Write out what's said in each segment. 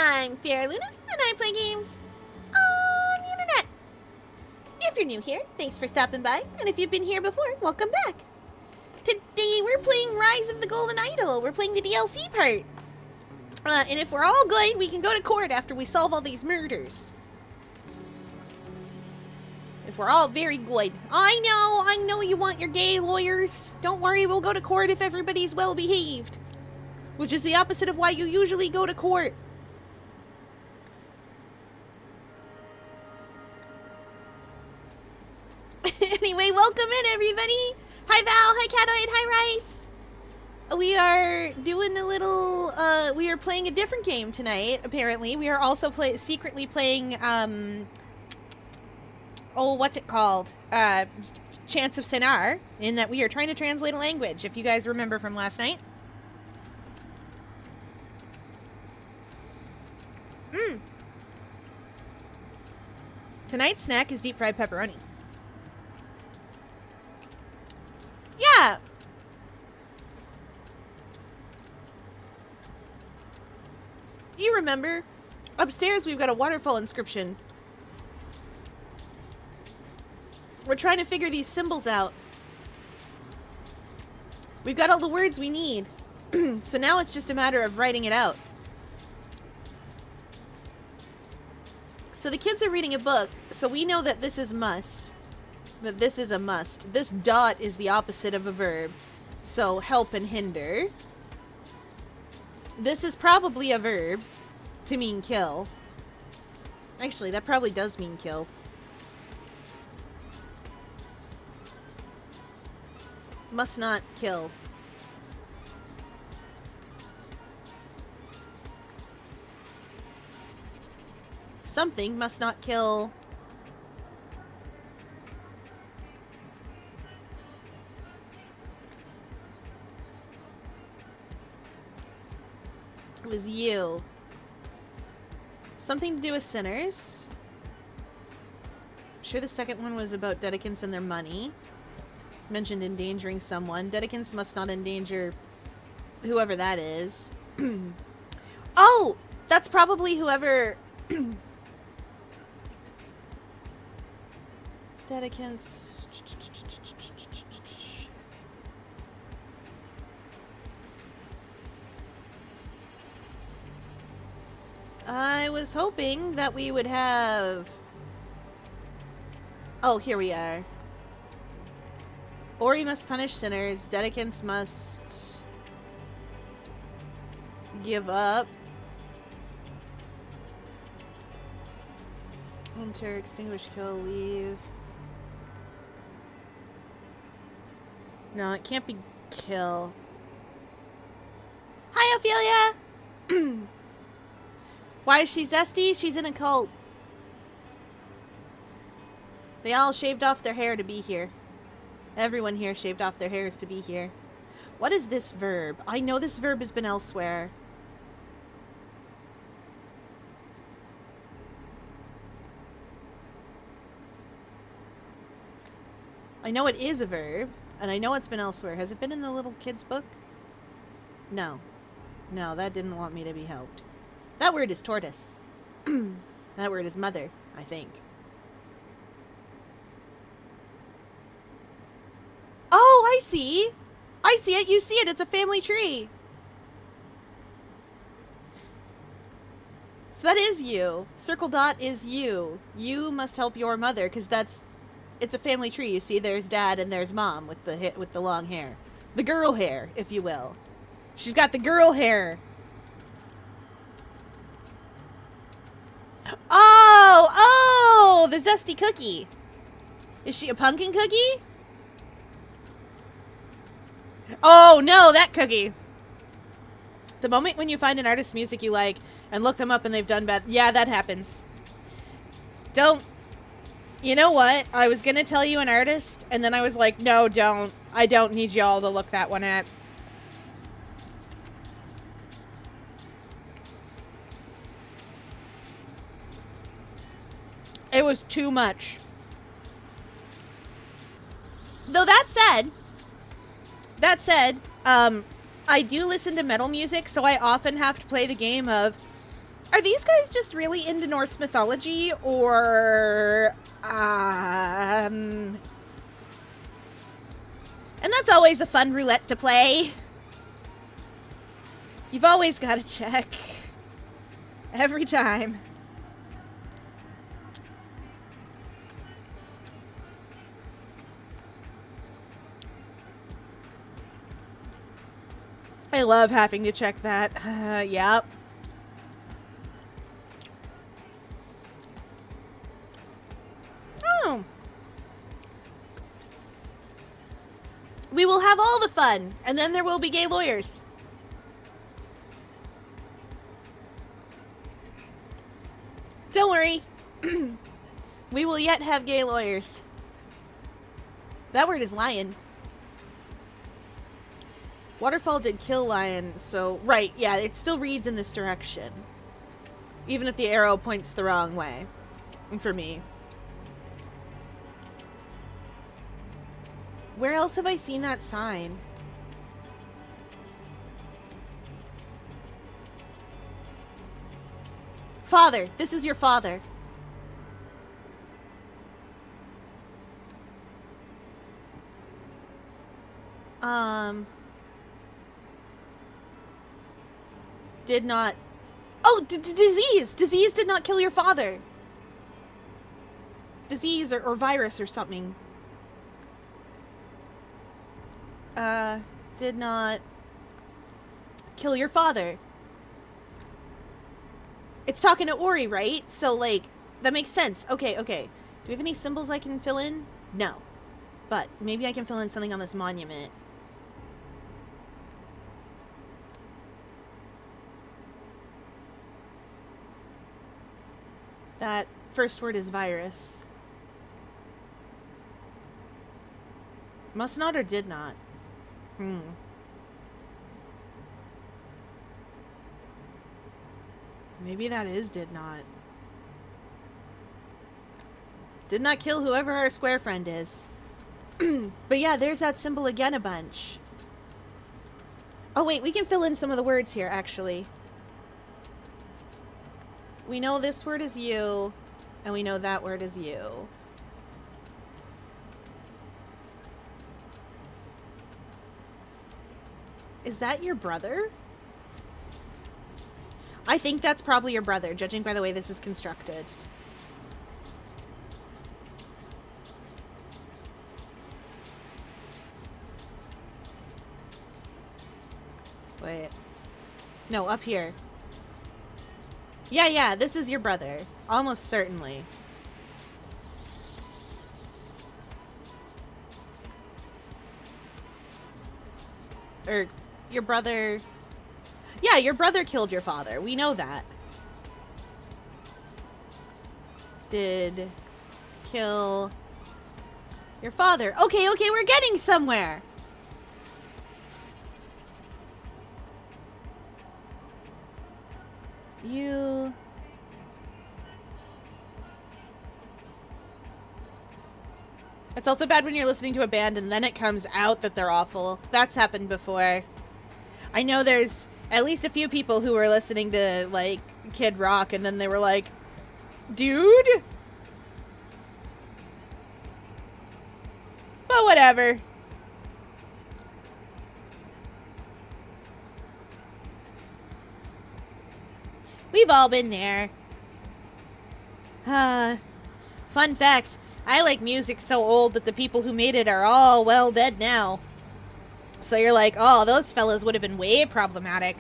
I'm Fair Luna, and I play games on the internet. If you're new here, thanks for stopping by, and if you've been here before, welcome back. Today we're playing Rise of the Golden Idol. We're playing the DLC part. And if we're all good, we can go to court after we solve all these murders. If we're all very good. I know you want your gay lawyers. Don't worry, we'll go to court if everybody's well behaved. Which is the opposite of why you usually go to court. Anyway, welcome in, everybody. Hi, Val. Hi, Catoid. Hi, Rice. We are doing a little, we are playing a different game tonight, apparently. We are also secretly playing, what's it called? Chants of Sinar, in that we are trying to translate a language, if you guys remember from last night. Tonight's snack is deep fried pepperoni. Yeah. You remember, upstairs we've got a waterfall inscription. We're trying to figure these symbols out. We've got all the words we need. So now it's just a matter of writing it out. So the kids are reading a book, so we know that this is must. That this is a must. This dot is the opposite of a verb. So help and hinder. This is probably a verb to mean kill. Actually, that probably does mean kill. Must not kill. Something must not kill. It was you. Something to do with sinners. I'm sure the second one was about Dedicants and their money. Mentioned endangering someone. Dedicants must not endanger whoever that is. Oh! That's probably whoever... Dedicants... I was hoping that we would have... Oh, here we are. Ori must punish sinners. Dedicants must... give up. Enter, extinguish, kill, leave. No, it can't be kill. Hi, Ophelia! Why is she zesty? She's in a cult. They all shaved off their hair to be here. Everyone here shaved off their hairs to be here. What is this verb? I know this verb has been elsewhere. I know it is a verb, and I know it's been elsewhere. Has it been in the little kid's book? No. No, that didn't want me to be helped. That word is tortoise. That word is mother, I think. Oh, I see. I see it. You see it. It's a family tree. So that is you. Circle dot is you. You must help your mother, because it's a family tree. You see, there's dad and there's mom with the long hair. The girl hair, if you will. She's got the girl hair. Oh, the zesty cookie. Is she a pumpkin cookie? Oh, no, that cookie. The moment when you find an artist's music you like and look them up and they've done bad. Yeah, that happens. Don't. You know what? I was going to tell you an artist, and then I was like, no, don't. I don't need y'all to look that one up. It was too much. Though that said, I do listen to metal music, so I often have to play the game of Are these guys just really into Norse mythology, or and that's always a fun roulette to play. You've always got to check. Every time. I love having to check that. Yep. Oh. We will have all the fun, and then there will be gay lawyers. Don't worry. We will yet have gay lawyers. That word is lion. Waterfall did kill lion, so... Right, yeah, it still reads in this direction. Even if the arrow points the wrong way. For me. Where else have I seen that sign? Father! This is your father. Did not... Oh! Disease! Disease did not kill your father! Disease or virus or something. Did not kill your father. It's talking to Ori, right? So, like, that makes sense. Okay, okay. Do we have any symbols I can fill in? No. But maybe I can fill in something on this monument. That first word is virus. Must not or did not? Maybe that is did not. Did not kill whoever our square friend is. But yeah, there's that symbol again a bunch. Oh wait, we can fill in some of the words here, actually. We know this word is you, and we know that word is you. Is that your brother? I think that's probably your brother, judging by the way this is constructed. Wait. No, up here. Yeah, this is your brother. Almost certainly. Or, your brother... Yeah, your brother killed your father. We know that. Did kill your father. Okay, we're getting somewhere. You... It's also bad when you're listening to a band and then it comes out that they're awful. That's happened before. I know there's at least a few people who were listening to, like, Kid Rock and then they were like, dude? But whatever. We've all been there. Fun fact, I like music so old that the people who made it are all well dead now. So you're like, oh, those fellas would have been way problematic.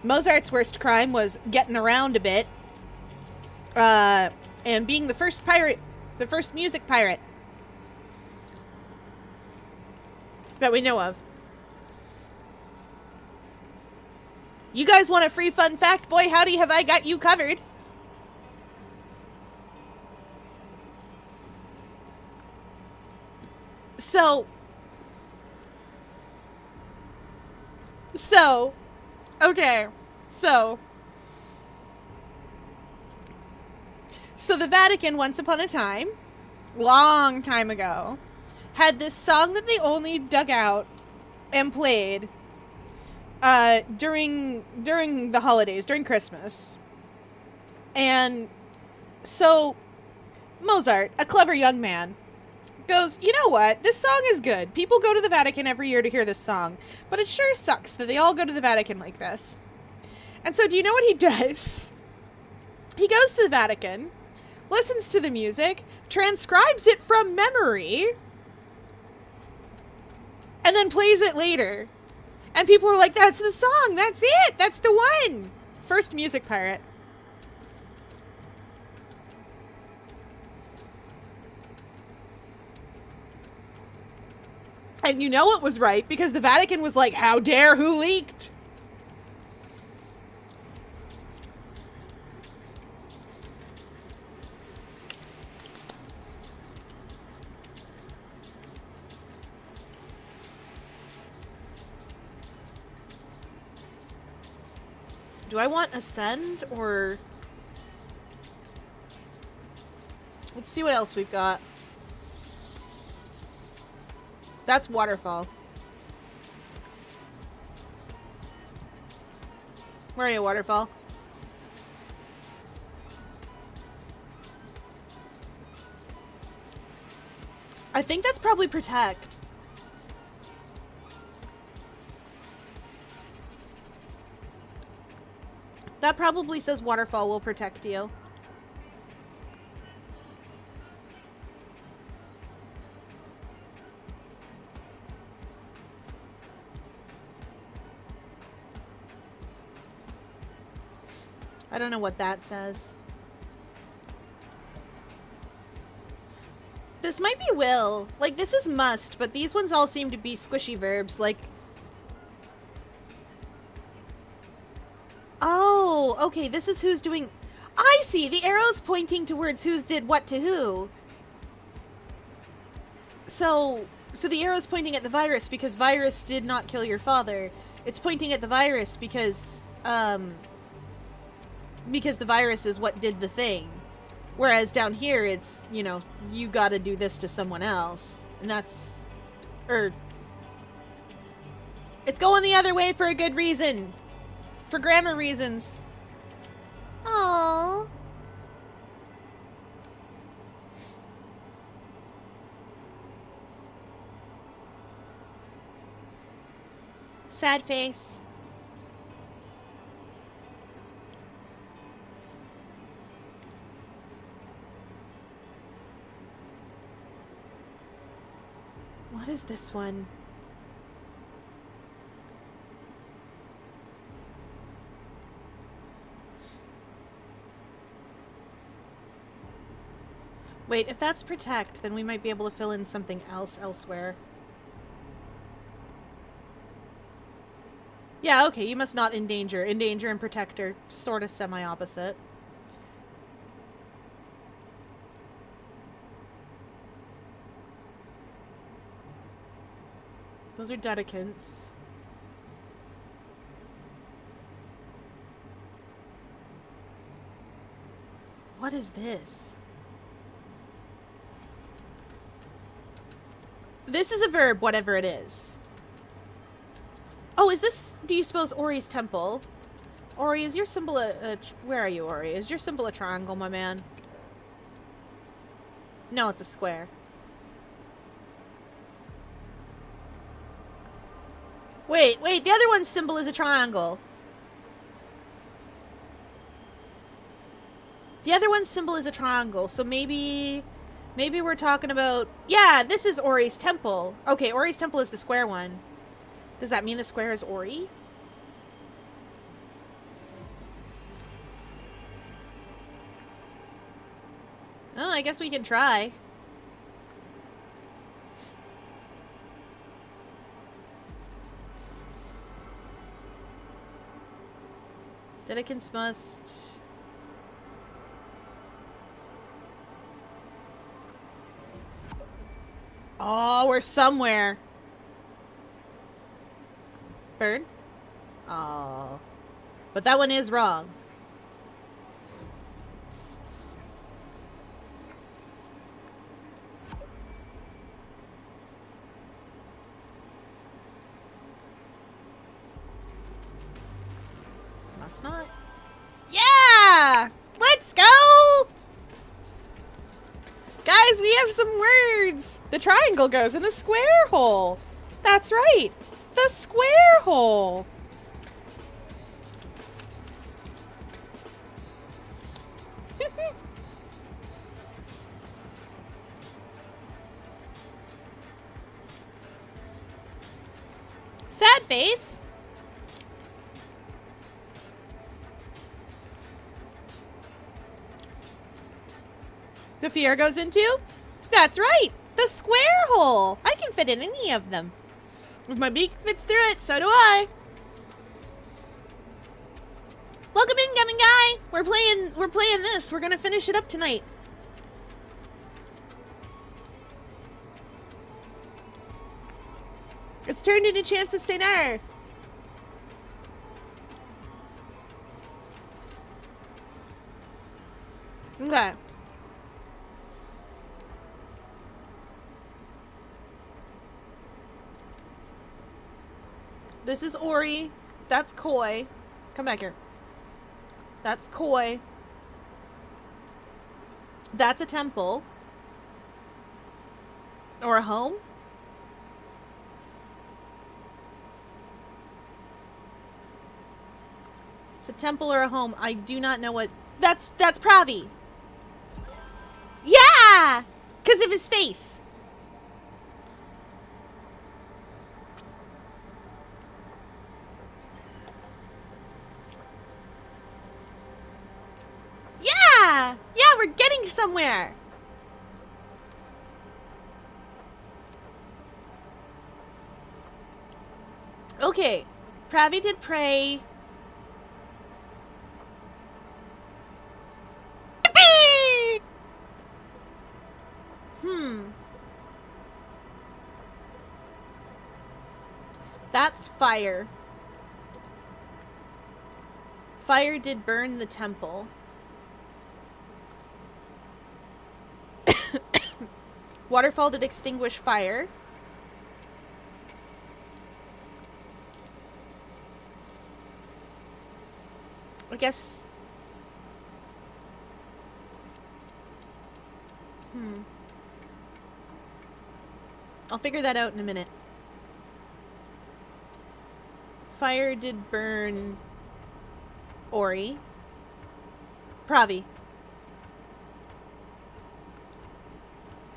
Mozart's worst crime was getting around a bit. And being the first pirate, the first music pirate that we know of. You guys want a free fun fact? Boy, howdy have I got you covered. So, okay, so the Vatican, once upon a time, long time ago, had this song that they only dug out and played during the holidays, during Christmas. And so Mozart, a clever young man, goes, you know what? This song is good. People go to the Vatican every year to hear this song, but it sure sucks that they all go to the Vatican like this. And so do you know what he does? He goes to the Vatican, listens to the music, transcribes it from memory, and then plays it later. And people are like, that's the song. That's it. That's the one. First music pirate. And you know it was right, because the Vatican was like, how dare, who leaked? Do I want Ascend, or... Let's see what else we've got. That's Waterfall. Where are you, Waterfall? I think that's probably Protect. That probably says Waterfall will protect you. I don't know what that says. This might be will. Like, this is must, but these ones all seem to be squishy verbs. Like... Oh, okay, this is who's doing... I see! The arrow's pointing towards who's did what to who. So the arrow's pointing at the virus because virus did not kill your father. It's pointing at the virus because the virus is what did the thing. Whereas down here, it's, you know, you gotta do this to someone else. And that's... It's going the other way for a good reason. For grammar reasons. Aww. Sad face. What is this one? Wait, if that's protect, then we might be able to fill in something else elsewhere. Yeah, okay, you must not endanger. Endanger and protect are sort of semi-opposite. Those are dedicants. What is this? This is a verb, whatever it is. Oh, is this, do you suppose, Ori's temple? Ori, is your symbol where are you, Ori? Is your symbol a triangle, my man? No, it's a square. Wait, the other one's symbol is a triangle. The other one's symbol is a triangle, so maybe we're talking about... Yeah, this is Ori's temple. Okay, Ori's temple is the square one. Does that mean the square is Ori? Oh, I guess we can try. Dedicants must... Oh, we're somewhere. Burn? Oh. But that one is wrong. must not. Yeah! Let's go! Guys, we have some words! The triangle goes in the square hole. That's right. The square hole. Sad face. The fear goes into? That's right! The square hole! I can fit in any of them. If my beak fits through it, so do I. Welcome in, Gummin Guy! We're playing this. We're gonna finish it up tonight. It's turned into Chance of St. R. Okay. This is Ori. That's Koi. Come back here. That's Koi. That's a temple. Or a home. It's a temple or a home. I do not know what... That's Pravi. Yeah! Because of his face. Yeah! Yeah, we're getting somewhere. Okay. Pravi did pray. That's fire. Fire did burn the temple. Waterfall did extinguish fire. I guess... I'll figure that out in a minute. Fire did burn... Ori. Pravi.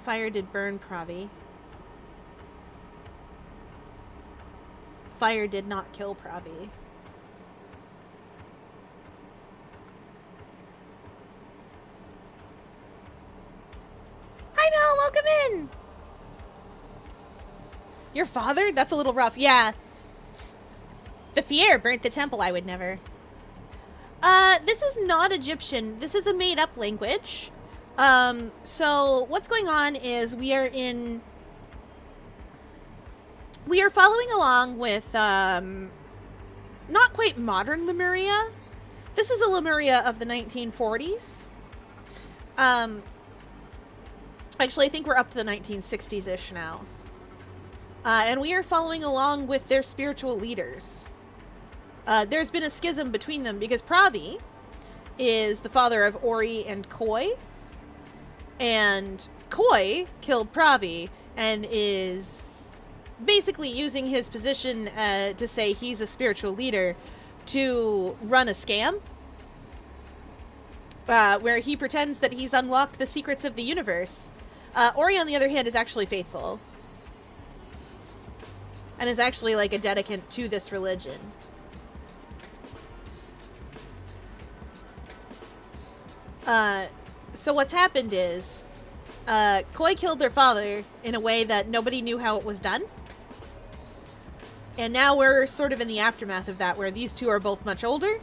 Fire did burn Pravi. Fire did not kill Pravi. Hi, Nell, welcome in! Your father? That's a little rough. Yeah. The Fier burnt the temple. I would never. This is not Egyptian. This is a made-up language. So what's going on is we are following along with, not quite modern Lemuria. This is a Lemuria of the 1940s. Actually, I think we're up to the 1960s-ish now. And we are following along with their spiritual leaders. There's been a schism between them because Pravi is the father of Ori and Koi. And Koi killed Pravi and is basically using his position to say he's a spiritual leader to run a scam. Where he pretends that he's unlocked the secrets of the universe. Ori, on the other hand, is actually faithful. And is actually like a dedicant to this religion. So what's happened is, Koi killed their father in a way that nobody knew how it was done. And now we're sort of in the aftermath of that, where these two are both much older.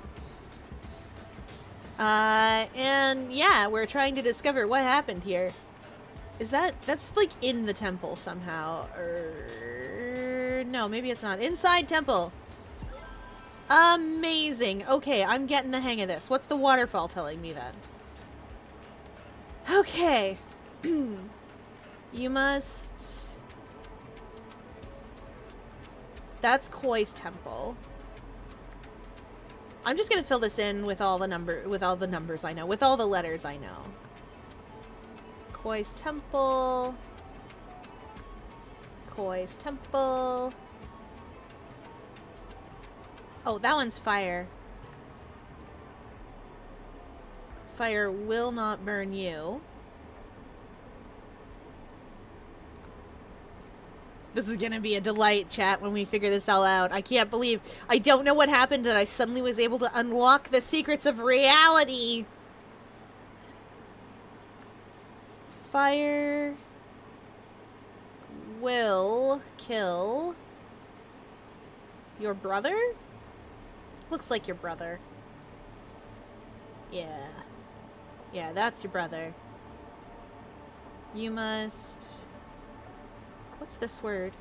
And yeah, we're trying to discover what happened here. Is that's like in the temple somehow, or no, maybe it's not. Inside temple. Amazing. Okay, I'm getting the hang of this. What's the waterfall telling me then? Okay. You must... That's Koi's temple. I'm just gonna fill this in with all the numbers I know, with all the letters I know. Koi's Temple. Koi's Temple. Oh, that one's fire. Fire will not burn you. This is gonna be a delight, chat, when we figure this all out. I can't believe... I don't know what happened that I suddenly was able to unlock the secrets of reality. Fire will kill your brother? Looks like your brother. Yeah. Yeah, that's your brother. You must... What's this word?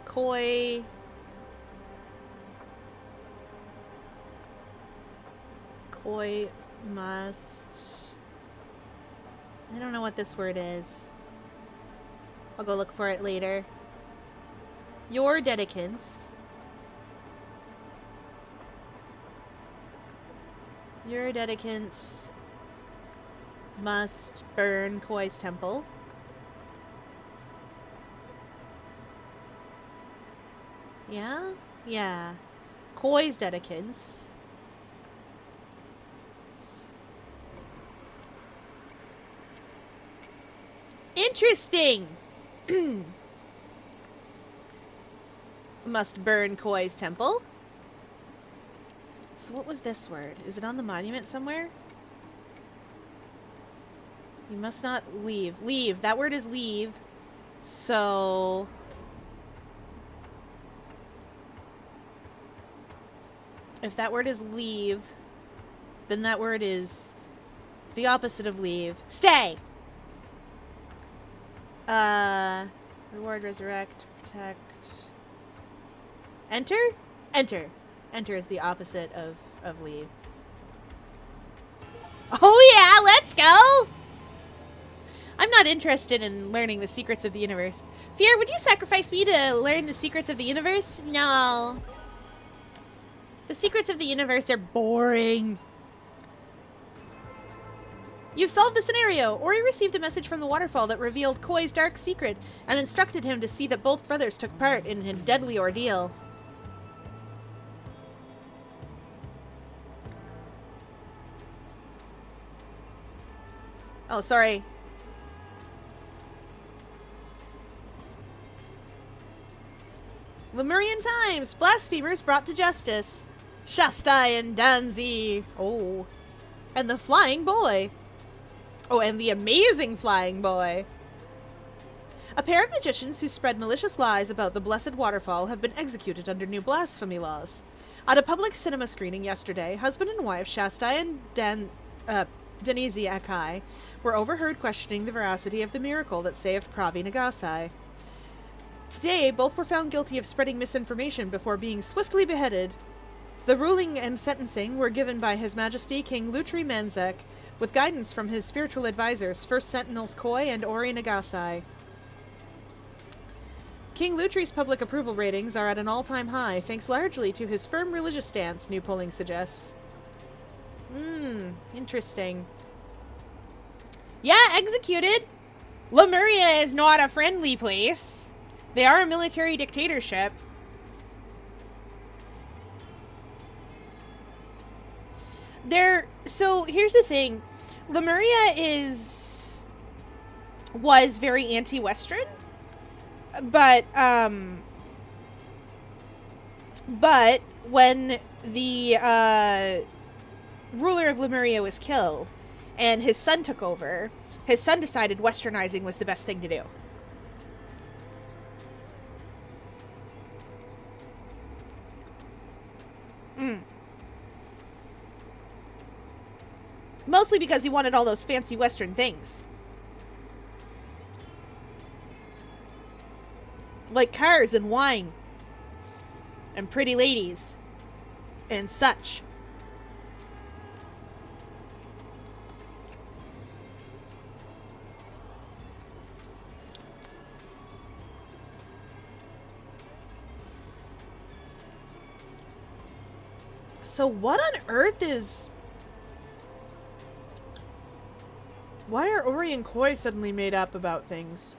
Koi... Koi must... I don't know what this word is. I'll go look for it later. Your dedicants. Your dedicants must burn Koi's temple. Yeah? Yeah. Koi's dedicants. Interesting! Must burn Koi's temple. So what was this word? Is it on the monument somewhere? You must not leave. Leave. That word is leave. So... if that word is leave, then that word is the opposite of leave. Stay! Reward, resurrect, protect. Enter? Enter. Enter is the opposite of leave. Oh yeah, let's go! I'm not interested in learning the secrets of the universe. Fear, would you sacrifice me to learn the secrets of the universe? No. The secrets of the universe are boring. You've solved the scenario. Ori received a message from the waterfall that revealed Koi's dark secret and instructed him to see that both brothers took part in a deadly ordeal. Oh, sorry. Lemurian times. Blasphemers brought to justice. Shastai and Danzi. Oh. And the flying boy. Oh, and the amazing flying boy. A pair of magicians who spread malicious lies about the blessed waterfall have been executed under new blasphemy laws. At a public cinema screening yesterday, husband and wife Shastai and Denise Akai were overheard questioning the veracity of the miracle that saved Pravi Nagasai. Today, both were found guilty of spreading misinformation before being swiftly beheaded. The ruling and sentencing were given by His Majesty King Lutri Manzek, with guidance from his spiritual advisors, First Sentinels Koi and Ori Nagasai. King Lutri's public approval ratings are at an all-time high, thanks largely to his firm religious stance, new polling suggests. Interesting. Yeah, executed! Lemuria is not a friendly place. They are a military dictatorship. So here's the thing. Lemuria was very anti-Western, but when the ruler of Lemuria was killed and his son took over, his son decided Westernizing was the best thing to do. Mostly because he wanted all those fancy Western things. Like cars and wine. And pretty ladies. And such. So what on earth is... Why are Ori and Koi suddenly made up about things?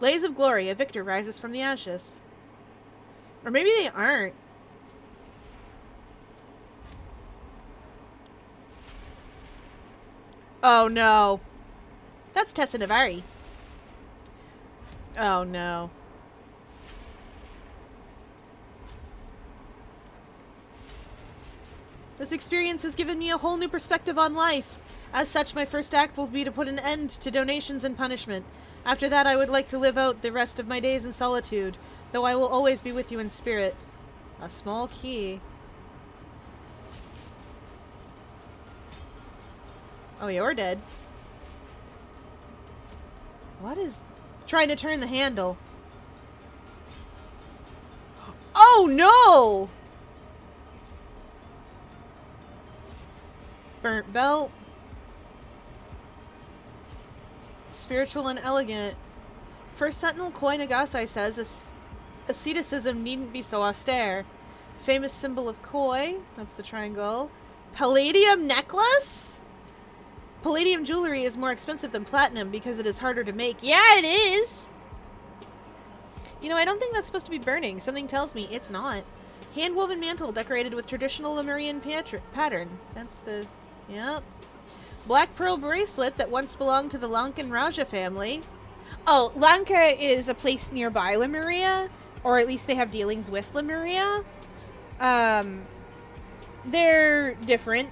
Blaze of glory, a victor rises from the ashes. Or maybe they aren't. Oh no. That's Tessa Navari. Oh no. This experience has given me a whole new perspective on life. As such, my first act will be to put an end to donations and punishment. After that, I would like to live out the rest of my days in solitude, though I will always be with you in spirit. A small key. Oh, you're dead. What is... Trying to turn the handle. Oh, no! Burnt belt. Spiritual and elegant. First Sentinel Koi Nagasai says asceticism needn't be so austere. Famous symbol of Koi. That's the triangle. Palladium necklace? Palladium jewelry is more expensive than platinum because it is harder to make. Yeah, it is! You know, I don't think that's supposed to be burning. Something tells me it's not. Hand-woven mantle decorated with traditional Lemurian pattern. That's the... Yep. Black pearl bracelet that once belonged to the Lankan Raja family. Oh, Lanka is a place nearby Lemuria. Or at least they have dealings with Lemuria. They're different.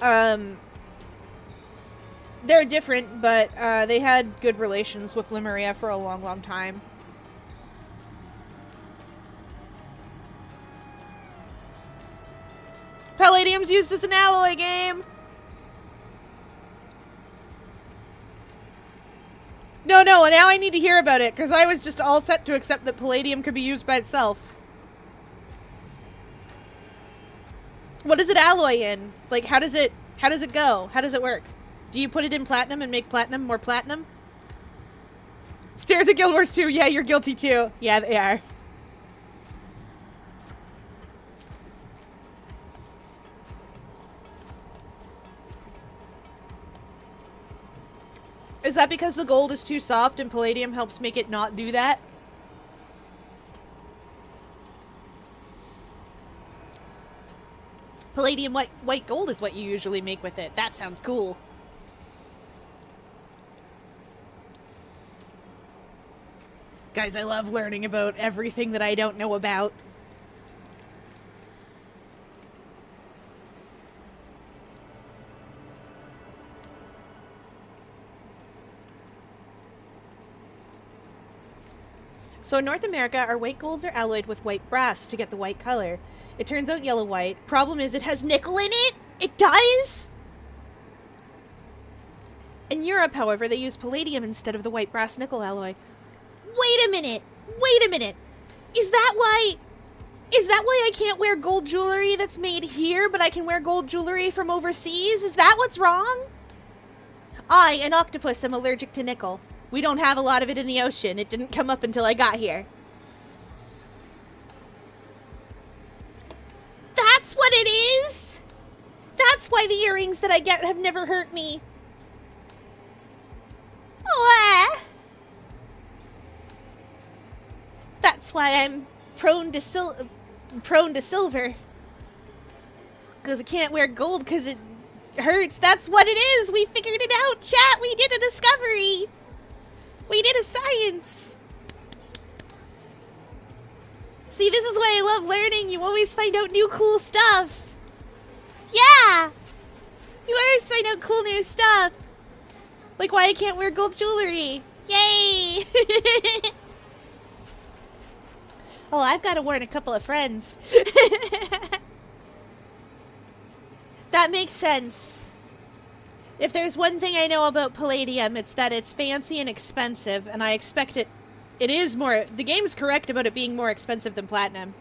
They're different, but they had good relations with Lemuria for a long, long time. Palladium's used as an alloy game! No, now I need to hear about it, because I was just all set to accept that palladium could be used by itself. What does it alloy in? Like, how does it go? How does it work? Do you put it in platinum and make platinum more platinum? Stares at Guild Wars 2. Yeah, you're guilty too. Yeah, they are. Is that because the gold is too soft and palladium helps make it not do that? Palladium white gold is what you usually make with it. That sounds cool. Guys, I love learning about everything that I don't know about. So in North America, our white golds are alloyed with white brass to get the white color. It turns out yellow white. Problem is it has nickel in it? It does? In Europe, however, they use palladium instead of the white brass nickel alloy. Wait a minute! Wait a minute! Is that why I can't wear gold jewelry that's made here, but I can wear gold jewelry from overseas? Is that what's wrong? I, an octopus, am allergic to nickel. We don't have a lot of it in the ocean. It didn't come up until I got here. That's what it is? That's why the earrings that I get have never hurt me. Oh, That's why I'm prone to silver. Because I can't wear gold because it hurts. That's what it is. We figured it out, chat. We did a discovery. We did a science. See, this is why I love learning. You always find out new cool stuff. Yeah. You always find out cool new stuff. Like why I can't wear gold jewelry. Yay. Oh, I've got to warn a couple of friends. That makes sense. If there's one thing I know about palladium, it's that it's fancy and expensive, and I expect it is more... The game's correct about it being more expensive than platinum.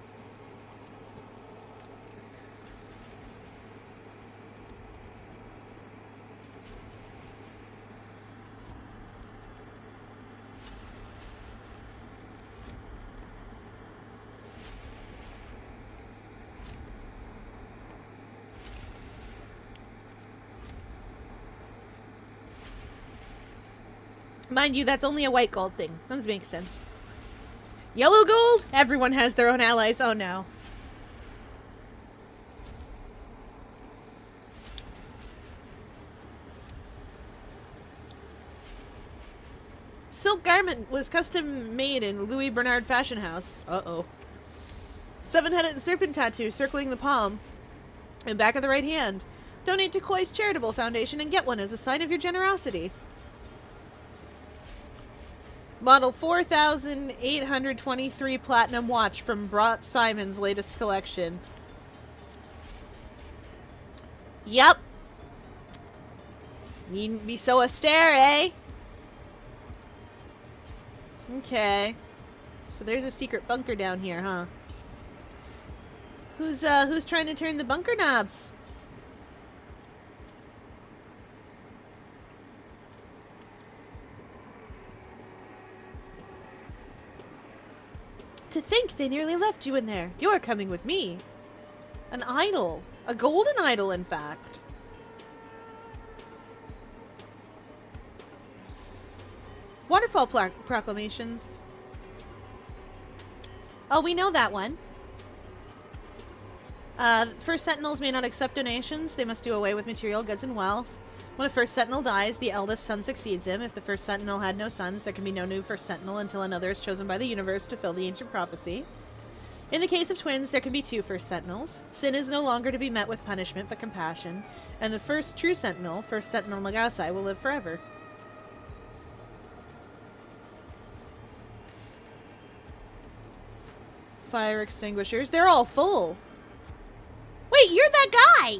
Mind you, that's only a white gold thing. That makes sense. Yellow gold? Everyone has their own allies. Oh no. Silk garment was custom made in Louis Bernard Fashion House. Uh-oh. 7-headed serpent tattoo circling the palm and back of the right hand. Donate to Koi's Charitable Foundation and get one as a sign of your generosity. Model 4823 Platinum Watch from Brought Simon's latest collection. Yup. Needn't be so austere, eh? Okay. So there's a secret bunker down here, huh? Who's trying to turn the bunker knobs? To think they nearly left you in there. You're coming with me. An idol. A golden idol, in fact. Waterfall proclamations. Oh, we know that one. First Sentinels may not accept donations. They must do away with material goods and wealth. When a First Sentinel dies, the eldest son succeeds him. If the First Sentinel had no sons, there can be no new First Sentinel until another is chosen by the universe to fill the ancient prophecy. In the case of twins, there can be 2 First Sentinels. Sin is no longer to be met with punishment, but compassion. And the first true Sentinel, First Sentinel Nagasai, will live forever. Fire extinguishers. They're all full. Wait, you're that guy!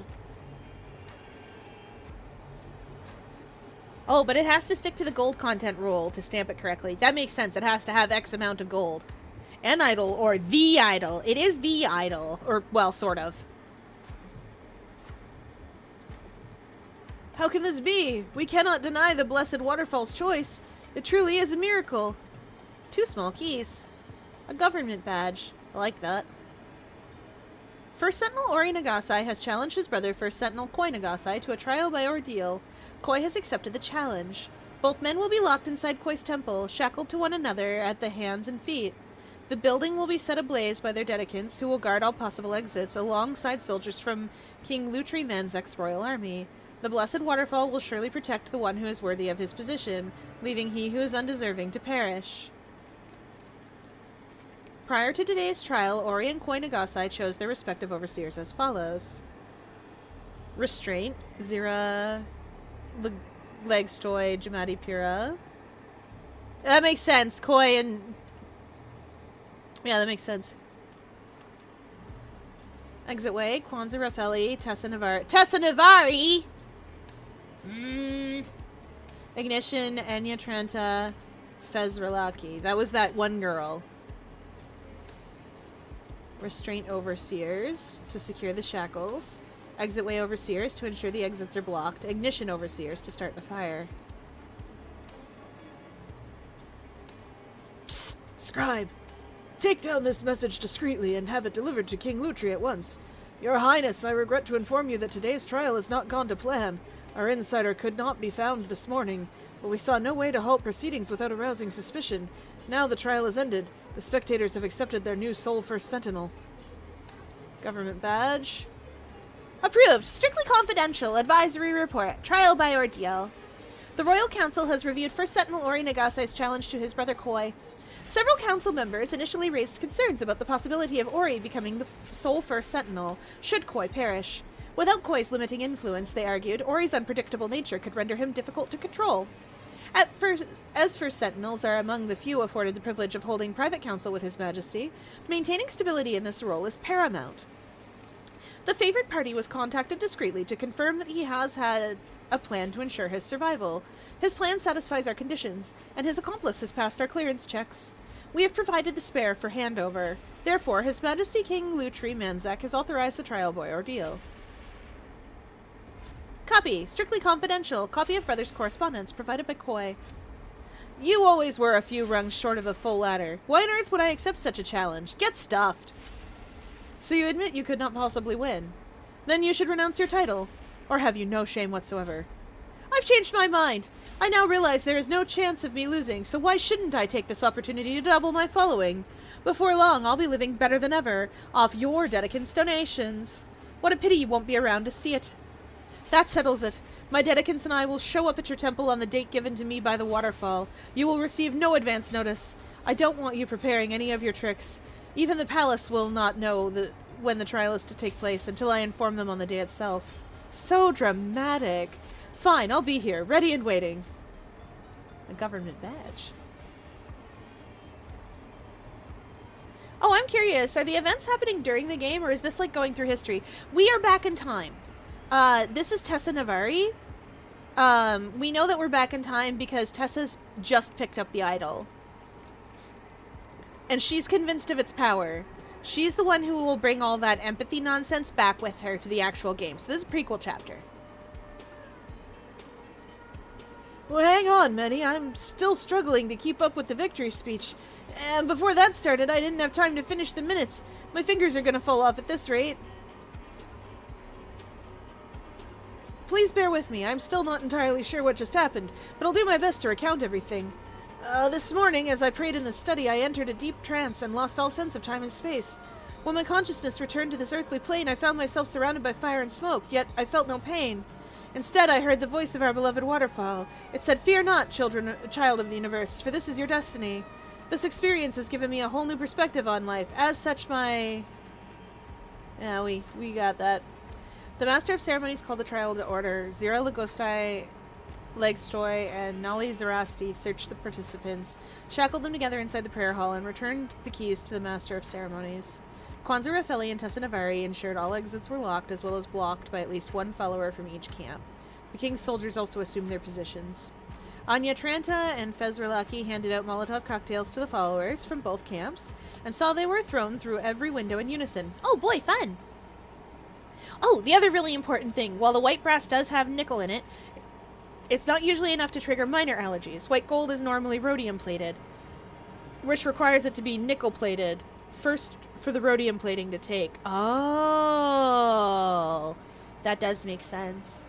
Oh, but it has to stick to the gold content rule to stamp it correctly. That makes sense. It has to have X amount of gold. An idol, or the idol. It is the idol. Or, well, sort of. How can this be? We cannot deny the Blessed Waterfall's choice. It truly is a miracle. 2 small keys. A government badge. I like that. First Sentinel Ori Nagasai has challenged his brother First Sentinel Koi Nagasai to a trial by ordeal. Koi has accepted the challenge. Both men will be locked inside Koi's temple, shackled to one another at the hands and feet. The building will be set ablaze by their dedicants, who will guard all possible exits, alongside soldiers from King Lutri Manzek's royal army. The Blessed Waterfall will surely protect the one who is worthy of his position, leaving he who is undeserving to perish. Prior to today's trial, Ori and Koi Nagasai chose their respective overseers as follows. Restraint, Zira Legstoy, Jamadi Pura. That makes sense. Koi and... Yeah, that makes sense. Exit Way, Kwanzaa Rafeli, Tessa Navari. Tessa Navari! Ignition, Enya Trenta, Fez Relaki. That was that one girl. Restraint Overseers to secure the shackles. Exit Way Overseers to ensure the exits are blocked. Ignition Overseers to start the fire. Psst! Scribe! Take down this message discreetly and have it delivered to King Lutri at once. Your Highness, I regret to inform you that today's trial has not gone to plan. Our insider could not be found this morning, but we saw no way to halt proceedings without arousing suspicion. Now the trial is ended. The spectators have accepted their new sole First Sentinel. Government badge. Approved. Strictly confidential. Advisory report. Trial by ordeal. The Royal Council has reviewed First Sentinel Ori Nagasai's challenge to his brother Koi. Several council members initially raised concerns about the possibility of Ori becoming the sole First Sentinel, should Koi perish. Without Koi's limiting influence, they argued, Ori's unpredictable nature could render him difficult to control. As First Sentinels are among the few afforded the privilege of holding private counsel with His Majesty, maintaining stability in this role is paramount. The favored party was contacted discreetly to confirm that he has had a plan to ensure his survival. His plan satisfies our conditions, and his accomplice has passed our clearance checks. We have provided the spare for handover. Therefore, His Majesty King Lutri Manzek has authorized the trial by ordeal. Copy. Strictly confidential. Copy of brother's correspondence provided by Koi. You always were a few rungs short of a full ladder. Why on earth would I accept such a challenge? Get stuffed. So you admit you could not possibly win. Then you should renounce your title. Or have you no shame whatsoever? I've changed my mind. I now realize there is no chance of me losing, so why shouldn't I take this opportunity to double my following? Before long, I'll be living better than ever, off your Dedicant's donations. What a pity you won't be around to see it. That settles it. My Dedicants and I will show up at your temple on the date given to me by the waterfall. You will receive no advance notice. I don't want you preparing any of your tricks. Even the palace will not know when the trial is to take place until I inform them on the day itself. So dramatic. Fine, I'll be here, ready and waiting. A government badge. Oh, I'm curious. Are the events happening during the game, or is this like going through history? We are back in time. This is Tessa Navari. We know that we're back in time because Tessa's just picked up the idol. And she's convinced of its power. She's the one who will bring all that empathy nonsense back with her to the actual game. So this is a prequel chapter. Well, hang on, Manny. I'm still struggling to keep up with the victory speech. And before that started, I didn't have time to finish the minutes. My fingers are gonna fall off at this rate. Please bear with me. I'm still not entirely sure what just happened, but I'll do my best to recount everything. This morning, as I prayed in the study, I entered a deep trance and lost all sense of time and space. When my consciousness returned to this earthly plane, I found myself surrounded by fire and smoke, yet I felt no pain. Instead, I heard the voice of our beloved waterfall. It said, "Fear not, child of the universe, for this is your destiny." This experience has given me a whole new perspective on life. As such, yeah, we got that. The Master of Ceremonies called the trial to order. Zira Lagostai, Legstoy, and Nali Zarasti searched the participants, shackled them together inside the prayer hall, and returned the keys to the Master of Ceremonies. Kwanzaa Rafeli and Tessa Navari ensured all exits were locked, as well as blocked by at least one follower from each camp. The king's soldiers also assumed their positions. Anya Tranta and Fez Relaki handed out Molotov cocktails to the followers from both camps, and saw they were thrown through every window in unison. Oh boy, fun! Oh, the other really important thing. While the white brass does have nickel in it, it's not usually enough to trigger minor allergies. White gold is normally rhodium-plated, which requires it to be nickel-plated first for the rhodium plating to take. Oh, that does make sense.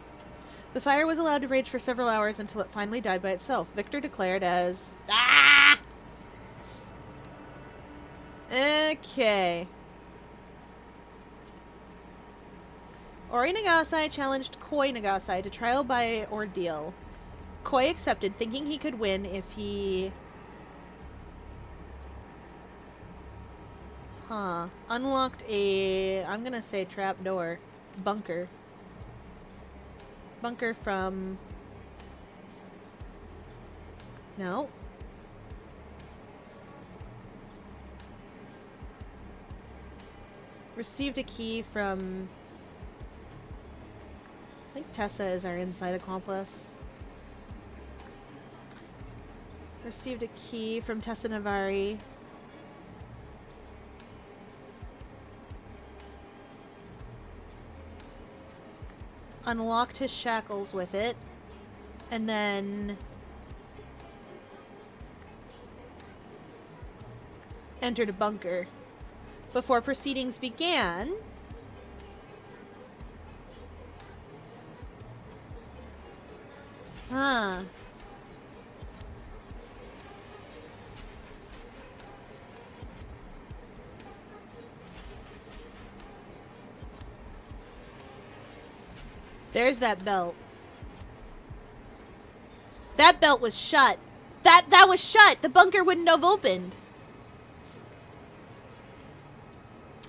The fire was allowed to rage for several hours until it finally died by itself. Victor declared as... Ah! Okay. Ori Nagasai challenged Koi Nagasai to trial by ordeal. Koi accepted, thinking he could win if he... Unlocked a... I'm gonna say trapdoor. Bunker. Bunker from... No. Received a key from... I think Tessa is our inside accomplice. Received a key from Tessa Navari. Unlocked his shackles with it. And then... entered a bunker. Before proceedings began... Huh. There's that belt. That belt was shut. That was shut. The bunker wouldn't have opened.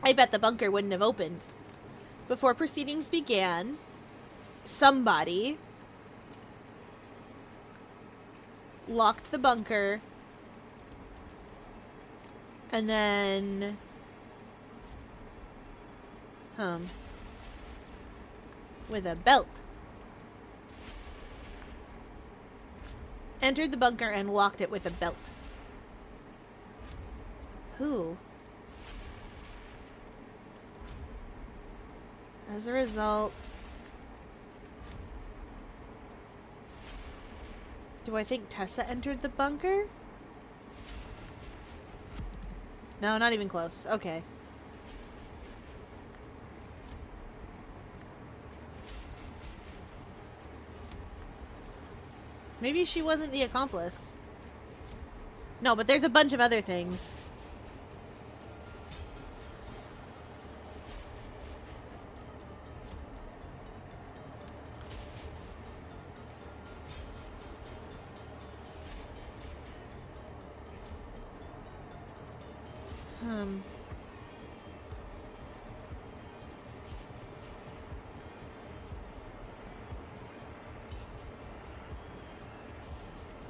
I bet the bunker wouldn't have opened. Before proceedings began, somebody locked the bunker, and then with a belt entered the bunker and locked it with a belt. Who? As a result, do I think Tessa entered the bunker? No, not even close. Okay. Maybe she wasn't the accomplice. No, but there's a bunch of other things.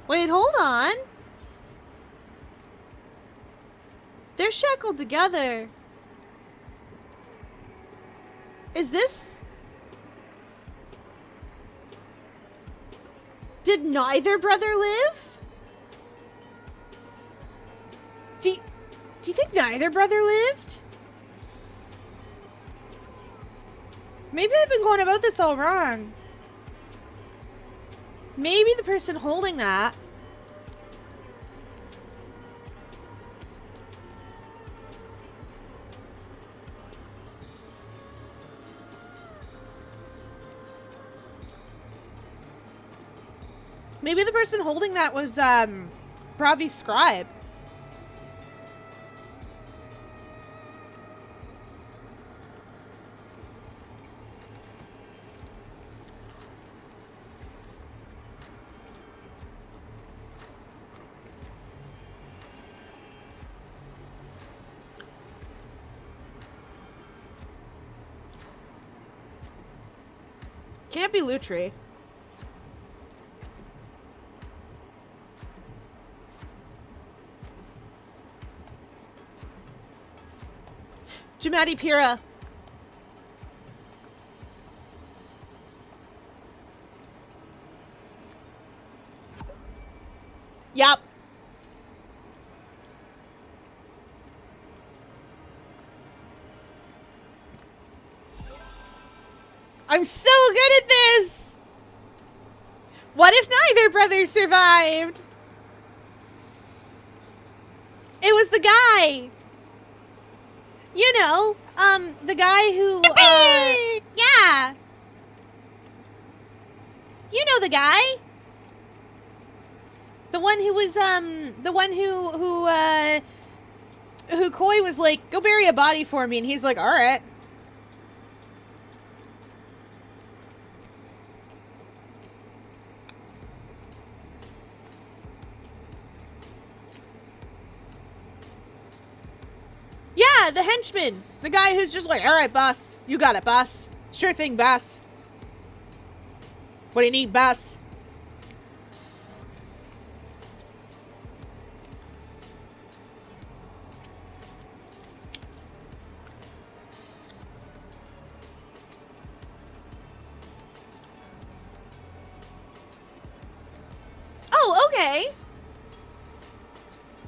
Wait, hold on. They're shackled together. Is this... Did neither brother live? Do you think neither brother lived? Maybe I've been going about this all wrong. Maybe the person holding that was Bravi's scribe. Can't be Lutri. Jamati Pira. Yup. I'm so good at this! What if neither brother survived? It was the guy. You know, the guy who, yeah. You know the guy. The one who was, the one who Koi was like, go bury a body for me, and he's like, alright. Yeah, the henchman. The guy who's just like, alright, boss. You got it, boss. Sure thing, boss. What do you need, boss? Oh, okay.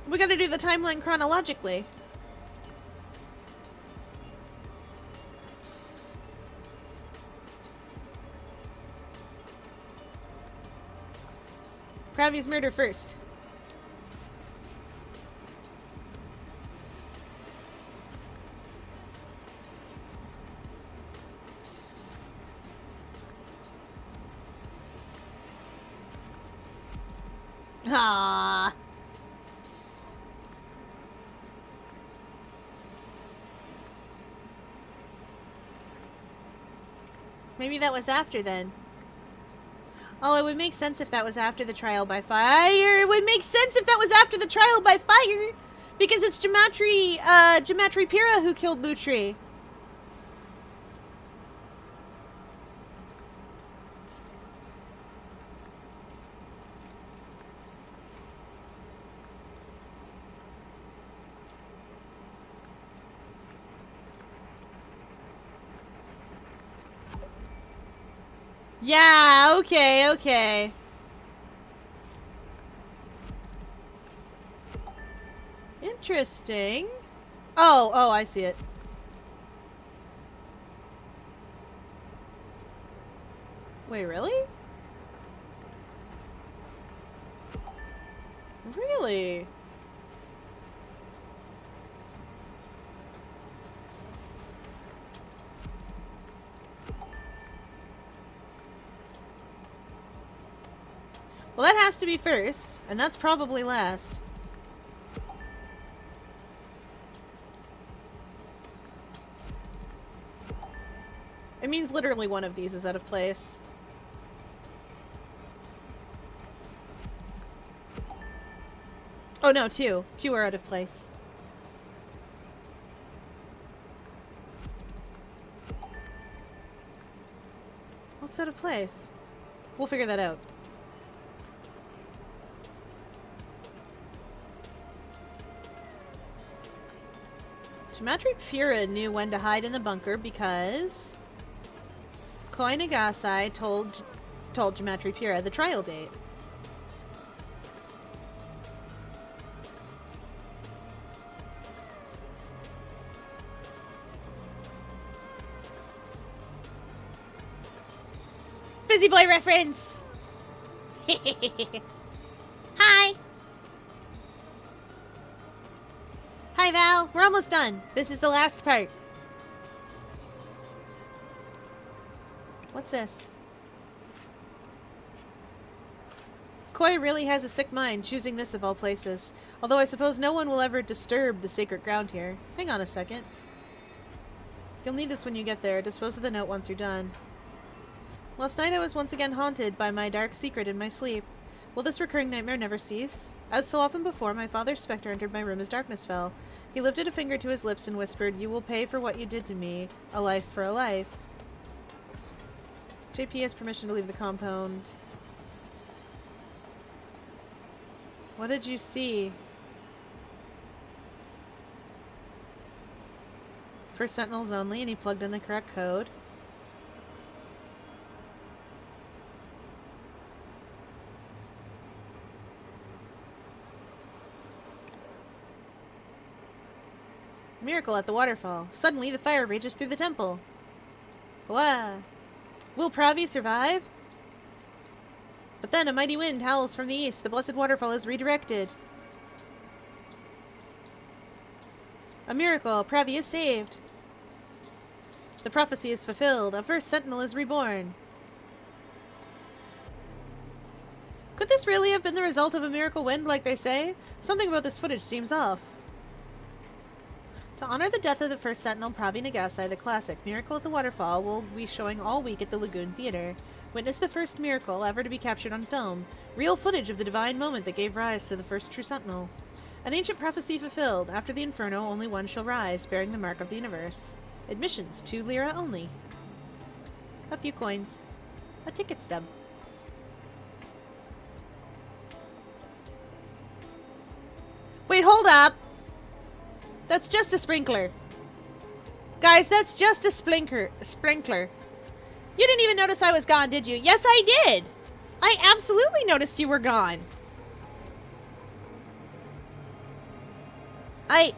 We gotta do the timeline chronologically. Bravi's murder first. Ah. Maybe that was after then. Oh, it would make sense if that was after the trial by fire. It would make sense if that was after the trial by fire. Because it's Gematri Pira who killed Lutri. Yeah, okay, okay. Interesting. Oh, I see it. Wait, really? Really? Well, that has to be first, and that's probably last. It means literally one of these is out of place. Oh no, two. Two are out of place. What's out of place? We'll figure that out. Gematri Pura knew when to hide in the bunker because Koi Nagasai told Gematri Pura the trial date. Busy boy reference! Hi! Hi, Val. We're almost done. This is the last part. What's this? Koi really has a sick mind, choosing this of all places. Although I suppose no one will ever disturb the sacred ground here. Hang on a second. You'll need this when you get there. Dispose of the note once you're done. Last night I was once again haunted by my dark secret in my sleep. Will this recurring nightmare never cease? As so often before, my father's spectre entered my room as darkness fell. He lifted a finger to his lips and whispered, "You will pay for what you did to me. A life for a life." JP has permission to leave the compound. What did you see? For Sentinels only, and he plugged in the correct code. Miracle at the waterfall. Suddenly, the fire rages through the temple. Wow. Will Pravi survive? But then a mighty wind howls from the east. The blessed waterfall is redirected. A miracle. Pravi is saved. The prophecy is fulfilled. A first sentinel is reborn. Could this really have been the result of a miracle wind, like they say? Something about this footage seems off. To honor the death of the first sentinel, Pravi Nagasai, the classic Miracle at the Waterfall will be showing all week at the Lagoon Theater. Witness the first miracle ever to be captured on film. Real footage of the divine moment that gave rise to the first true sentinel. An ancient prophecy fulfilled. After the inferno, only one shall rise, bearing the mark of the universe. Admissions, 2 lira only. A few coins. A ticket stub. Wait, hold up! That's just a sprinkler. Guys, that's just a sprinkler. You didn't even notice I was gone, did you? Yes, I did. I absolutely noticed you were gone. I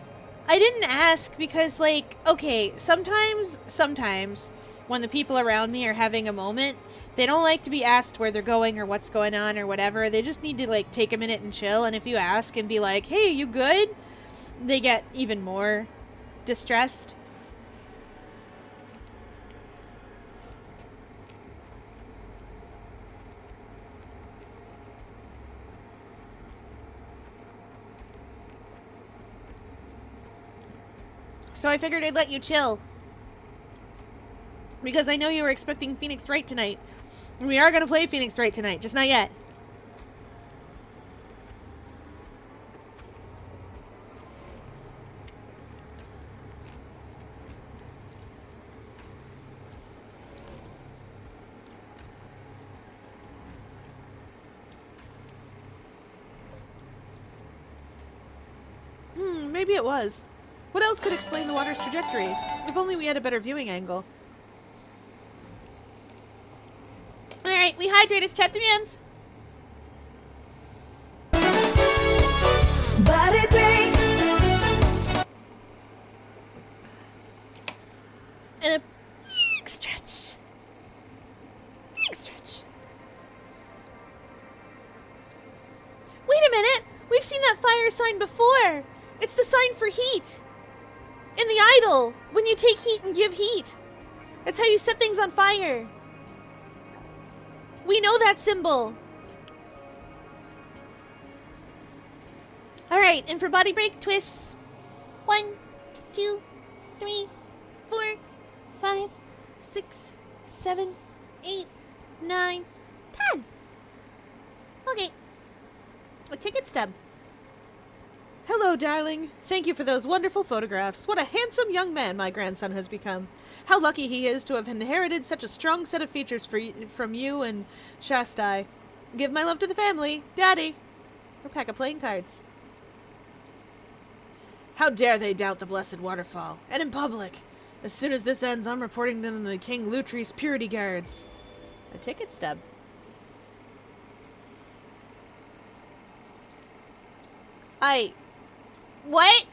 didn't ask because, like, okay, sometimes when the people around me are having a moment, they don't like to be asked where they're going or what's going on or whatever. They just need to, like, take a minute and chill. And if you ask and be like, hey, you good? They get even more distressed. So I figured I'd let you chill. Because I know you were expecting Phoenix Wright tonight. And we are going to play Phoenix Wright tonight, just not yet. Maybe it was. What else could explain the water's trajectory? If only we had a better viewing angle. Alright, we hydrate as chat demands. Body break. And a big stretch. Big stretch. Wait a minute! We've seen that fire sign before! It's the sign for heat! In the idol! When you take heat and give heat! That's how you set things on fire! We know that symbol! Alright, and for body break, twists. 1, 2, 3, 4, 5, 6, 7, 8, 9, 10. Okay. A ticket stub. Hello, darling. Thank you for those wonderful photographs. What a handsome young man my grandson has become. How lucky he is to have inherited such a strong set of features from you and Shastai. Give my love to the family. Daddy. A pack of playing cards. How dare they doubt the blessed waterfall? And in public. As soon as this ends, I'm reporting them to the King Lutri's purity guards. A ticket stub. What?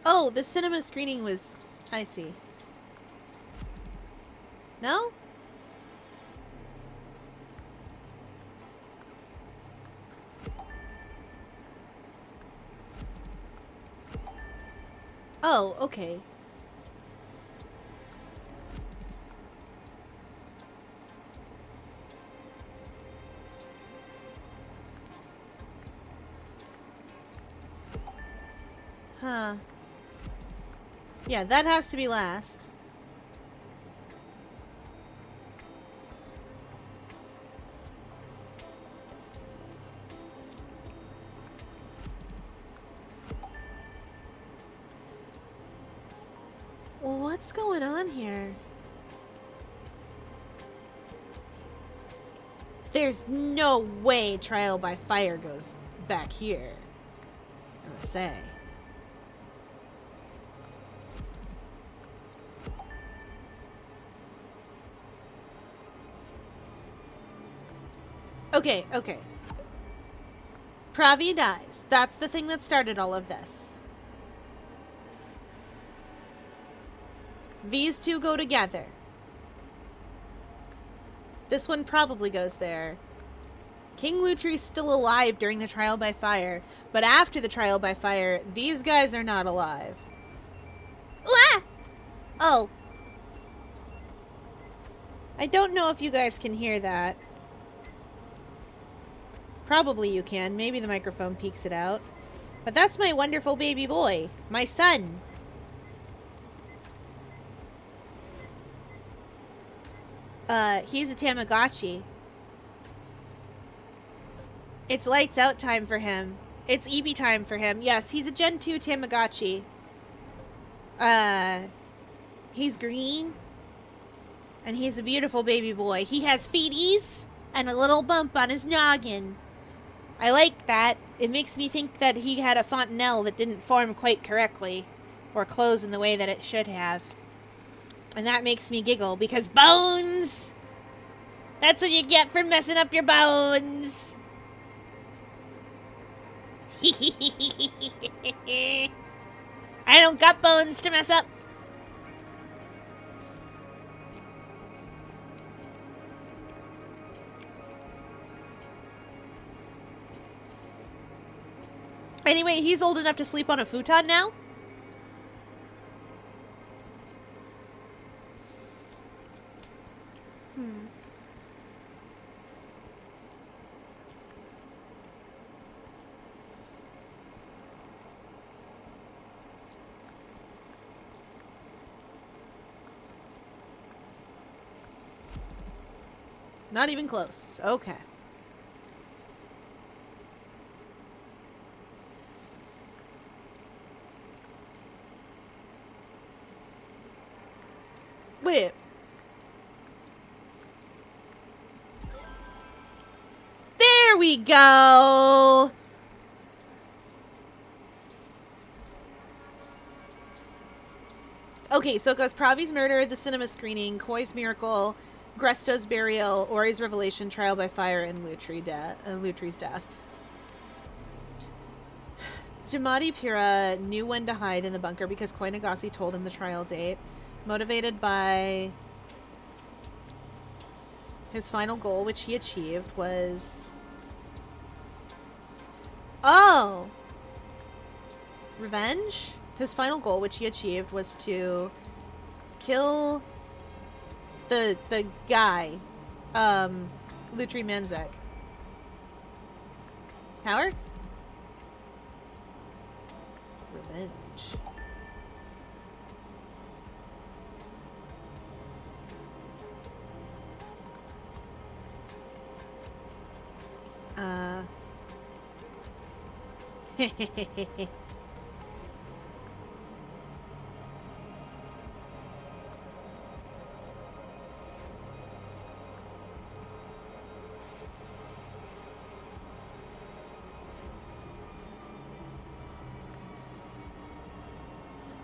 Oh, the cinema screening was... I see. No? Oh, okay. Huh. Yeah, that has to be last. Well, what's going on here? There's no way trial by fire goes back here. I must say. Okay, okay. Pravi dies. That's the thing that started all of this. These two go together. This one probably goes there. King Lutri's still alive during the trial by fire, but after the trial by fire, these guys are not alive. Ah! Oh. I don't know if you guys can hear that. Probably you can. Maybe the microphone peeks it out. But that's my wonderful baby boy. My son. He's a Tamagotchi. It's lights out time for him. It's EB time for him. Yes, he's a Gen 2 Tamagotchi. He's green. And he's a beautiful baby boy. He has feeties and a little bump on his noggin. I like that. It makes me think that he had a fontanelle that didn't form quite correctly. Or close in the way that it should have. And that makes me giggle because bones! That's what you get for messing up your bones! I don't got bones to mess up. Anyway, he's old enough to sleep on a futon now. Not even close. Okay. Wait. There we go. Okay, so it goes Pravi's murder, the cinema screening, Koi's miracle, Gresto's burial, Ori's revelation, trial by fire, and Lutri's death. Jamadi Pira knew when to hide in the bunker because Koi Nagasi told him the trial date. Motivated by his final goal, which he achieved, was... Oh! Revenge? His final goal, which he achieved, was to kill the guy Lutri Manzek. Howard? Revenge.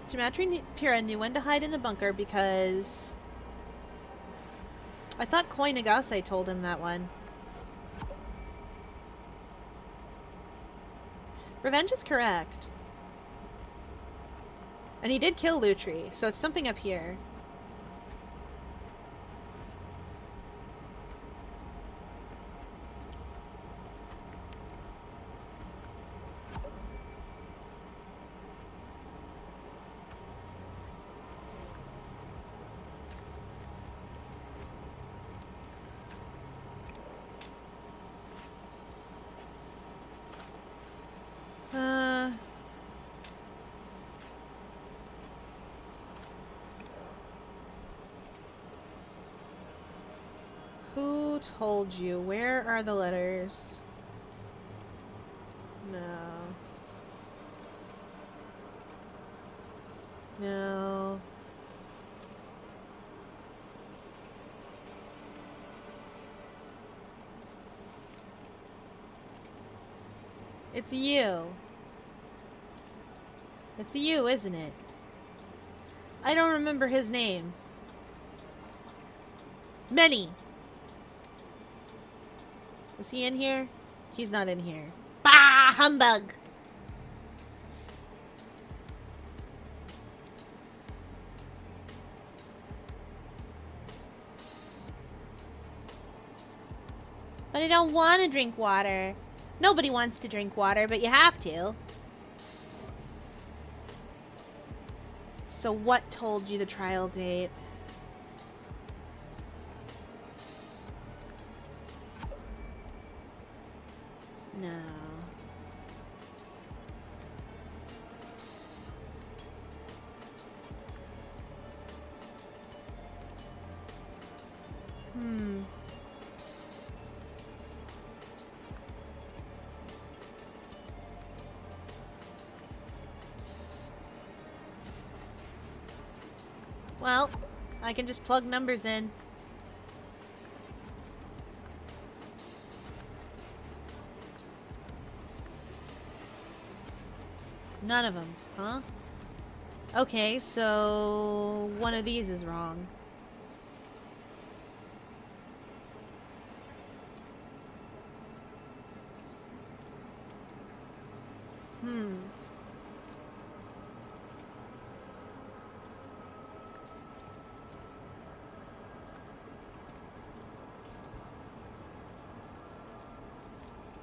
Gematri Pira knew when to hide in the bunker because... I thought Koi Nagase told him that one. Revenge is correct. And he did kill Lutri, so it's something up here. Who told you? Where are the letters? No. No. It's you. It's you, isn't it? I don't remember his name. Many. Is he in here? He's not in here. Bah! Humbug! But I don't want to drink water. Nobody wants to drink water, but you have to. So what told you the trial date? No. Well, I can just plug numbers in. None of them, huh? Okay, so one of these is wrong.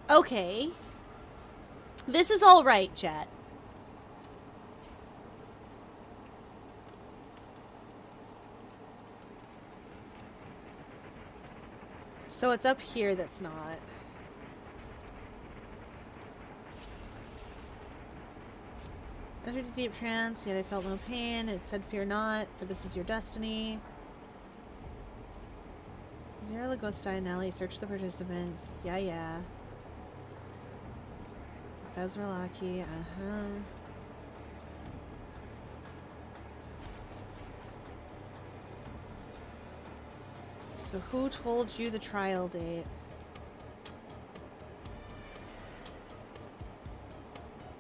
Okay. This is all right, chat. So it's up here that's not. Entered a deep trance, yet I felt no pain. It said, "Fear not, for this is your destiny." Zero Lagosta and Nelly, search the participants. Yeah. Fezralaki, uh-huh. So who told you the trial date?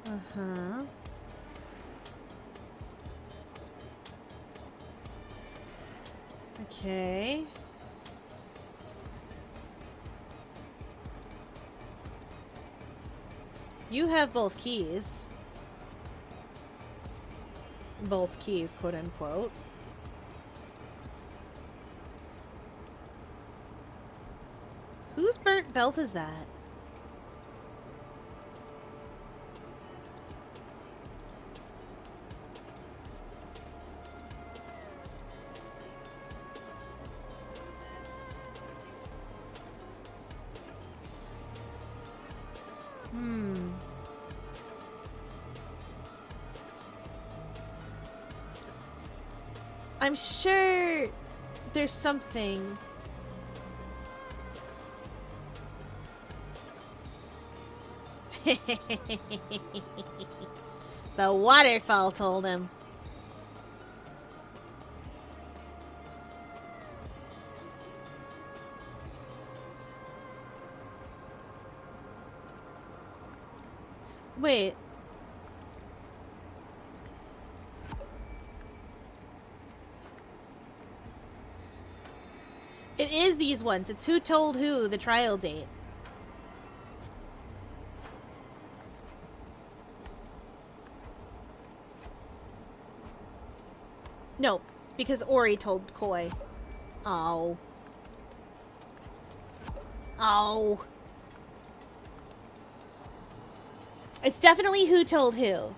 Uh-huh. Okay. You have both keys. Both keys, quote unquote. Whose burnt belt is that? I'm sure there's something. The waterfall told him. Wait. It is these ones. It's who told who, the trial date. No, because Ori told Koi. Oh. Oh. It's definitely who told who.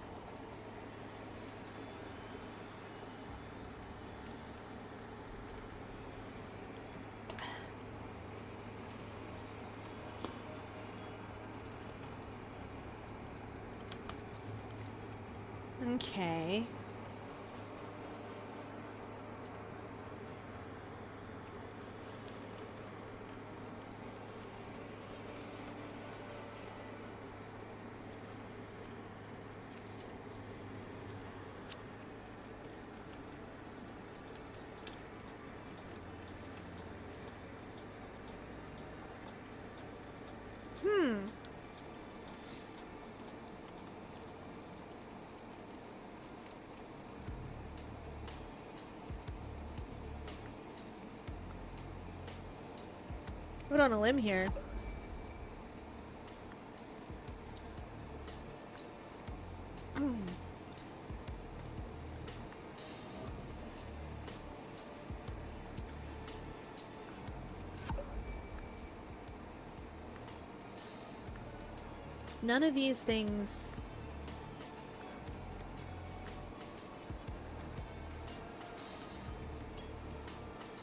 Okay. Put on a limb here. None of these things.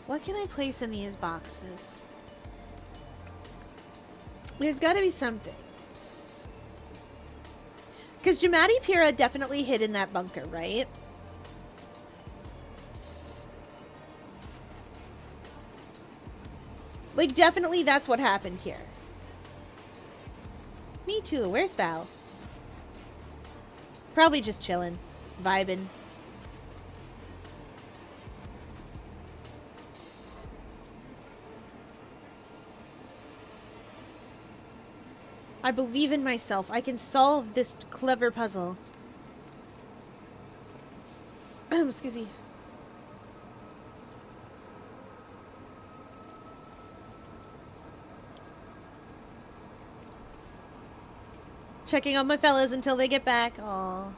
What can I place in these boxes? There's got to be something. Because Jamadi Pira definitely hid in that bunker, right? Like, definitely that's what happened here. Me too. Where's Val? Probably just chilling. Vibing. I believe in myself. I can solve this clever puzzle. Excuse me. Checking on my fellas until they get back. Aww.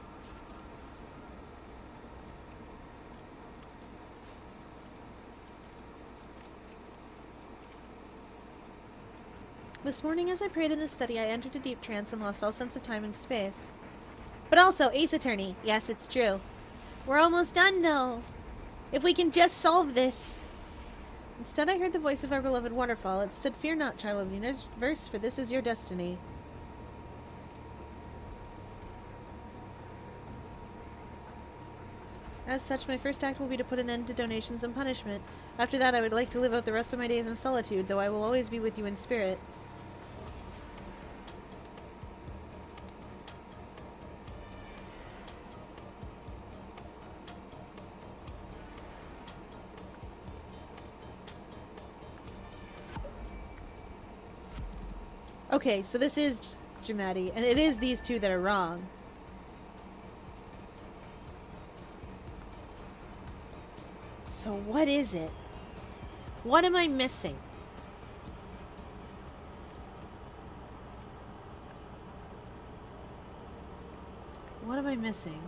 This morning as I prayed in the study, I entered a deep trance and lost all sense of time and space. But also, Ace Attorney. Yes, it's true. We're almost done, though. If we can just solve this. Instead, I heard the voice of our beloved waterfall. It said, "Fear not, child of the universe, for this is your destiny." As such, my first act will be to put an end to donations and punishment. After that, I would like to live out the rest of my days in solitude, though I will always be with you in spirit. Okay, so this is Jamadi, and it is these two that are wrong. So what is it? What am I missing? What am I missing?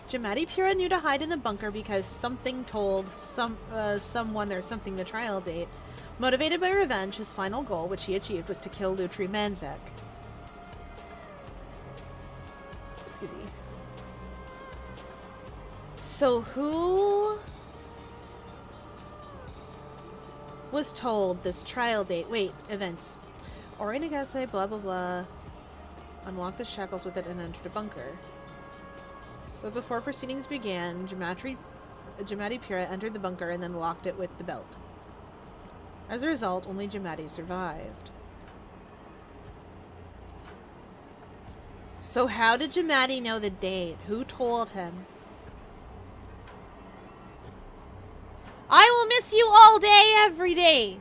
Jamadi Pura knew to hide in the bunker because something told someone or something the trial date. Motivated by revenge, his final goal, which he achieved, was to kill Lutri Manzek. Excuse me. So who was told this trial date. Wait, events. Orinagase, blah blah blah. Unlocked the shackles with it and entered a bunker. But before proceedings began, Jamati Pura entered the bunker and then locked it with the belt. As a result, only Jamati survived. So how did Jamati know the date? Who told him? I will miss you all day, every day.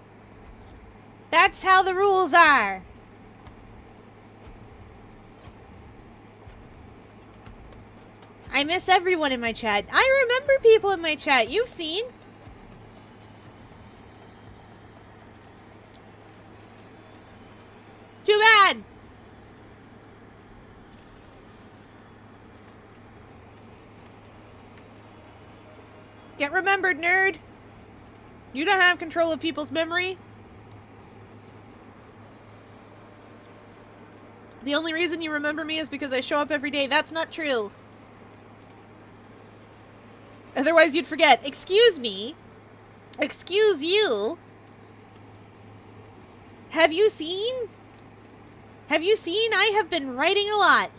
That's how the rules are. I miss everyone in my chat. I remember people in my chat. You've seen. Too bad. Get remembered, nerd. You don't have control of people's memory. The only reason you remember me is because I show up every day. That's not true. Otherwise, you'd forget. Excuse me. Excuse you. Have you seen? Have you seen? I have been writing a lot.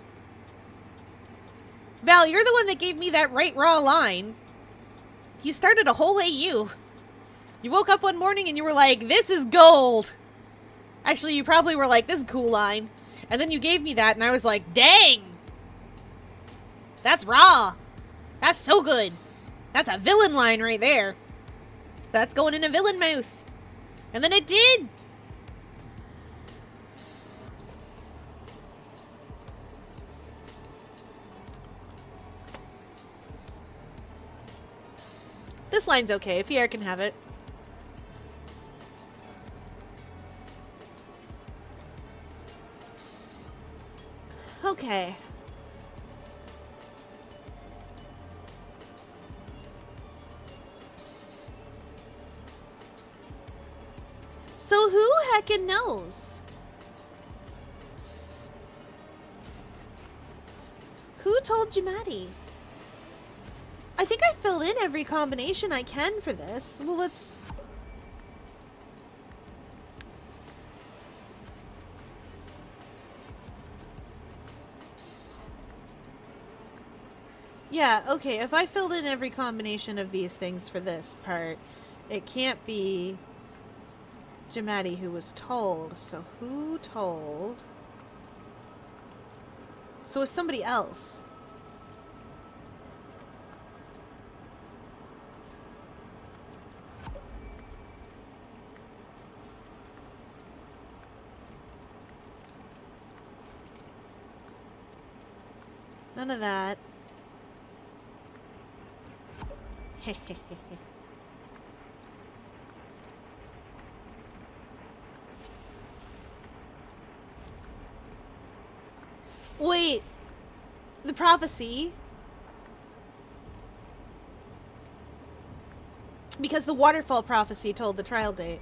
Val, you're the one that gave me that right raw line. You started a whole AU. You woke up one morning and you were like, this is gold. Actually, you probably were like, this is a cool line. And then you gave me that and I was like, dang. That's raw. That's so good. That's a villain line right there. That's going in a villain mouth. And then it did. This line's okay. Fier can have it. Okay. So who heckin' knows? Who told Jamati? I think I filled in every combination I can for this. Well, let's... Yeah, okay, if I filled in every combination of these things for this part, it can't be Jamati who was told. So who told? So it's somebody else. None of that. Wait. The prophecy. Because the waterfall prophecy told the trial date.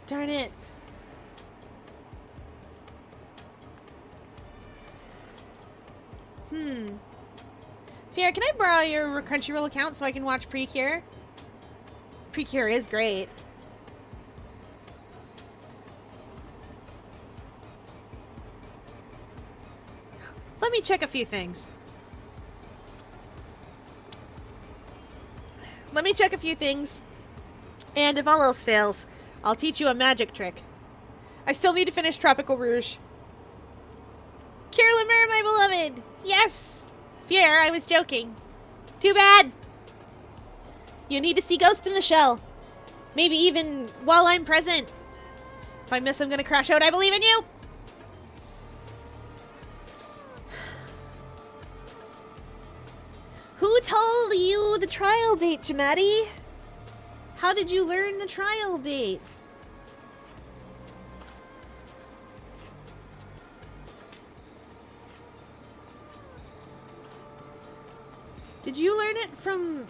Darn it. Fier, can I borrow your Crunchyroll account so I can watch Precure? Precure is great. Let me check a few things. And if all else fails, I'll teach you a magic trick. I still need to finish Tropical Rouge. Cure Lemur, my beloved! Yes! Fier, I was joking. Too bad! You need to see Ghost in the Shell. Maybe even while I'm present. If I miss, I'm gonna crash out. I believe in you! Who told you the trial date, Jamati? How did you learn the trial date? Did you learn it from...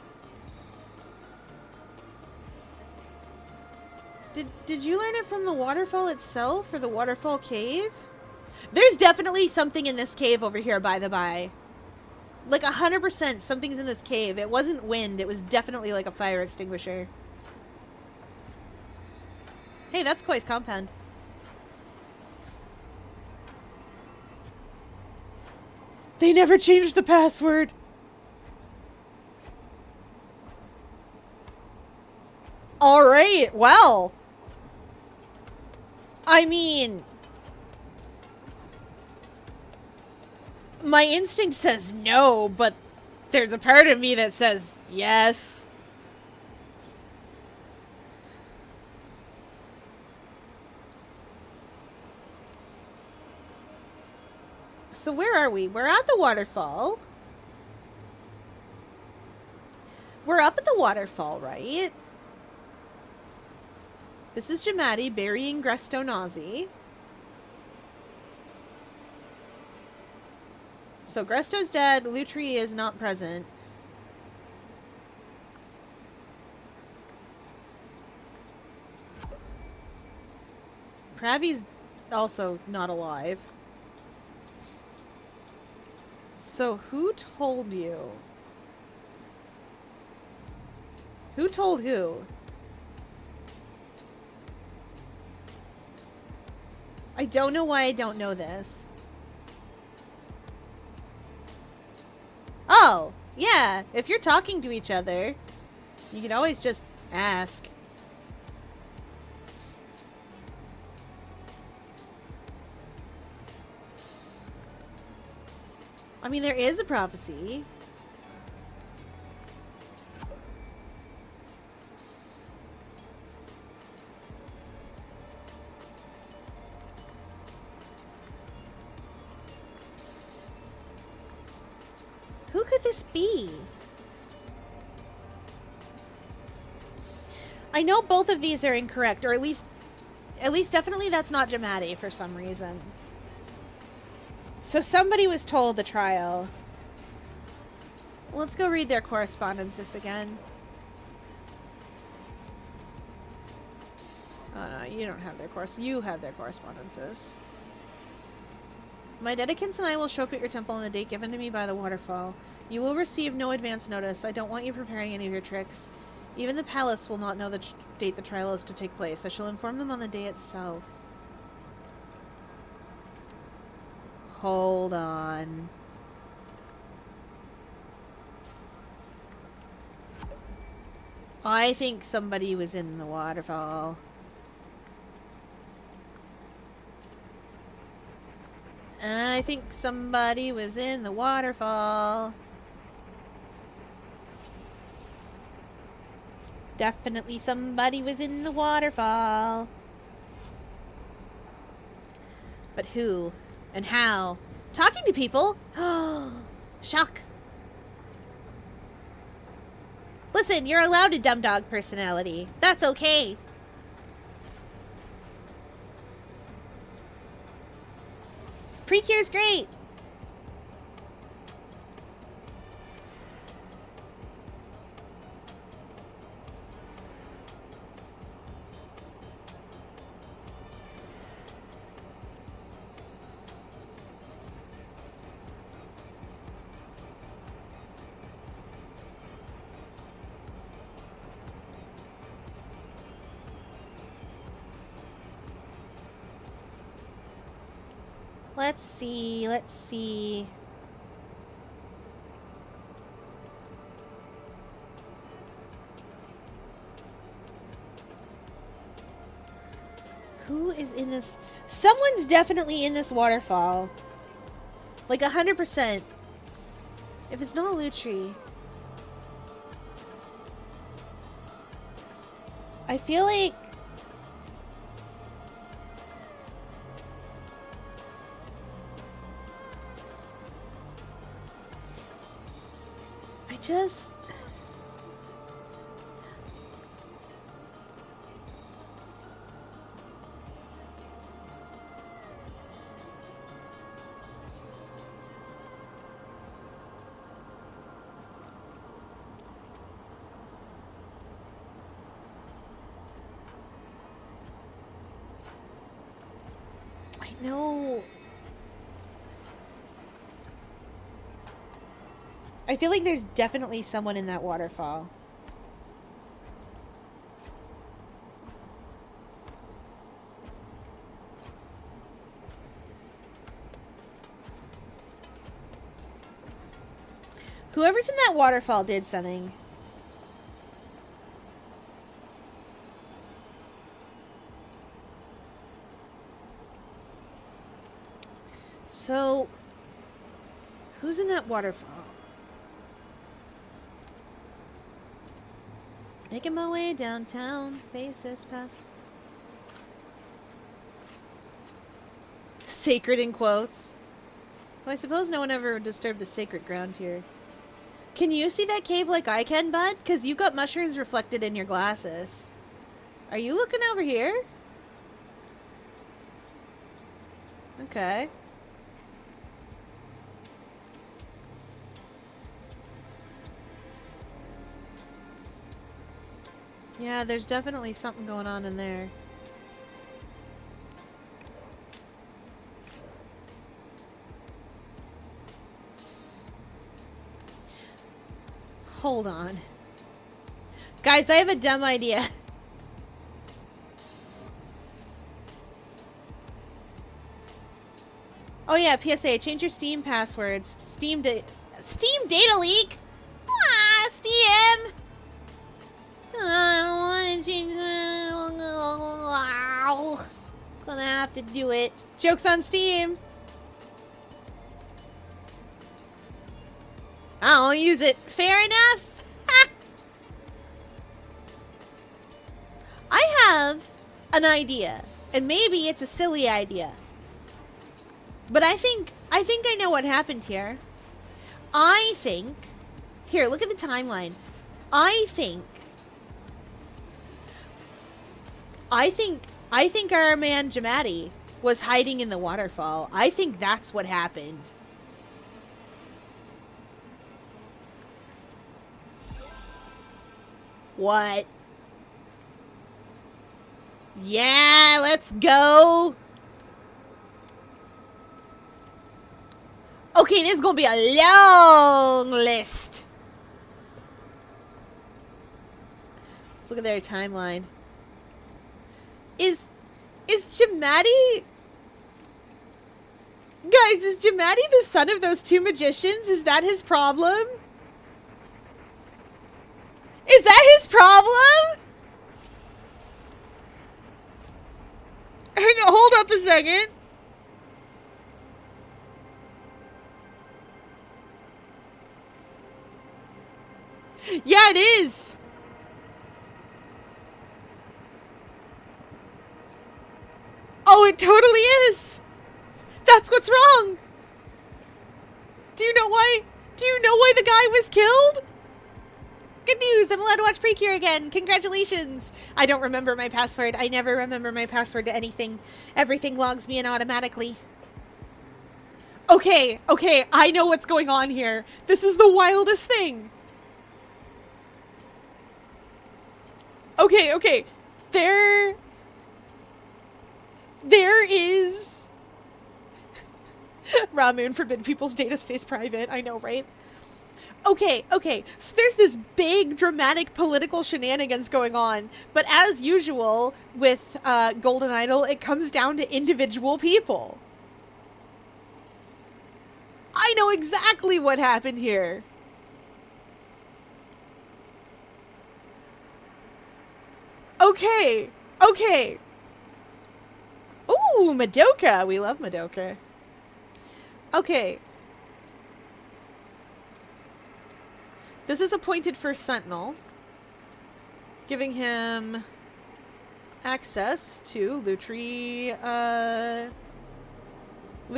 Did you learn it from the waterfall itself or the waterfall cave? There's definitely something in this cave over here, by the by. Like 100% something's in this cave. It wasn't wind. It was definitely like a fire extinguisher. Hey, that's Koi's compound. They never changed the password. Alright, well. I mean, my instinct says no, but there's a part of me that says yes. So where are we? We're at the waterfall. We're up at the waterfall, right? This is Jamati burying Grestonazi. So Gresto's dead. Lutri is not present. Pravi's also not alive. So who told you? Who told who? I don't know why I don't know this. Oh, yeah. If you're talking to each other, you can always just ask. I mean, there is a prophecy. Who could this be? I know both of these are incorrect, or at least definitely that's not Jamati for some reason. So somebody was told the trial. Let's go read their correspondences again. Oh no, you don't have their you have their correspondences. My dedicants and I will show up at your temple on the date given to me by the waterfall. You will receive no advance notice. I don't want you preparing any of your tricks. Even the palace will not know the date the trial is to take place. I shall inform them on the day itself. Hold on. I think somebody was in the waterfall. I think somebody was in the waterfall. Definitely somebody was in the waterfall. But who? And how? Talking to people? Oh, shock. Listen, you're allowed a dumb dog personality. That's okay. Precure's great. Let's see, let's see. Who is in this? Someone's definitely in this waterfall. Like 100%. If it's not Lutri. I feel like just I know I feel like there's definitely someone in that waterfall. Whoever's in that waterfall did something. So, who's in that waterfall? Making my way downtown, faces past. Sacred in quotes. Well, I suppose no one ever disturbed the sacred ground here. Can you see that cave like I can, bud? Because you got mushrooms reflected in your glasses. Are you looking over here? Okay. Yeah, there's definitely something going on in there. Hold on. Guys, I have a dumb idea. Oh yeah, PSA, change your Steam passwords. Steam data leak? Ah, Steam! I don't want to change that. Gonna have to do it. Joke's on Steam. I don't use it. Fair enough. I have an idea, and maybe it's a silly idea, but I think I know what happened here. I think here. Look at the timeline. I think our man Jamati was hiding in the waterfall. I think that's what happened. What? Yeah, let's go. Okay, this is gonna be a long list. Let's look at their timeline. Is Jamati... Guys, is Jamati the son of those two magicians? Is that his problem? Is that his problem? Hang on, hold up a second. Yeah, it is. Oh, it totally is. That's what's wrong. Do you know why? Do you know why the guy was killed? Good news, I'm allowed to watch Precure again. Congratulations. I don't remember my password. I never remember my password to anything. Everything logs me in automatically. Okay, I know what's going on here. This is the wildest thing. Okay. There is... Ramoon, forbid people's data stays private. I know, right? Okay. So there's this big dramatic political shenanigans going on, but as usual with Golden Idol, it comes down to individual people. I know exactly what happened here. Okay. Ooh, Madoka. We love Madoka. Okay. This is appointed first sentinel, giving him access to Lutri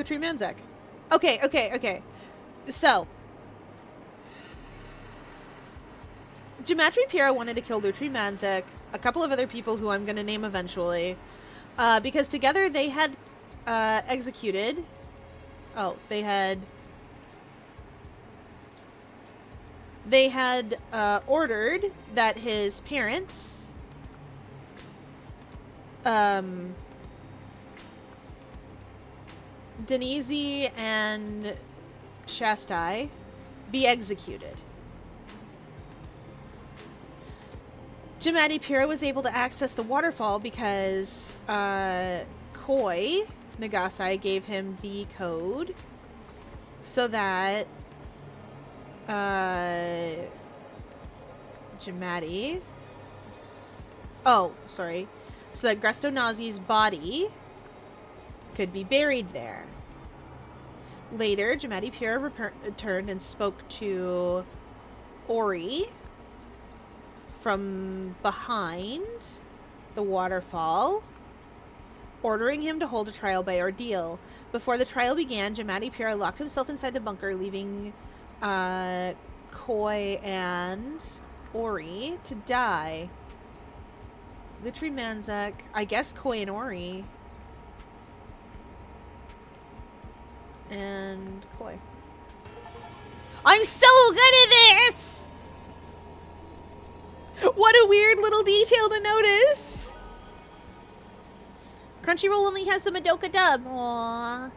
Manzek. Okay. So, Gematri Piera wanted to kill Lutri Manzek, a couple of other people who I'm going to name eventually, because together they had executed... Oh, they had ordered that his parents Denise and Shastai be executed. Jamadi Pura was able to access the waterfall because Koi Nagasai gave him the code so that Jamadi... Oh, sorry. So that Gresto Nazi's body could be buried there. Later, Jamadi Pura returned and spoke to Ori from behind the waterfall, ordering him to hold a trial by ordeal. Before the trial began, Jamadi Pura locked himself inside the bunker, leaving Koi and Ori to die. Lutri Manzak, I guess Koi and Ori. And Koi. I'm so good at this! What a weird little detail to notice! Crunchyroll only has the Madoka dub. Aww.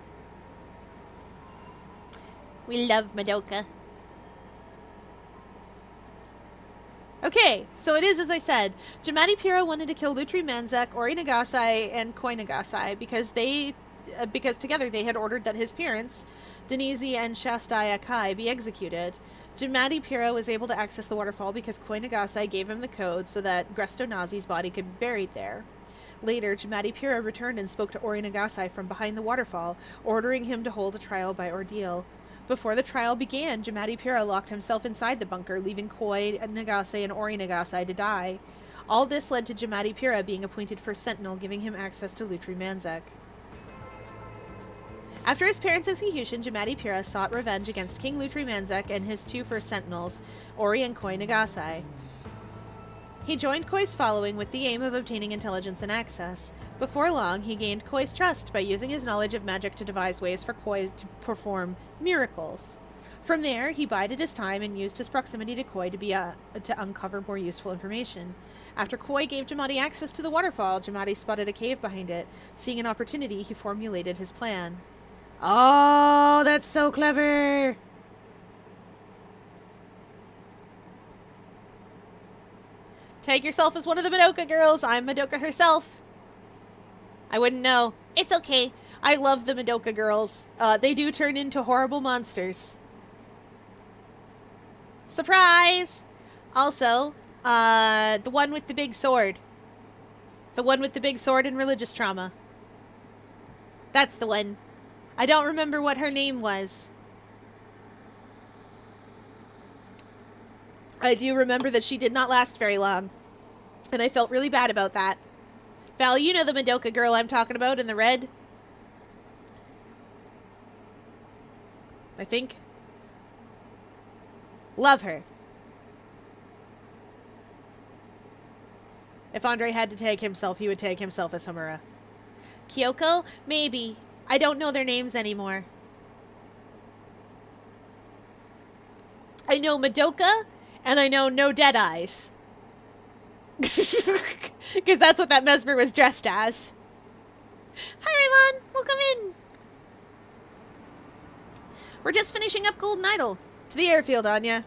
We love Madoka. Okay, so it is as I said. Jamadi Pura wanted to kill Lutri Manzak, Ori Nagasai, and Koi Nagasai because together they had ordered that his parents, Denise and Shastai Akai, be executed. Jamadi Pura was able to access the waterfall because Koi Nagasai gave him the code so that Gresto Nazi's body could be buried there. Later, Jamadi Pura returned and spoke to Ori Nagasai from behind the waterfall, ordering him to hold a trial by ordeal. Before the trial began, Jamadi Pura locked himself inside the bunker, leaving Koi Nagasai and Ori Nagasai to die. All this led to Jamadi Pura being appointed first sentinel, giving him access to Lutri Manzak. After his parents' execution, Jamadi Pura sought revenge against King Lutri Manzak and his two first sentinels, Ori and Koi Nagasai. He joined Koi's following with the aim of obtaining intelligence and access. Before long, he gained Koi's trust by using his knowledge of magic to devise ways for Koi to perform miracles. From there, he bided his time and used his proximity to Koi to uncover more useful information. After Koi gave Jamadi access to the waterfall, Jamadi spotted a cave behind it. Seeing an opportunity, he formulated his plan. Oh, that's so clever! Tag yourself as one of the Madoka girls. I'm Madoka herself. I wouldn't know. It's okay. I love the Madoka girls. They do turn into horrible monsters. Surprise! Also, the one with the big sword. The one with the big sword and religious trauma. That's the one. I don't remember what her name was. I do remember that she did not last very long. And I felt really bad about that. Val, you know the Madoka girl I'm talking about in the red? I think. Love her. If Andre had to tag himself, he would tag himself as Hamura. Kyoko? Maybe. I don't know their names anymore. I know Madoka, and I know No Dead Eyes. Because that's what that Mesmer was dressed as. Hi, Raymond. Welcome in. We're just finishing up Golden Idol. To the airfield, Anya.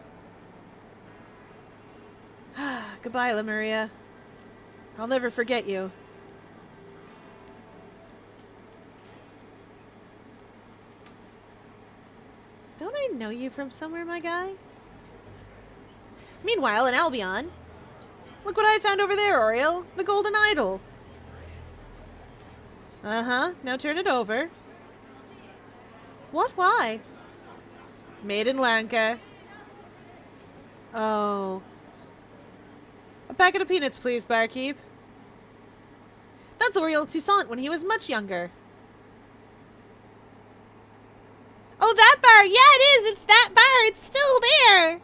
Goodbye, Lemuria. I'll never forget you. Don't I know you from somewhere, my guy? Meanwhile, in Albion, look what I found over there, Oriel. The Golden Idol. Uh-huh. Now turn it over. What? Why? Made in Lanka. Oh. A packet of peanuts, please, barkeep. That's Oriel Toussaint when he was much younger. Oh, that bar! Yeah, it is! It's that bar! It's still there!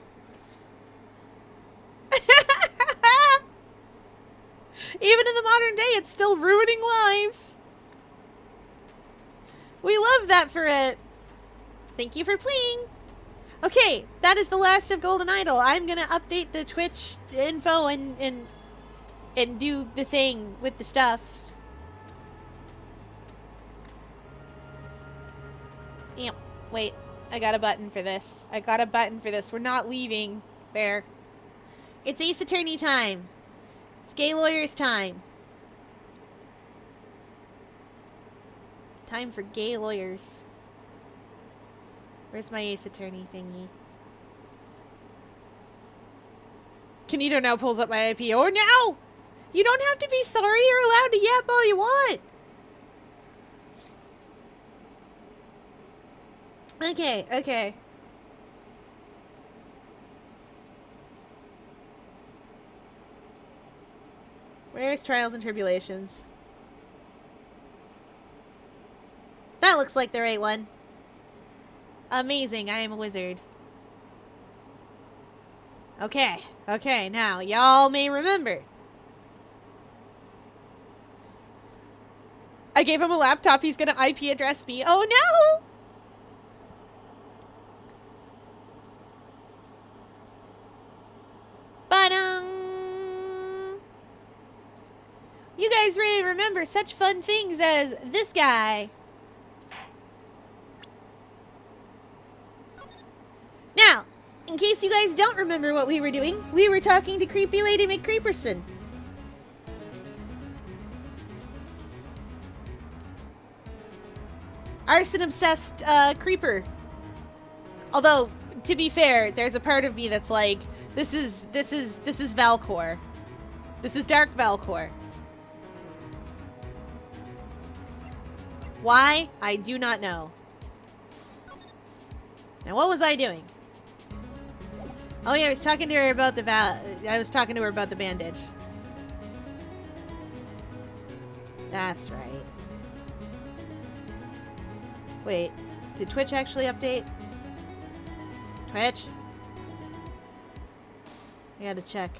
Even in the modern day, it's still ruining lives. We love that for it. Thank you for playing. Okay, that is the last of Golden Idol. I'm gonna update the Twitch info and do the thing with the stuff. Yep. Wait. I got a button for this. I got a button for this. We're not leaving. There. It's Ace Attorney time. It's gay lawyers time. Time for gay lawyers. Where's my Ace Attorney thingy? Kinito now pulls up my IP. Oh no! You don't have to be sorry. You're allowed to yap all you want. Okay, okay. Where's Trials and Tribulations? That looks like the right one. Amazing, I am a wizard. Okay, okay, now, y'all may remember. I gave him a laptop, he's gonna IP address me. Oh no! You guys really remember such fun things as this guy. Now, in case you guys don't remember what we were doing, we were talking to Creepy Lady McCreeperson. Arson-obsessed, creeper. Although, to be fair, there's a part of me that's like, this is Valcor. This is Dark Valcor. Why? I do not know. Now, what was I doing? Oh yeah, I was talking to her about the bandage. That's right. Wait, did Twitch actually update? Twitch? I gotta check.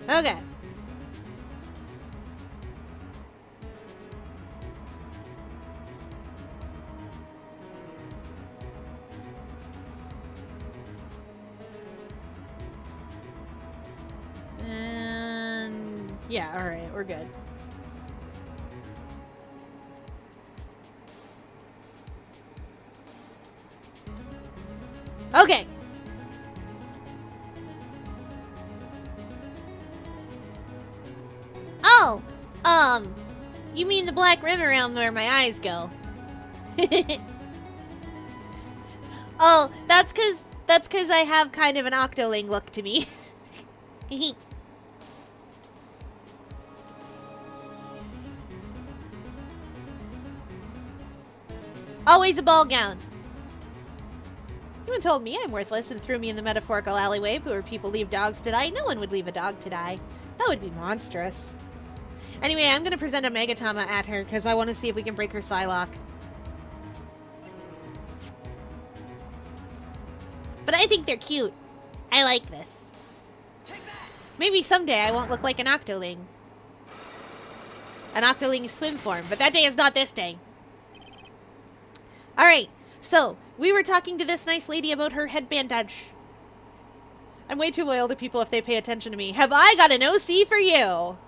Okay. And yeah, all right, we're good. Okay. Oh, you mean the black rim around where my eyes go? Oh, that's cause I have kind of an Octoling look to me. Always a ball gown. No one told me I'm worthless and threw me in the metaphorical alleyway where people leave dogs to die. No one would leave a dog to die. That would be monstrous. Anyway, I'm going to present a Megatama at her because I want to see if we can break her Psylocke. But I think they're cute. I like this. Maybe someday I won't look like an Octoling. An Octoling swim form, but that day is not this day. Alright, so, we were talking to this nice lady about her head bandage. I'm way too loyal to people if they pay attention to me. Have I got an OC for you?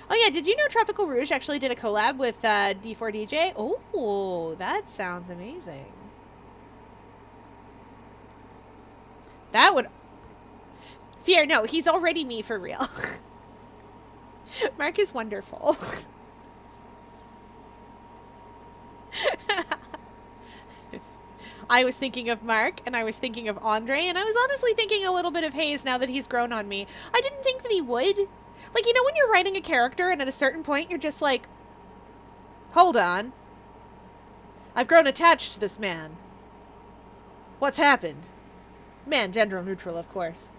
Oh yeah, did you know Tropical Rouge actually did a collab with D4DJ? Oh, that sounds amazing. That would... Fear, no, he's already me for real. Mark is wonderful. I was thinking of Mark, and I was thinking of Andre, and I was honestly thinking a little bit of Hayes now that he's grown on me. I didn't think that he would. Like, you know when you're writing a character, and at a certain point you're just like, hold on. I've grown attached to this man. What's happened? Man, gender neutral, of course.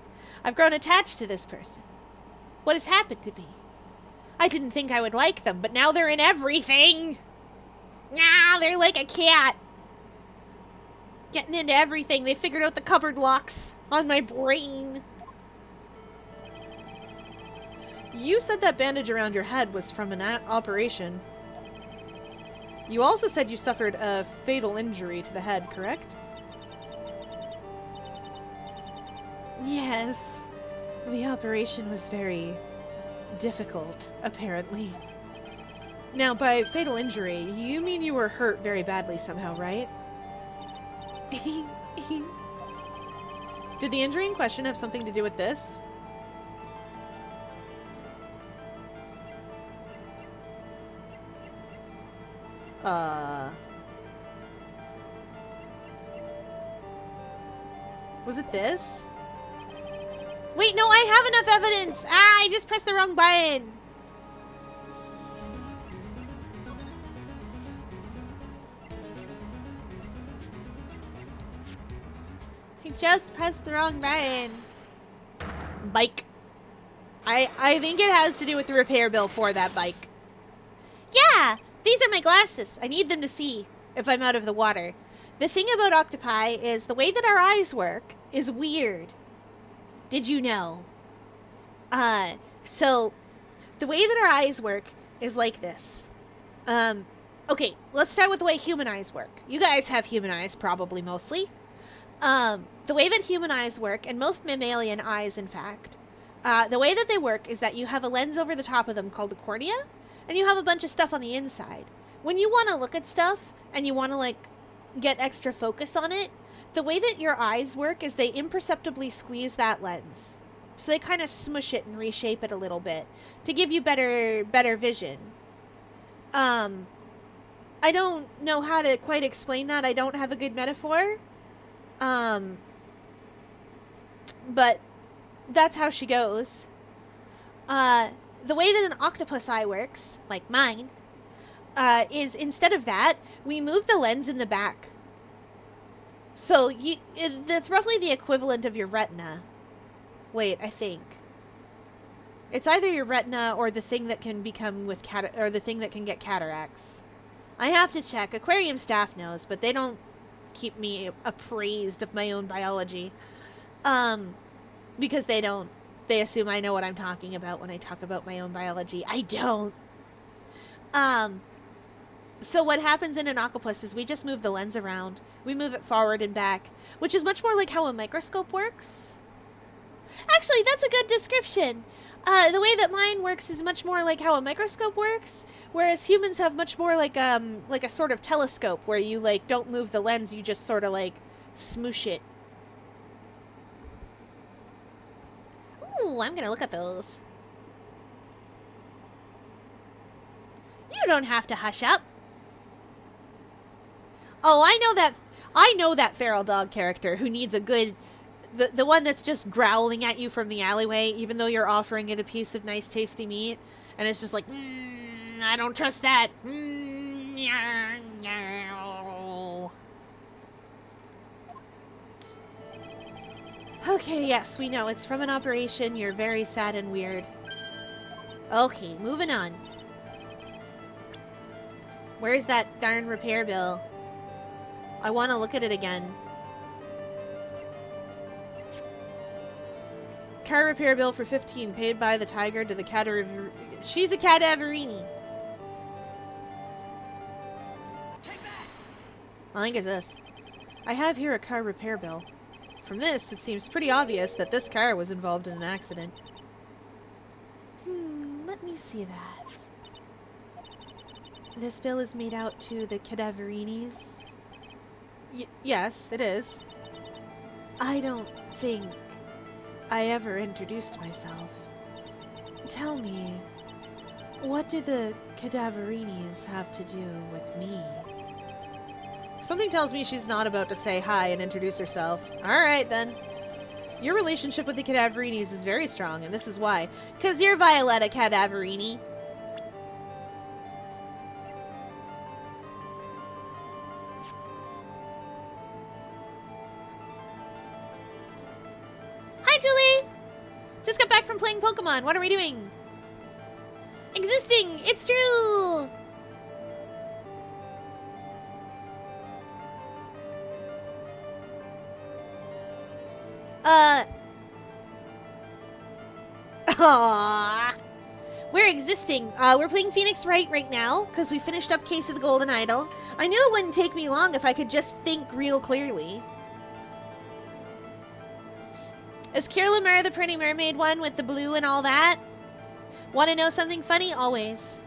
I've grown attached to this person. What has happened to me? I didn't think I would like them, but now they're in everything. Ah, they're like a cat. Getting into everything. They figured out the cupboard locks on my brain. You said that bandage around your head was from an operation. You also said you suffered a fatal injury to the head, correct? Yes. The operation was very difficult, apparently. Now, by fatal injury, you mean you were hurt very badly somehow, right? Did the injury in question have something to do with this? Was it this? Wait, no, I have enough evidence! Ah, I just pressed the wrong button! I just pressed the wrong button. Bike. I think it has to do with the repair bill for that bike. Yeah! These are my glasses. I need them to see if I'm out of the water. The thing about octopi is the way that our eyes work is weird. Did you know? So the way that our eyes work is like this. Okay, let's start with the way human eyes work. You guys have human eyes, probably mostly. The way that human eyes work, and most mammalian eyes, in fact, the way that they work is that you have a lens over the top of them called the cornea, and you have a bunch of stuff on the inside. When you want to look at stuff, and you want to, like, get extra focus on it, the way that your eyes work is they imperceptibly squeeze that lens. So they kind of smush it and reshape it a little bit to give you better vision. I don't know how to quite explain that. I don't have a good metaphor. But that's how she goes. The way that an octopus eye works, like mine, is instead of that, we move the lens in the back. So that's roughly the equivalent of your retina. Wait, I think. It's either your retina or the thing that can become with or the thing that can get cataracts. I have to check. Aquarium staff knows, but they don't keep me appraised of my own biology. Because they don't. They assume I know what I'm talking about when I talk about my own biology. I don't. So what happens in an octopus is we just move the lens around. We move it forward and back, which is much more like how a microscope works. Actually, that's a good description. The way that mine works is much more like how a microscope works, whereas humans have much more like a sort of telescope where you like don't move the lens, you just sort of like smoosh it. Ooh, I'm gonna look at those. You don't have to hush up. Oh, I know that feral dog character who needs a good... The one that's just growling at you from the alleyway, even though you're offering it a piece of nice, tasty meat. And it's just like, I don't trust that. Okay, yes, we know. It's from an operation. You're very sad and weird. Okay, moving on. Where's that darn repair bill? I want to look at it again. Car repair bill for 15, paid by the tiger to the cadaver... She's a cadaverini. I think it's this. I have here a car repair bill. From this, it seems pretty obvious that this car was involved in an accident. Let me see that. This bill is made out to the cadaverinis. Yes, it is. I don't think I ever introduced myself. Tell me, what do the cadaverinis have to do with me? Something tells me she's not about to say hi and introduce herself. Alright, then. Your relationship with the cadaverinis is very strong, and this is why. 'Cause you're Violetta Cadaverini. Hi, Julie! Just got back from playing Pokemon. What are we doing? Existing! It's true! Aww. We're existing. We're playing Phoenix Wright right now, because we finished up Case of the Golden Idol. I knew it wouldn't take me long if I could just think real clearly. Is Kira Lemur the Pretty Mermaid one with the blue and all that? Want to know something funny? Always.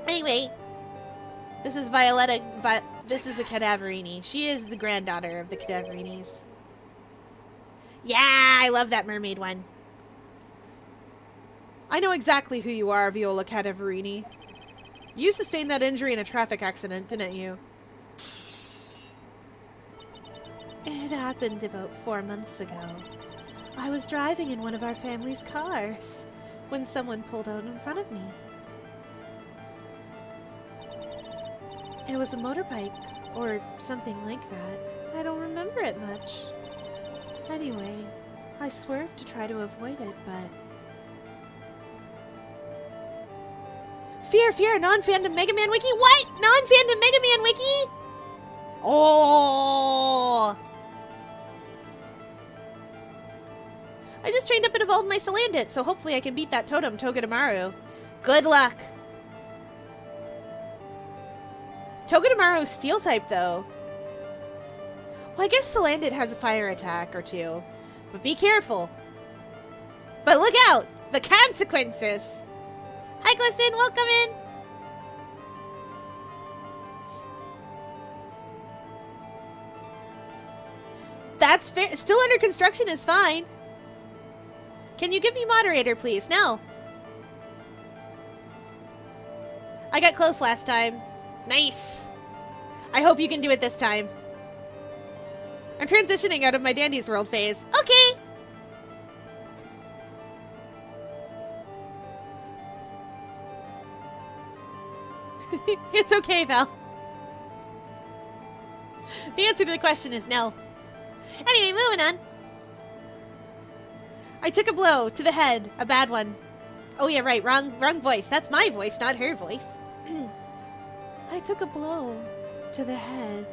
Anyway, this is Violetta. This is a Cadaverini. She is the granddaughter of the Cadaverinis. Yeah, I love that mermaid one. I know exactly who you are, Viola Cadaverini. You sustained that injury in a traffic accident, didn't you? It happened about 4 months ago. I was driving in one of our family's cars when someone pulled out in front of me. It was a motorbike or something like that. I don't remember it much. Anyway, I swerved to try to avoid it, but... Fear, non-fandom Mega Man Wiki? What? Non-fandom Mega Man Wiki? Oh! I just trained up and evolved my Salandit, so hopefully I can beat that totem, Togedemaru. Good luck! Togedemaru's steel type, though. Well, I guess Salandit has a fire attack or two. But be careful. But look out! The consequences! Hi, Glisten! Welcome in! That's fair. Still under construction is fine. Can you give me moderator, please? No. I got close last time. Nice. I hope you can do it this time. I'm transitioning out of my Dandy's World phase. Okay. It's okay, Val. The answer to the question is no. Anyway, moving on. I took a blow to the head. A bad one. Oh yeah, right. Wrong voice. That's my voice, not her voice. I took a blow to the head.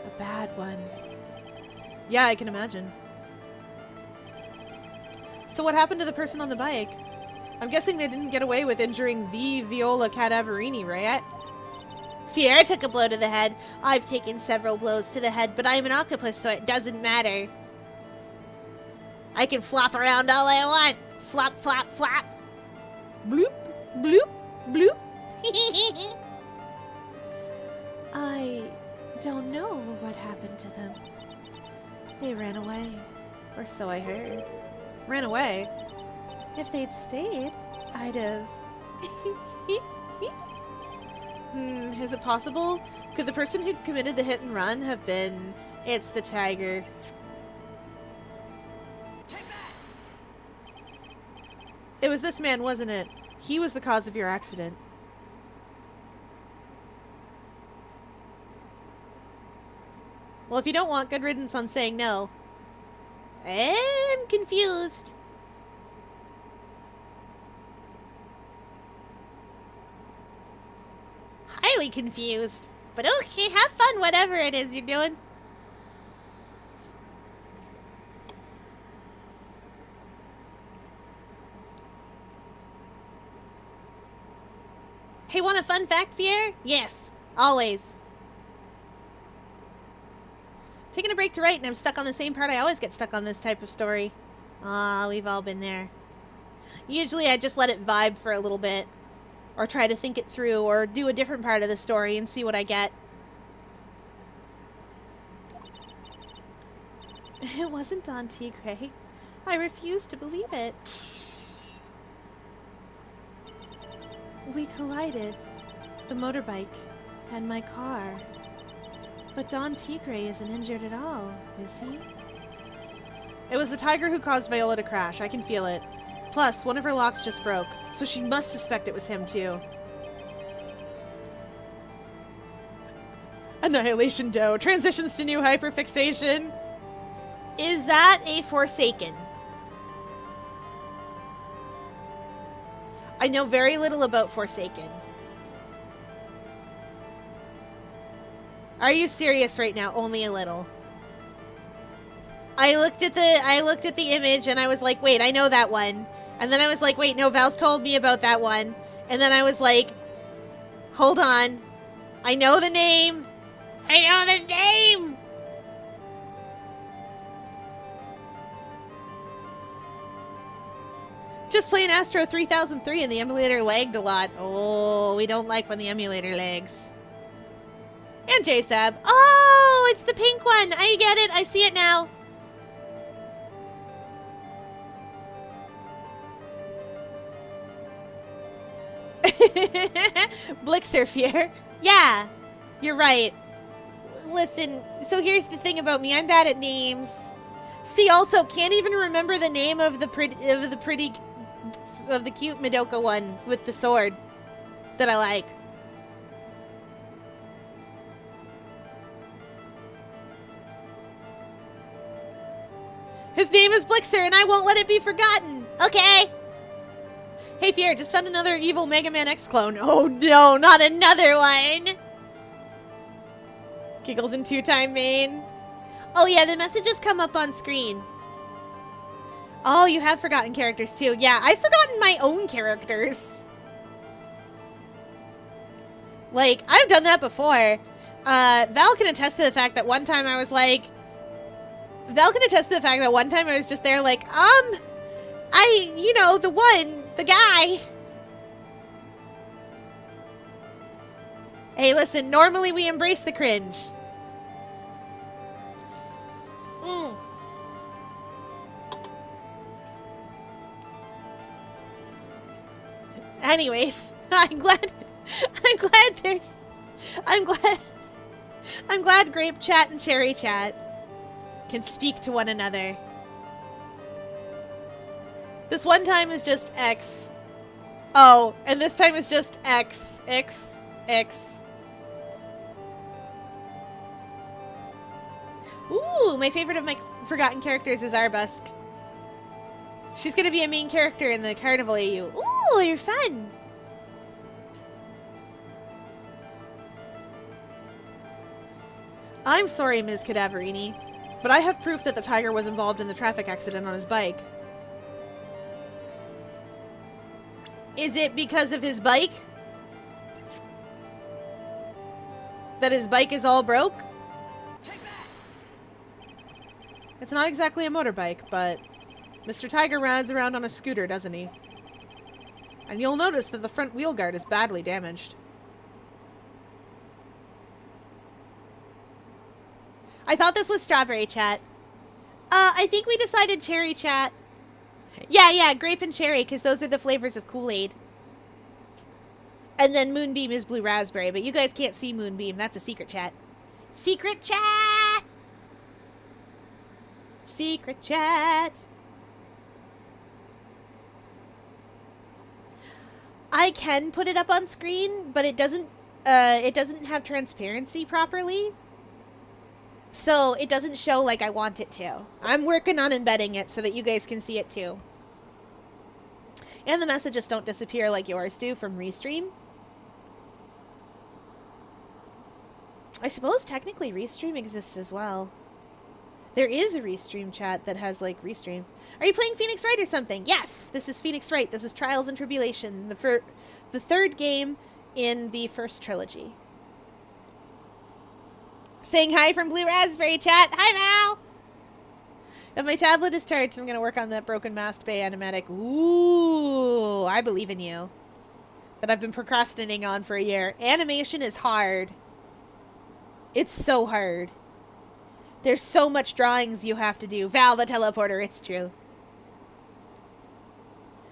A bad one. Yeah, I can imagine. So what happened to the person on the bike? I'm guessing they didn't get away with injuring the Viola Cadaverini, right? Fiera took a blow to the head. I've taken several blows to the head, but I'm an octopus, so it doesn't matter. I can flop around all I want. Flop, flop, flop. Bloop, bloop, bloop. I don't know what happened to them. They ran away, or so I heard. Ran away? If they'd stayed, I'd have... Is it possible? Could the person who committed the hit and run have been... It's the tiger. It was this man, wasn't it? He was the cause of your accident. Well, if you don't want good riddance on saying no. I'm confused. Highly confused. But okay, have fun, whatever it is you're doing. Hey, want a fun fact, Fier? Yes, always. Taking a break to write, and I'm stuck on the same part I always get stuck on this type of story. Ah, we've all been there. Usually I just let it vibe for a little bit. Or try to think it through, or do a different part of the story and see what I get. It wasn't Don Tigre. I refuse to believe it. We collided. The motorbike and my car. But Don Tigre isn't injured at all, is he? It was the tiger who caused Viola to crash. I can feel it. Plus, one of her locks just broke, so she must suspect it was him, too. Annihilation Doe. Transitions to new hyperfixation. Is that a Forsaken? I know very little about Forsaken. Are you serious right now? Only a little. I looked at the image and I was like, wait, I know that one. And then I was like, wait, no, Val's told me about that one. And then I was like, hold on. I know the name. I know the name. Just playing Astro 3003 and the emulator lagged a lot. Oh, we don't like when the emulator lags. And JSab. Oh, it's the pink one. I get it. I see it now. Blixerfier. Yeah, you're right. Listen, so here's the thing about me. I'm bad at names. See, also, can't even remember the name of the cute Madoka one with the sword that I like. His name is Blixer, and I won't let it be forgotten. Okay. Hey, Fier, just found another evil Mega Man X clone. Oh no, not another one. Giggles in two-time main. Oh yeah, the messages come up on screen. Oh, you have forgotten characters too. Yeah, I've forgotten my own characters. Like, I've done that before. Val can attest to the fact that one time I was like... Val can attest to the fact that one time I was just there like, you know, the guy. Hey, listen, normally we embrace the cringe. Anyways, I'm glad Grape Chat and Cherry Chat can speak to one another. This one time is just X. Oh, and this time is just X. X. X. Ooh, my favorite of my forgotten characters is Arbusk. She's gonna be a main character in the Carnival AU. Ooh, you're fun! I'm sorry, Ms. Cadaverini, but I have proof that the tiger was involved in the traffic accident on his bike. Is it because of his bike? That his bike is all broke? It's not exactly a motorbike, but Mr. Tiger rides around on a scooter, doesn't he? And you'll notice that the front wheel guard is badly damaged. I thought this was Strawberry Chat. I think we decided Cherry Chat. Yeah, grape and cherry, because those are the flavors of Kool-Aid. And then Moonbeam is blue raspberry, but you guys can't see Moonbeam. That's a secret chat. Secret chat! Secret chat! I can put it up on screen, but it doesn't have transparency properly. So it doesn't show like I want it to. I'm working on embedding it so that you guys can see it too. And the messages don't disappear like yours do from Restream. I suppose technically Restream exists as well. There is a Restream chat that has like Restream. Are you playing Phoenix Wright or something? Yes, this is Phoenix Wright. This is Trials and Tribulation, the third game in the first trilogy. Saying hi from Blue Raspberry Chat. Hi, Val! If my tablet is charged, I'm going to work on that Broken Mast Bay animatic. Ooh, I believe in you. That I've been procrastinating on for a year. Animation is hard. It's so hard. There's so much drawings you have to do. Val, the teleporter, it's true.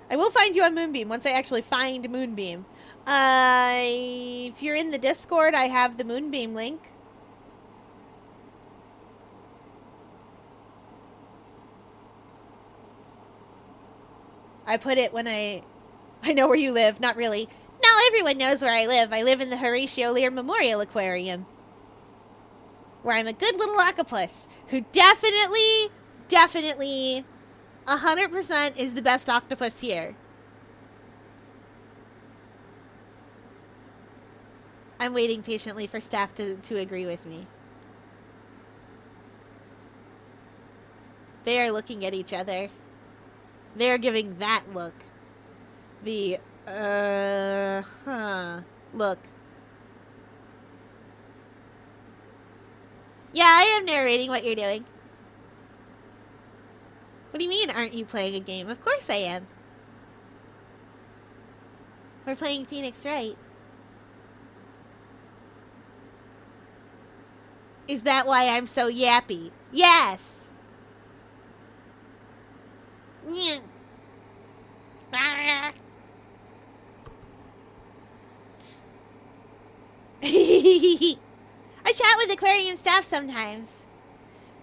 I will find you on Moonbeam once I actually find Moonbeam. If you're in the Discord, I have the Moonbeam link. I put it when I know where you live. Not really. Now everyone knows where I live. I live in the Horatio Lear Memorial Aquarium. Where I'm a good little octopus. Who definitely, 100% is the best octopus here. I'm waiting patiently for staff to agree with me. They are looking at each other. They're giving that look. The, look. Yeah, I am narrating what you're doing. What do you mean, aren't you playing a game? Of course I am. We're playing Phoenix Wright. Is that why I'm so yappy? Yes! Yeah. I chat with aquarium staff sometimes.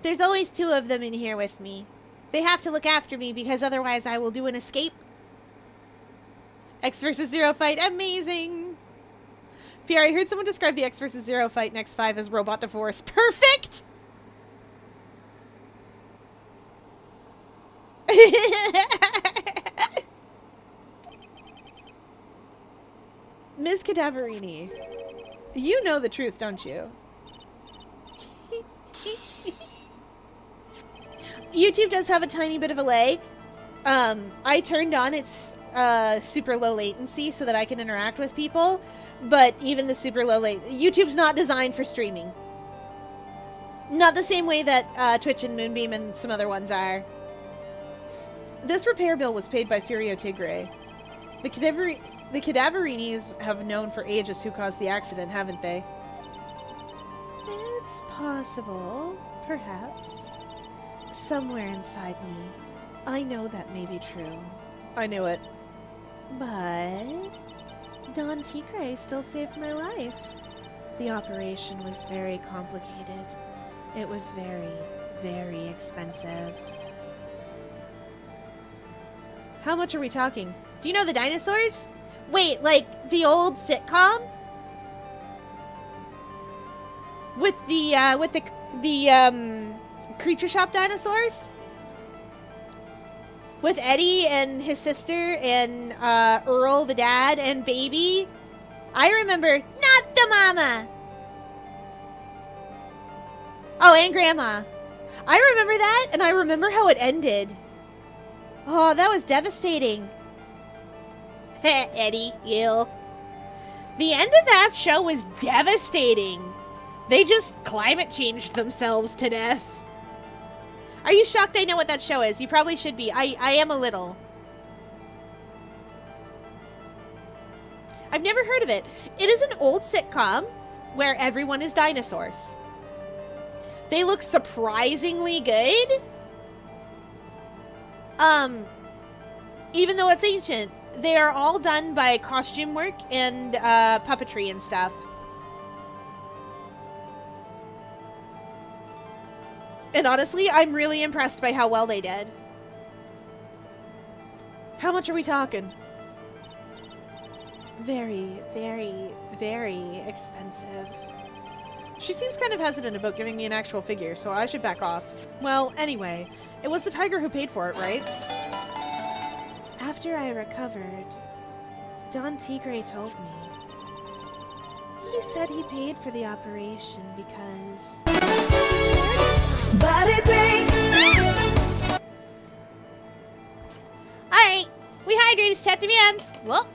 There's always 2 of them in here with me. They have to look after me because otherwise I will do an escape. X versus 0 fight, amazing! Fiora, I heard someone describe the X versus 0 fight in X5 as robot divorce. Perfect! Ms. Cadaverini, you know the truth, don't you? YouTube does have a tiny bit of a lag. I turned on its super low latency so that I can interact with people, but even the super low YouTube's not designed for streaming. Not the same way that Twitch and Moonbeam and some other ones are. This repair bill was paid by Furio Tigre. The Cadaverinis have known for ages who caused the accident, haven't they? It's possible, perhaps. Somewhere inside me, I know that may be true. I knew it. But Don Tigre still saved my life. The operation was very complicated. It was very, very expensive. How much are we talking? Do you know the dinosaurs? Wait, like the old sitcom? With the Creature Shop dinosaurs? With Eddie and his sister and Earl the dad and Baby? I remember, not the mama! Oh, and Grandma. I remember that, and I remember how it ended. Oh, that was devastating. Eddie, you. The end of that show was devastating. They just climate changed themselves to death. Are you shocked I know what that show is? You probably should be. I am a little. I've never heard of it. It is an old sitcom where everyone is dinosaurs. They look surprisingly good. Even though it's ancient, they are all done by costume work and puppetry and stuff. And honestly, I'm really impressed by how well they did. How much are we talking? Very, very, very expensive. She seems kind of hesitant about giving me an actual figure, so I should back off. Well, anyway, it was the tiger who paid for it, right? After I recovered, Don Tigre told me. He said he paid for the operation because... Body bang! Alright, we hydrate his chat demands. Well.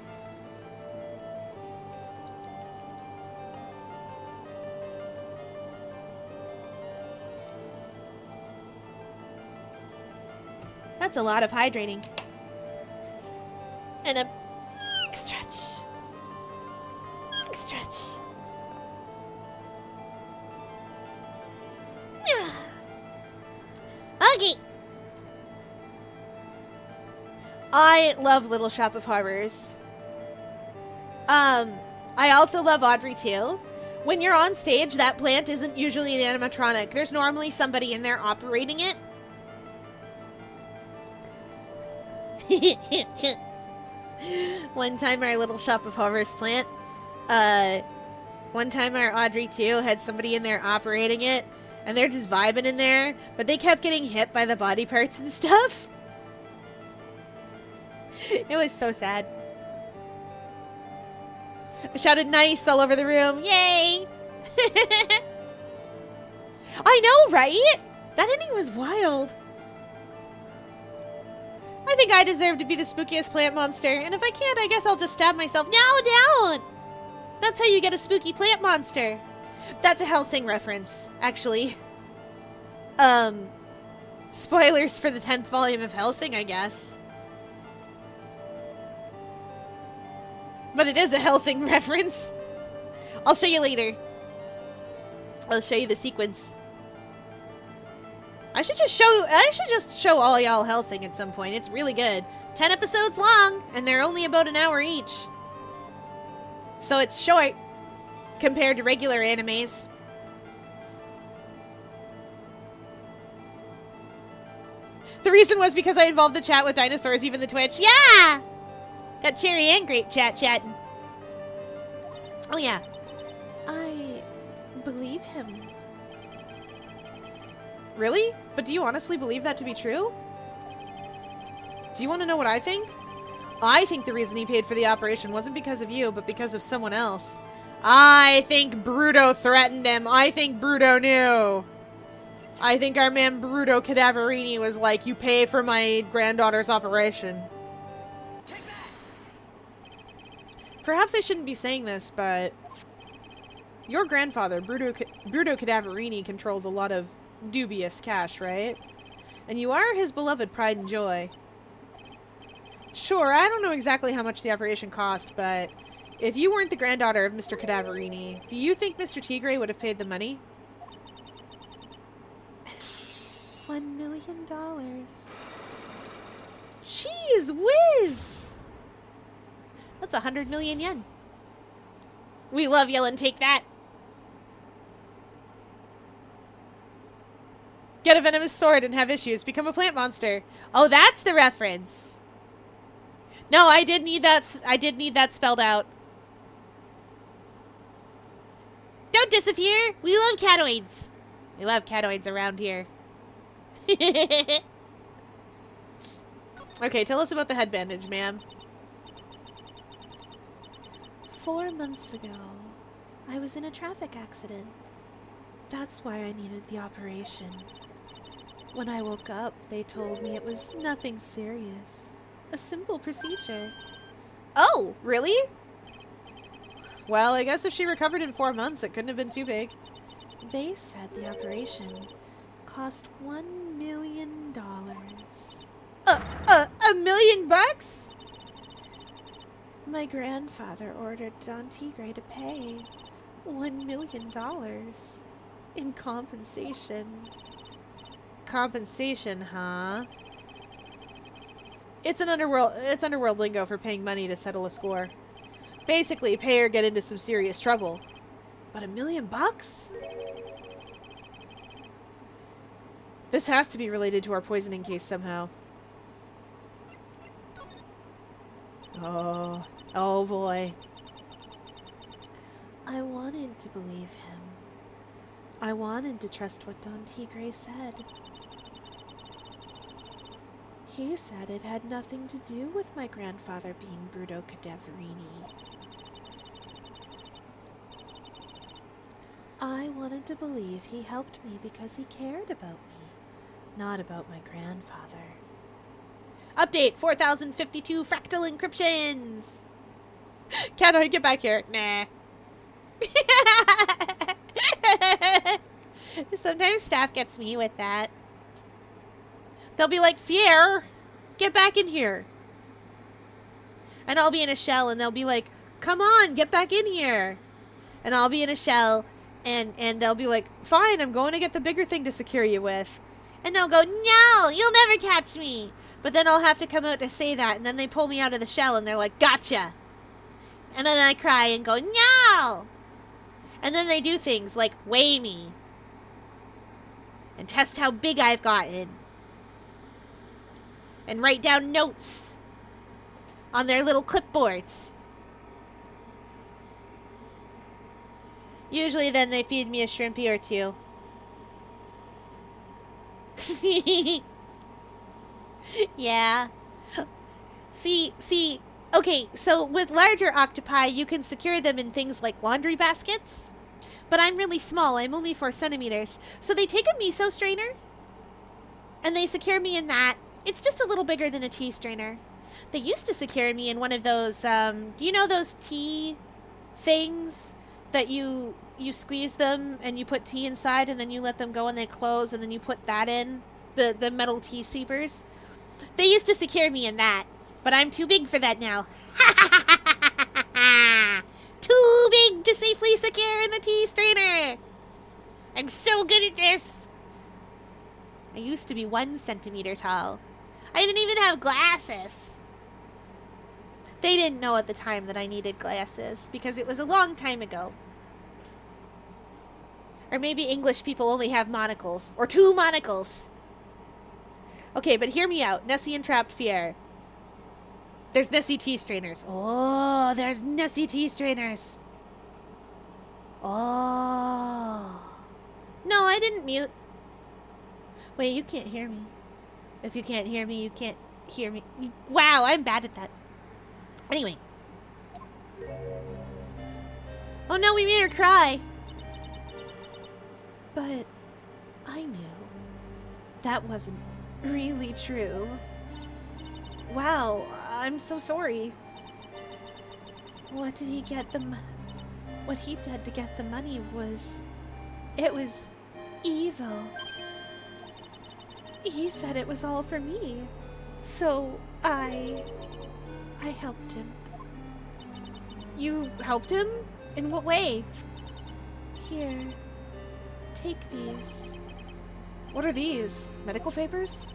That's a lot of hydrating. And a big stretch. Big stretch. Okay. I love Little Shop of Horrors. I also love Audrey too. When you're on stage, that plant isn't usually an animatronic. There's normally somebody in there operating it. One time our Little Shop of Horrors plant, one time our Audrey 2 had somebody in there operating it, and they're just vibing in there, but they kept getting hit by the body parts and stuff. It was so sad. I shouted nice all over the room. Yay! I know, right? That ending was wild. I think I deserve to be the spookiest plant monster, and if I can't, I guess I'll just stab myself. No, don't! That's how you get a spooky plant monster. That's a Hellsing reference, actually. Spoilers for the 10th volume of Hellsing, I guess. But it is a Hellsing reference. I'll show you later. I'll show you the sequence. I should just show all y'all Hellsing at some point. It's really good. 10 episodes long, and they're only about an hour each. So it's short compared to regular animes. The reason was because I involved the chat with dinosaurs, even the Twitch. Yeah! Got Cherry and Grape chatting. Oh yeah. I believe him. Really? But do you honestly believe that to be true? Do you want to know what I think? I think the reason he paid for the operation wasn't because of you, but because of someone else. I think Bruto threatened him. I think Bruto knew. I think our man Bruto Cadaverini was like, you pay for my granddaughter's operation. Perhaps I shouldn't be saying this, but your grandfather, Bruto Cadaverini, controls a lot of dubious cash, right? And you are his beloved pride and joy. Sure, I don't know exactly how much the operation cost, but if you weren't the granddaughter of Mr. Cadaverini, do you think Mr. Tigre would have paid the money? $1 million. Jeez whiz! That's 100 million yen. We love yelling, take that. Get a venomous sword and have issues. Become a plant monster. Oh, that's the reference. No, I did need that spelled out. Don't disappear. We love catoids. We love catoids around here. Okay, tell us about the head bandage, ma'am. 4 months ago, I was in a traffic accident. That's why I needed the operation. When I woke up, they told me it was nothing serious. A simple procedure. Oh, really? Well, I guess if she recovered in 4 months, it couldn't have been too big. They said the operation cost $1 million. $1 million bucks? My grandfather ordered Don Tigre to pay $1 million in compensation. Compensation, huh? It's underworld lingo for paying money to settle a score. Basically, pay or get into some serious trouble. But $1 million bucks? This has to be related to our poisoning case somehow. Oh boy. I wanted to believe him. I wanted to trust what Don Tigre said. He said it had nothing to do with my grandfather being Bruto Cadaverini. I wanted to believe he helped me because he cared about me, not about my grandfather. Update 4052 fractal encryptions! Catoid, get back here. Nah. Sometimes staff gets me with that. They'll be like, Fier, get back in here. And I'll be in a shell and they'll be like, come on, get back in here. And I'll be in a shell and they'll be like, fine, I'm going to get the bigger thing to secure you with. And they'll go, no, you'll never catch me. But then I'll have to come out to say that, and then they pull me out of the shell and they're like, gotcha. And then I cry and go, no. And then they do things like weigh me and test how big I've gotten. And write down notes on their little clipboards. Usually then they feed me a shrimpy or two. Yeah. See, okay, so with larger octopi, you can secure them in things like laundry baskets. But I'm really small, I'm only 4 centimeters. So they take a meso strainer, and they secure me in that. It's just a little bigger than a tea strainer. They used to secure me in one of those, do you know those tea things that you squeeze them and you put tea inside and then you let them go and they close and then you put that in? The metal tea sweepers? They used to secure me in that, but I'm too big for that now. firmly secure in the tea strainer. I'm so good at this. I used to be 1 centimeter tall. I didn't even have glasses. They didn't know at the time that I needed glasses because it was a long time ago. Or maybe English people only have monocles. Or 2 monocles. Okay, but hear me out. Nessie entrapped Fier. There's Nessie tea strainers. Oh, there's Nessie tea strainers. Oh. No, I didn't mute. Wait, you can't hear me. If you can't hear me, you can't hear me. Wow, I'm bad at that. Anyway. Oh no, we made her cry. But I knew that wasn't really true. Wow, I'm so sorry. What did he get what he did to get the money was... It was evil. He said it was all for me. So I helped him. You helped him? In what way? Here. Take these. What are these? Medical papers?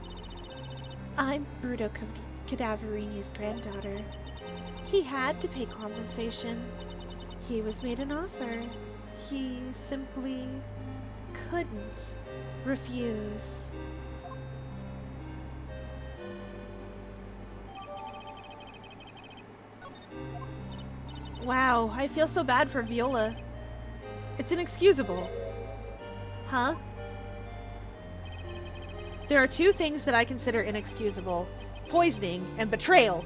I'm Bruto Cadaverini's granddaughter. He had to pay compensation. He was made an offer. He simply couldn't refuse. Wow, I feel so bad for Viola. It's inexcusable. Huh? There are 2 things that I consider inexcusable. Poisoning and betrayal.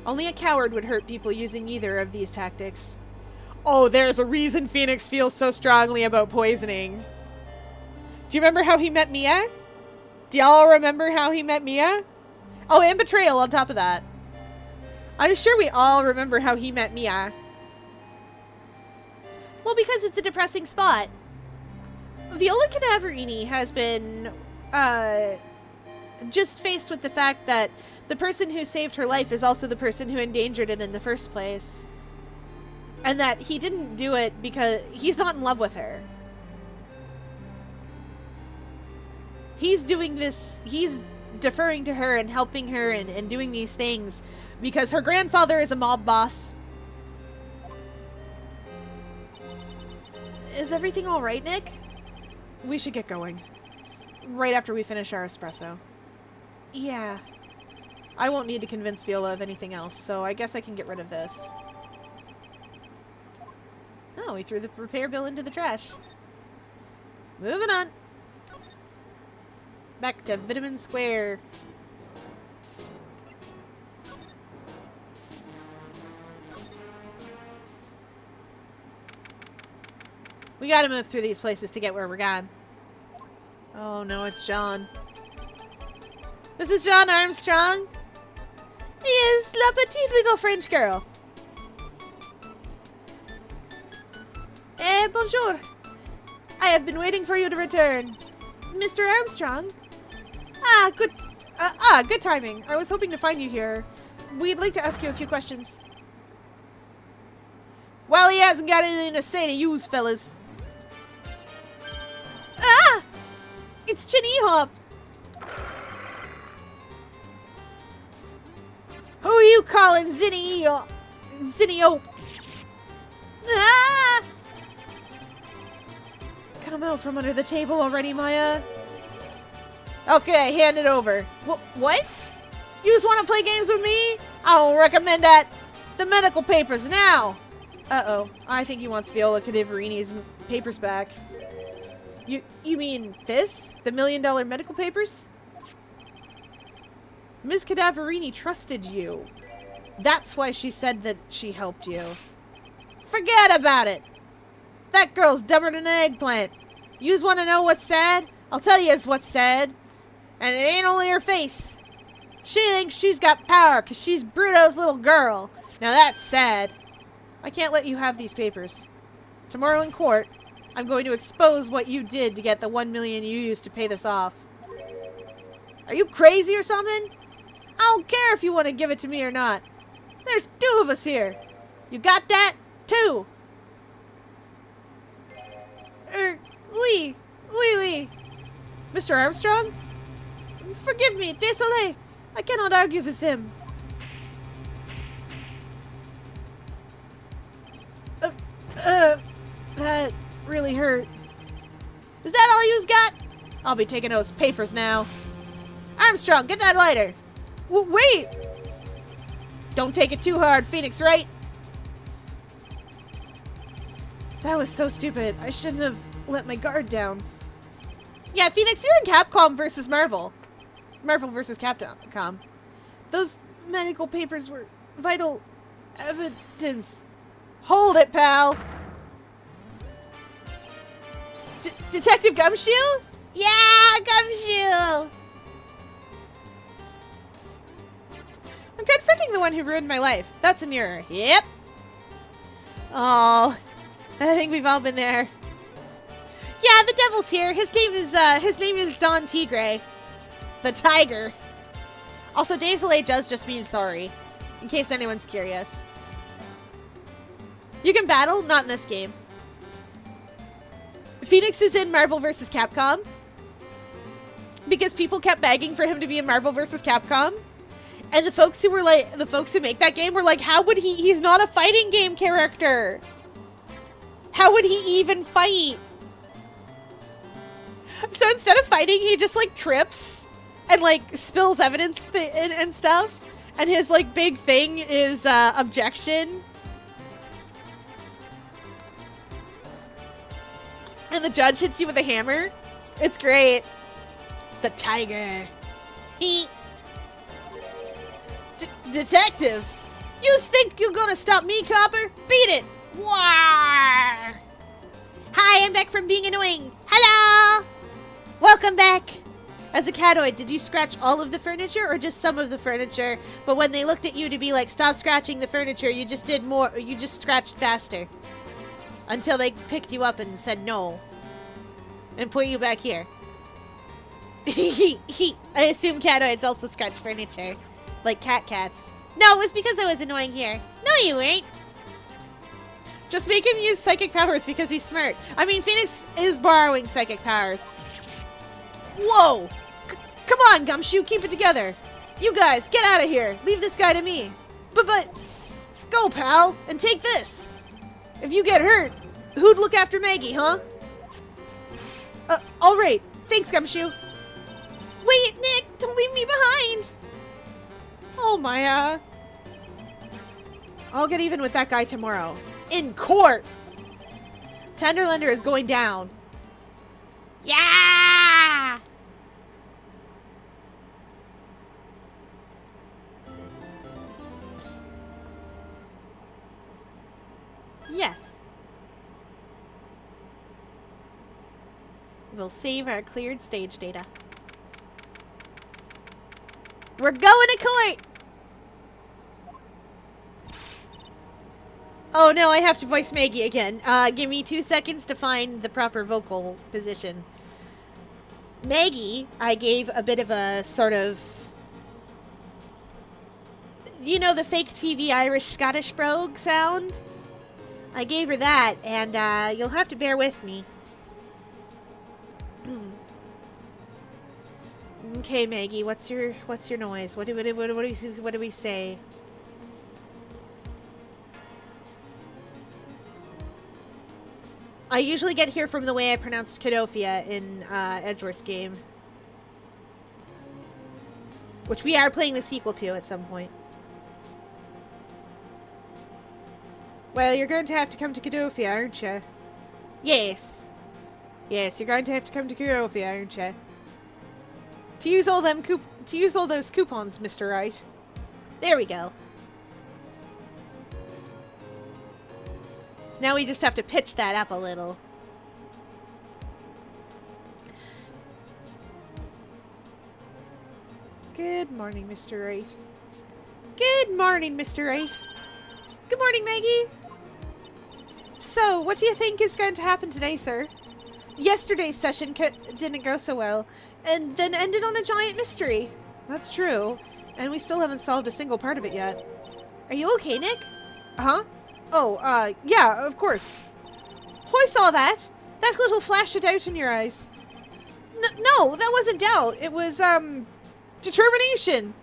Only a coward would hurt people using either of these tactics. Oh, there's a reason Phoenix feels so strongly about poisoning. Do you remember how he met Mia? Do y'all remember how he met Mia? Oh, and betrayal on top of that. I'm sure we all remember how he met Mia. Well, because it's a depressing spot. Viola Cadaverini has been just faced with the fact that the person who saved her life is also the person who endangered it in the first place. And that he didn't do it because he's not in love with her. He's doing this, he's deferring to her and helping her and doing these things because her grandfather is a mob boss. Is everything all right, Nick? We should get going. Right after we finish our espresso. Yeah. I won't need to convince Viola of anything else, so I guess I can get rid of this. Oh, we threw the repair bill into the trash. Moving on. Back to Vitamin Square. We gotta move through these places to get where we're going. Oh no, it's John. This is John Armstrong. He is la petite little French girl. Bonjour. I have been waiting for you to return. Mr. Armstrong? Good timing. I was hoping to find you here. We'd like to ask you a few questions. Well, he hasn't got anything to say to yous, fellas. Ah! It's Chinny Hop. Who are you calling Zinny O? Ah! Come out from under the table already, Maya. Okay, hand it over. What? You just want to play games with me? I don't recommend that. The medical papers now. Uh-oh. I think he wants Viola Cadaverini's papers back. You mean this? The $1 million medical papers? Ms. Cadaverini trusted you. That's why she said that she helped you. Forget about it. That girl's dumber than an eggplant. Yous want to know what's sad? I'll tell yous what's sad. And it ain't only her face. She thinks she's got power because she's Bruto's little girl. Now that's sad. I can't let you have these papers. Tomorrow in court, I'm going to expose what you did to get the $1 million you used to pay this off. Are you crazy or something? I don't care if you want to give it to me or not. There's 2 of us here. You got that? 2. Oui. Oui, oui. Mr. Armstrong? Forgive me, désolé. I cannot argue with him. That really hurt. Is that all you's got? I'll be taking those papers now. Armstrong, get that lighter. Wait! Don't take it too hard, Phoenix, right? That was so stupid. I shouldn't have let my guard down. Yeah, Phoenix, you're in Capcom versus Marvel. Marvel versus Capcom. Those medical papers were vital evidence. Hold it, pal. Detective Gumshoe? Yeah, Gumshoe! I'm confronting the one who ruined my life. That's a mirror. Yep. Oh, I think we've all been there. Yeah, the devil's here. His name is Don Tigre. The tiger. Also, désolé does just mean sorry. In case anyone's curious. You can battle, not in this game. Phoenix is in Marvel vs. Capcom. Because people kept begging for him to be in Marvel vs. Capcom. And the folks who make that game were like, how would he's not a fighting game character. How would he even fight? So instead of fighting, he just like trips and like spills evidence and stuff. And his like big thing is objection. And the judge hits you with a hammer. It's great. The tiger. He. Detective. You think you're gonna stop me, Copper? Beat it. War. Hi, I'm back from being annoying. Hello! Welcome back. As a catoid, did you scratch all of the furniture or just some of the furniture? But when they looked at you to be like, stop scratching the furniture, you just did more. You just scratched faster. Until they picked you up and said no. And put you back here. I assume catoids also scratch furniture. Like cats. No, it was because I was annoying here. No, you ain't. Just make him use psychic powers because he's smart. I mean, Phoenix is borrowing psychic powers. Whoa! Come on, Gumshoe, keep it together. You guys, get out of here. Leave this guy to me. But, go, pal, and take this. If you get hurt, who'd look after Maggie, huh? All right. Thanks, Gumshoe. Wait, Nick, don't leave me behind. Oh, Maya. I'll get even with that guy tomorrow. In court. Tenderlander is going down. Yeah! Yes. We'll save our cleared stage data. We're going to court! Oh no, I have to voice Maggie again. Give me 2 seconds to find the proper vocal position. Maggie, I gave a bit of a sort of... You know the fake TV Irish Scottish brogue sound? I gave her that, and you'll have to bear with me. Okay, Maggie, what's your noise? What do we say? I usually get here from the way I pronounce Cadofia in Edgeworth's game, which we are playing the sequel to at some point. Well, you're going to have to come to Cadofia, aren't you? Yes. Yes, you're going to have to come to Cadofia, aren't you? To use all those coupons, Mr. Wright. There we go. Now we just have to pitch that up a little. Good morning, Mr. Wright. Good morning, Mr. Wright. Good morning, Maggie. So, what do you think is going to happen today, sir? Yesterday's session didn't go so well, and then ended on a giant mystery. That's true, and we still haven't solved a single part of it yet. Are you okay, Nick? Huh? Oh, yeah, of course. Oh, I saw that. That little flash of doubt in your eyes. No, that wasn't doubt. It was, determination.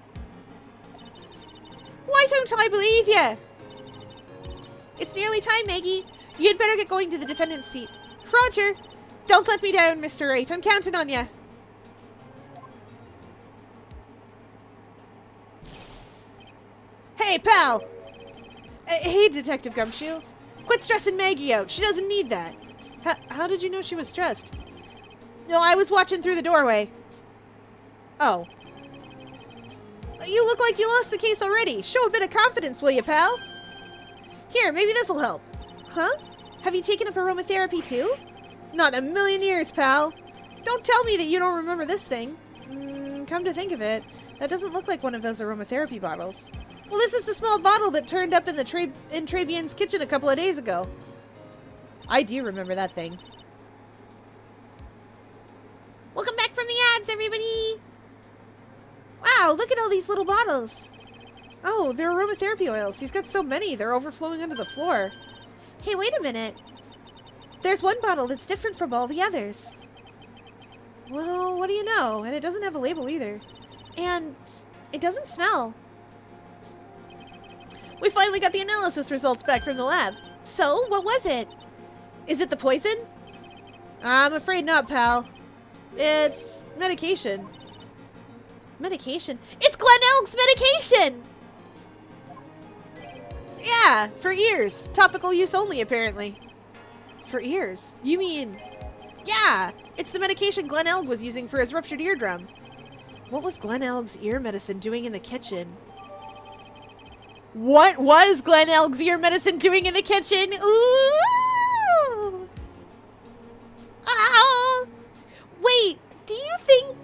Why don't I believe you? It's nearly time, Maggie. You'd better get going to the defendant's seat. Roger. Don't let me down, Mr. Wright. I'm counting on you. Hey, pal. Hey, Detective Gumshoe. Quit stressing Maggie out. She doesn't need that. How did you know she was stressed? No, I was watching through the doorway. Oh. You look like you lost the case already. Show a bit of confidence, will you, pal? Here, maybe this'll help. Huh? Have you taken up aromatherapy too? Not in a million years, pal. Don't tell me that you don't remember this thing. Come to think of it, that doesn't look like one of those aromatherapy bottles. Well, this is the small bottle that turned up in the Travian's kitchen a couple of days ago. I do remember that thing. Welcome back from the ads, everybody! Wow, look at all these little bottles. Oh, they're aromatherapy oils. He's got so many, they're overflowing onto the floor. Hey, wait a minute. There's one bottle that's different from all the others. Well, what do you know? And it doesn't have a label either. And it doesn't smell. We finally got the analysis results back from the lab. So, what was it? Is it the poison? I'm afraid not, pal. It's medication. Medication? It's Glen Elg's medication! Yeah, for ears. Topical use only, apparently. For ears? You mean... Yeah, it's the medication Glen Elg was using for his ruptured eardrum. What was Glen Elg's ear medicine doing in the kitchen? What was Glen Elg's ear medicine doing in the kitchen? Ooh! Ah! Wait, do you think...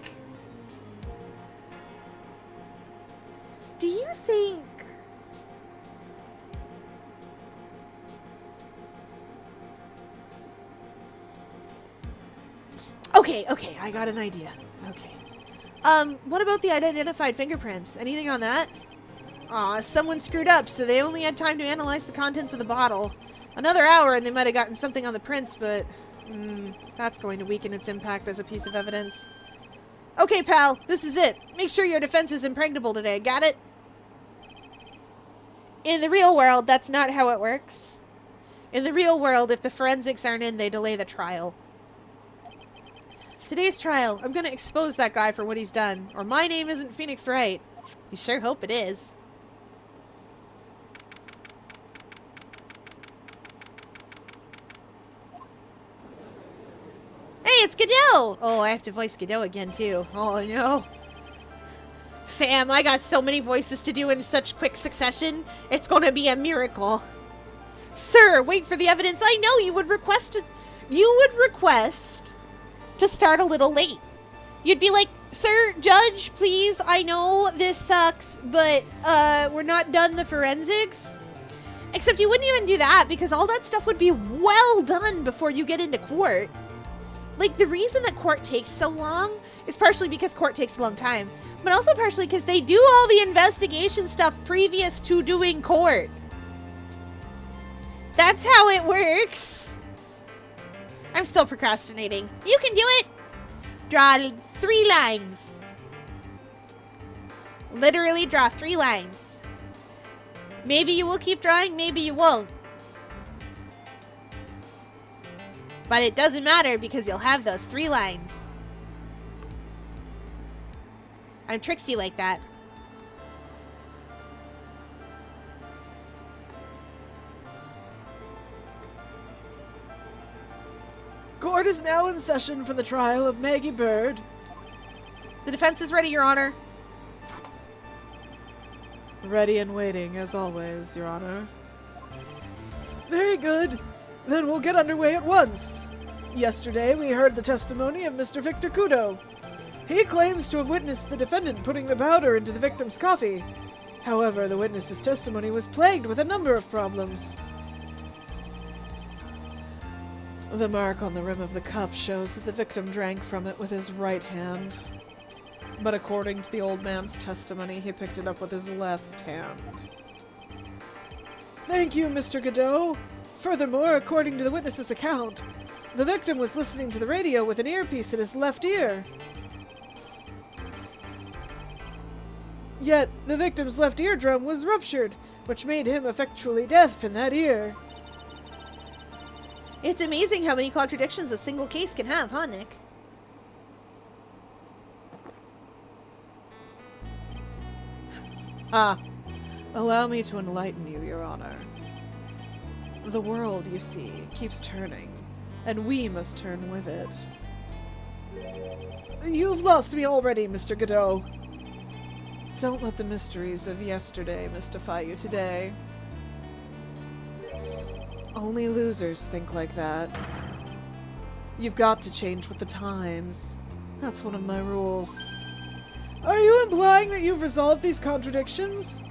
Okay, I got an idea. Okay. What about the unidentified fingerprints? Anything on that? Aw, someone screwed up, so they only had time to analyze the contents of the bottle. Another hour and they might have gotten something on the prints, but... that's going to weaken its impact as a piece of evidence. Okay, pal, this is it. Make sure your defense is impregnable today, got it? In the real world, that's not how it works. In the real world, if the forensics aren't in, they delay the trial. Today's trial, I'm gonna expose that guy for what he's done, or my name isn't Phoenix Wright. You sure hope it is. Hey, it's Godot! Oh, I have to voice Godot again, too. Oh, no. Fam, I got so many voices to do in such quick succession. It's gonna be a miracle. Sir, wait for the evidence. I know you would request to start a little late. You'd be like, sir, judge, please, I know this sucks, but we're not done the forensics. Except you wouldn't even do that because all that stuff would be well done before you get into court. Like, the reason that court takes so long is partially because court takes a long time, but also partially because they do all the investigation stuff previous to doing court. That's how it works. I'm still procrastinating. You can do it! Draw 3 lines. Literally draw 3 lines. Maybe you will keep drawing, maybe you won't. But it doesn't matter because you'll have those 3 lines. I'm tricksy like that. Court is now in session for the trial of Maggie Bird. The defense is ready, Your Honor. Ready and waiting, as always, Your Honor. Very good. Then we'll get underway at once. Yesterday, we heard the testimony of Mr. Victor Kudo. He claims to have witnessed the defendant putting the powder into the victim's coffee. However, the witness's testimony was plagued with a number of problems. The mark on the rim of the cup shows that the victim drank from it with his right hand. But according to the old man's testimony, he picked it up with his left hand. Thank you, Mr. Godot. Furthermore, according to the witness's account, The victim was listening to the radio with an earpiece in his left ear. Yet, the victim's left eardrum was ruptured, which made him effectually deaf in that ear. It's amazing how many contradictions a single case can have, huh, Nick? Allow me to enlighten you, Your Honor. The world, you see, keeps turning, and we must turn with it. You've lost me already, Mr. Godot. Don't let the mysteries of yesterday mystify you today. Only losers think like that. You've got to change with the times. That's one of my rules. Are you implying that you've resolved these contradictions?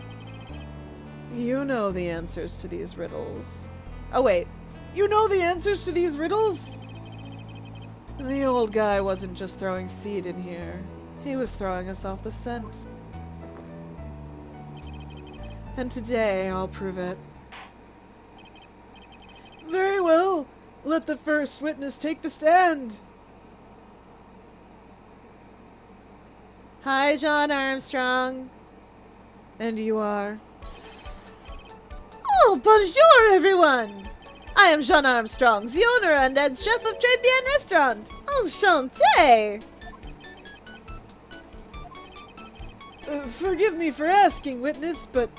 You know the answers to these riddles. Oh wait, you know the answers to these riddles? The old guy wasn't just throwing seed in here. He was throwing us off the scent. And today I'll prove it. Very well. Let the first witness take the stand. Hi, John Armstrong. And you are? Oh, bonjour, everyone! I am Jean Armstrong, the owner and head chef of Très Bien Restaurant. Enchanté! Forgive me for asking, witness, but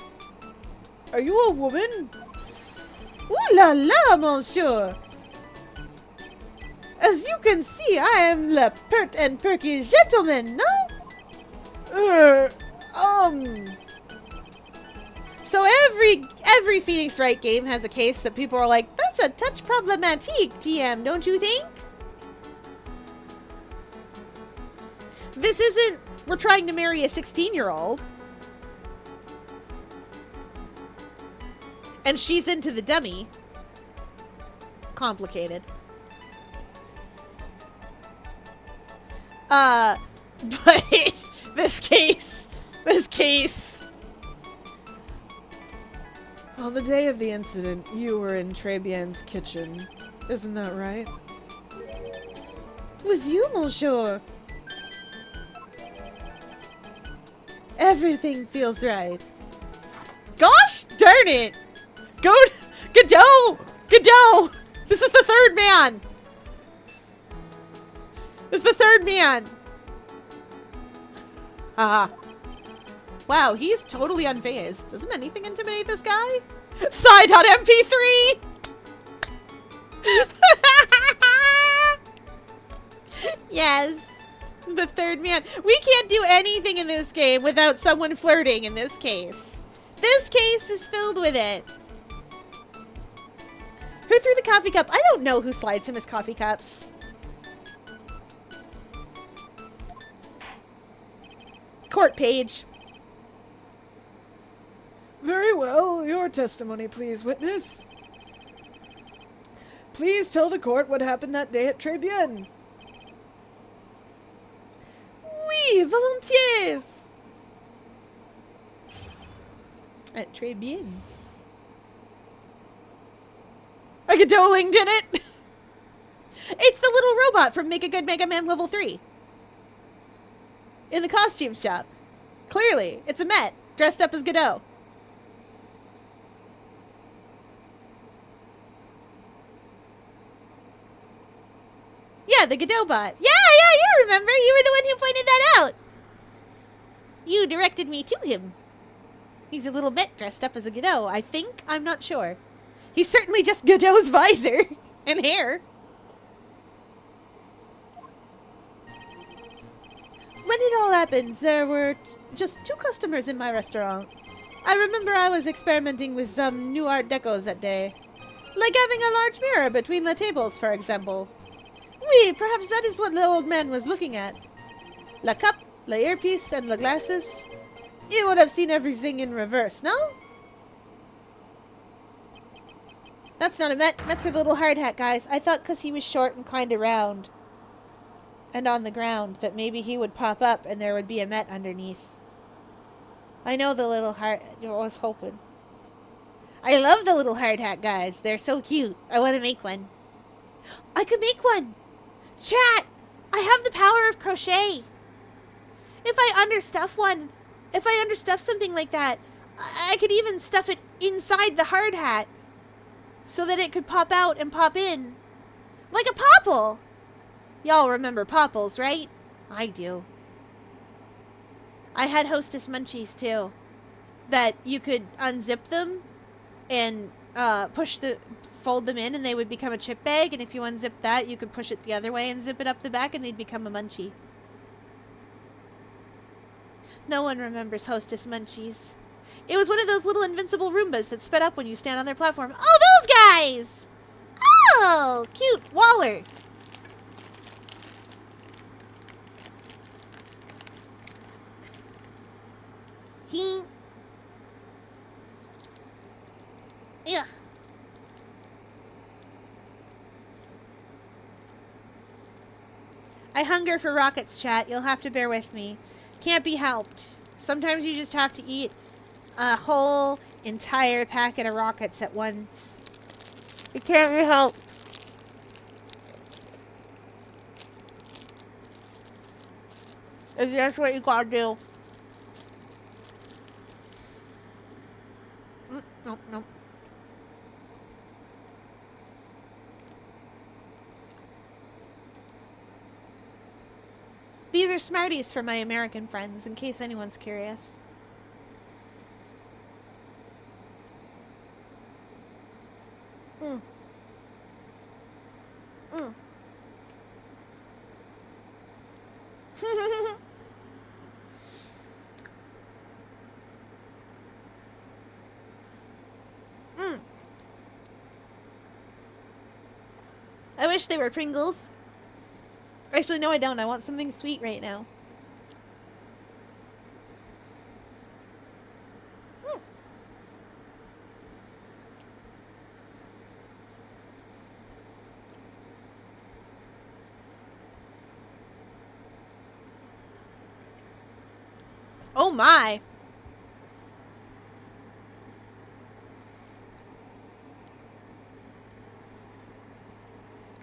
are you a woman? Ooh la la, monsieur! As you can see, I am le pert and perky gentleman, no? So every Phoenix Wright game has a case that people are like, that's a touch problematique, TM, don't you think? This isn't, we're trying to marry a 16-year-old. And she's into the dummy. Complicated. But this case. On the day of the incident, you were in Très Bien's kitchen. Isn't that right? Was you, monsieur? Everything feels right. Gosh darn it! Godot! This is the third man! Haha. Wow, he's totally unfazed. Doesn't anything intimidate this guy? Sigh.mp3! Yes. The third man. We can't do anything in this game without someone flirting in this case. This case is filled with it. Who threw the coffee cup? I don't know who slides him his coffee cups. Court page. Very well. Your testimony, please, witness. Please tell the court what happened that day at Très Bien. Oui, volontiers. At Très Bien. I Godot-linged in it. It's the little robot from Make a Good Mega Man Level 3. In the costume shop. Clearly, it's a Met, dressed up as Godot. Yeah, the Godot bot. Yeah, you remember. You were the one who pointed that out. You directed me to him. He's a little Met dressed up as a Godot, I think. I'm not sure. He's certainly just Godot's visor and hair. When it all happened, there were just 2 customers in my restaurant. I remember I was experimenting with some new art decos that day. Like having a large mirror between the tables, for example. Oui, perhaps that is what the old man was looking at. La cup, la earpiece, and la glasses. You would have seen everything in reverse, no? That's not a Met. Met's a little hard hat, guys. I thought because he was short and kind of round and on the ground that maybe he would pop up and there would be a Met underneath. I know the little hard... I was hoping. I love the little hard hat guys. They're so cute. I want to make one. I could make one. Chat, I have the power of crochet. If I understuff something like that, I could even stuff it inside the hard hat so that it could pop out and pop in. Like a popple. Y'all remember popples, right? I do. I had Hostess munchies too. That you could unzip them and fold them in and they would become a chip bag. And if you unzip that, you could push it the other way and zip it up the back and they'd become a munchie. No one remembers Hostess munchies. It was one of those little invincible Roombas that sped up when you stand on their platform. Oh, those guys! Oh, cute. Waller. Ugh. I hunger for rockets, chat. You'll have to bear with me. Can't be helped. Sometimes you just have to eat a whole entire packet of rockets at once. It can't be helped. If that's what you gotta do. Nope, nope. These are Smarties for my American friends, in case anyone's curious. Mm. Mm. Mm. I wish they were Pringles. Actually, no, I don't. I want something sweet right now. Mm. Oh my!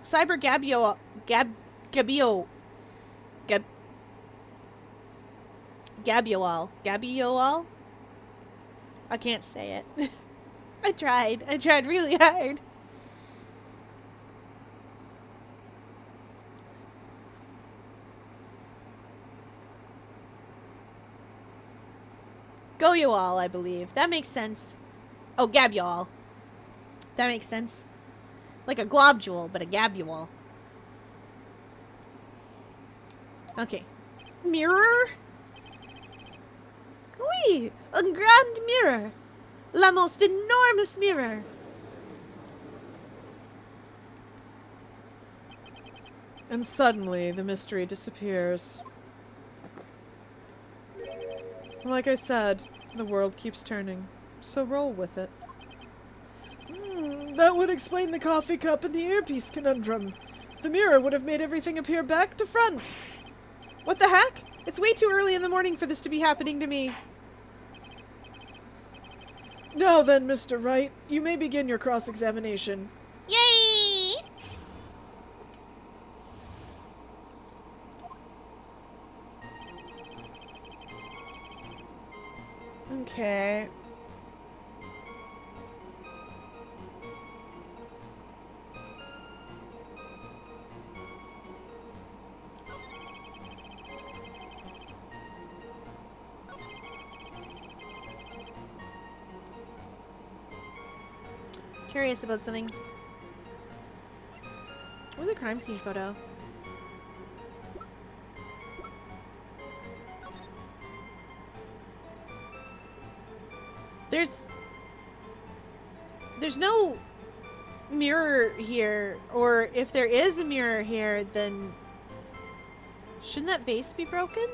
Cyber Gabio... Gabioal. Gabioal? I can't say it. I tried really hard. Goyoal, I believe. That makes sense. Oh, Gabual. That makes sense. Like a globule, but a Gabual. Okay. Mirror? Oui, a grand mirror. La most enormous mirror. And suddenly, the mystery disappears. Like I said, the world keeps turning, so roll with it. That would explain the coffee cup and the earpiece conundrum. The mirror would have made everything appear back to front. What the heck? It's way too early in the morning for this to be happening to me. Now then, Mr. Wright, you may begin your cross-examination. Yay! Okay. Curious about something. Where's the crime scene photo? There's no mirror here, or if there is a mirror here, then shouldn't that vase be broken?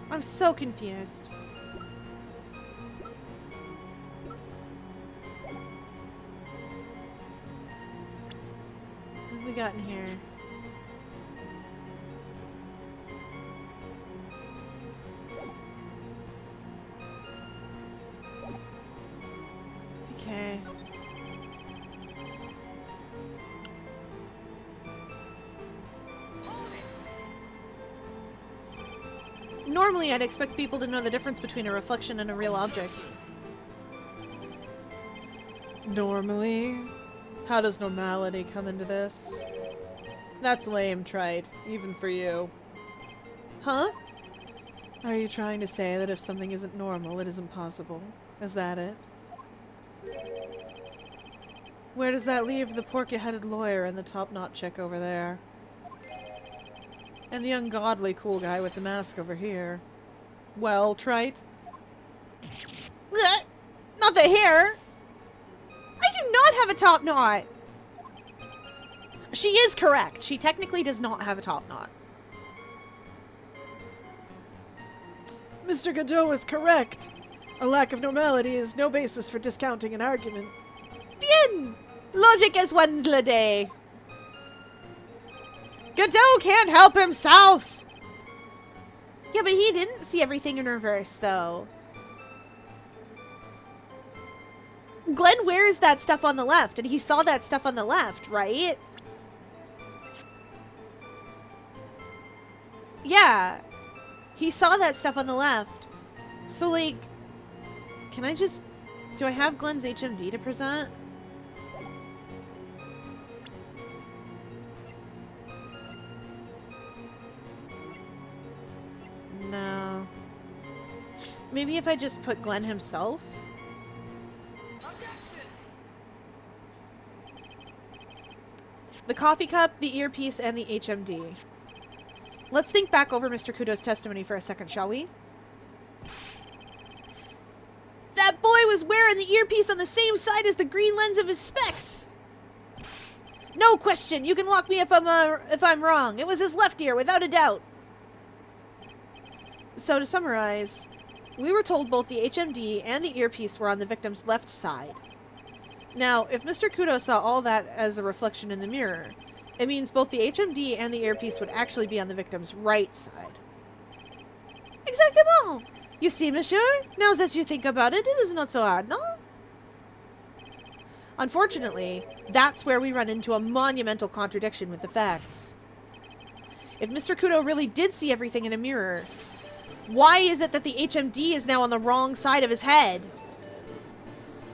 I'm so confused. What have we got in here? Normally, I'd expect people to know the difference between a reflection and a real object. Normally? How does normality come into this? That's lame, Trite. Even for you. Huh? Are you trying to say that if something isn't normal, it isn't possible? Is that it? Where does that leave the porky-headed lawyer and the top-knot chick over there? And the ungodly cool guy with the mask over here? Well, Trite? Not the hair! I do not have a top knot! She is correct. She technically does not have a top knot. Mr. Godot is correct. A lack of normality is no basis for discounting an argument. Bien! Logic is one's la day. Godot can't help himself! Yeah, but he didn't see everything in reverse, though. Glenn wears that stuff on the left, and he saw that stuff on the left, right? Yeah. He saw that stuff on the left. So, like, can I just... Do I have Glenn's HMD to present? No. Maybe if I just put Glenn himself? The coffee cup, the earpiece, and the HMD. Let's think back over Mr. Kudo's testimony for a second, shall we? That boy was wearing the earpiece on the same side as the green lens of his specs. No question. You can lock me if I'm wrong. It was his left ear, without a doubt. So to summarize, we were told both the HMD and the earpiece were on the victim's left side. Now, if Mr. Kudo saw all that as a reflection in the mirror, it means both the HMD and the earpiece would actually be on the victim's right side. Exactement! You see, monsieur? Now that you think about it, it is not so hard, no? Unfortunately, that's where we run into a monumental contradiction with the facts. If Mr. Kudo really did see everything in a mirror, why is it that the HMD is now on the wrong side of his head?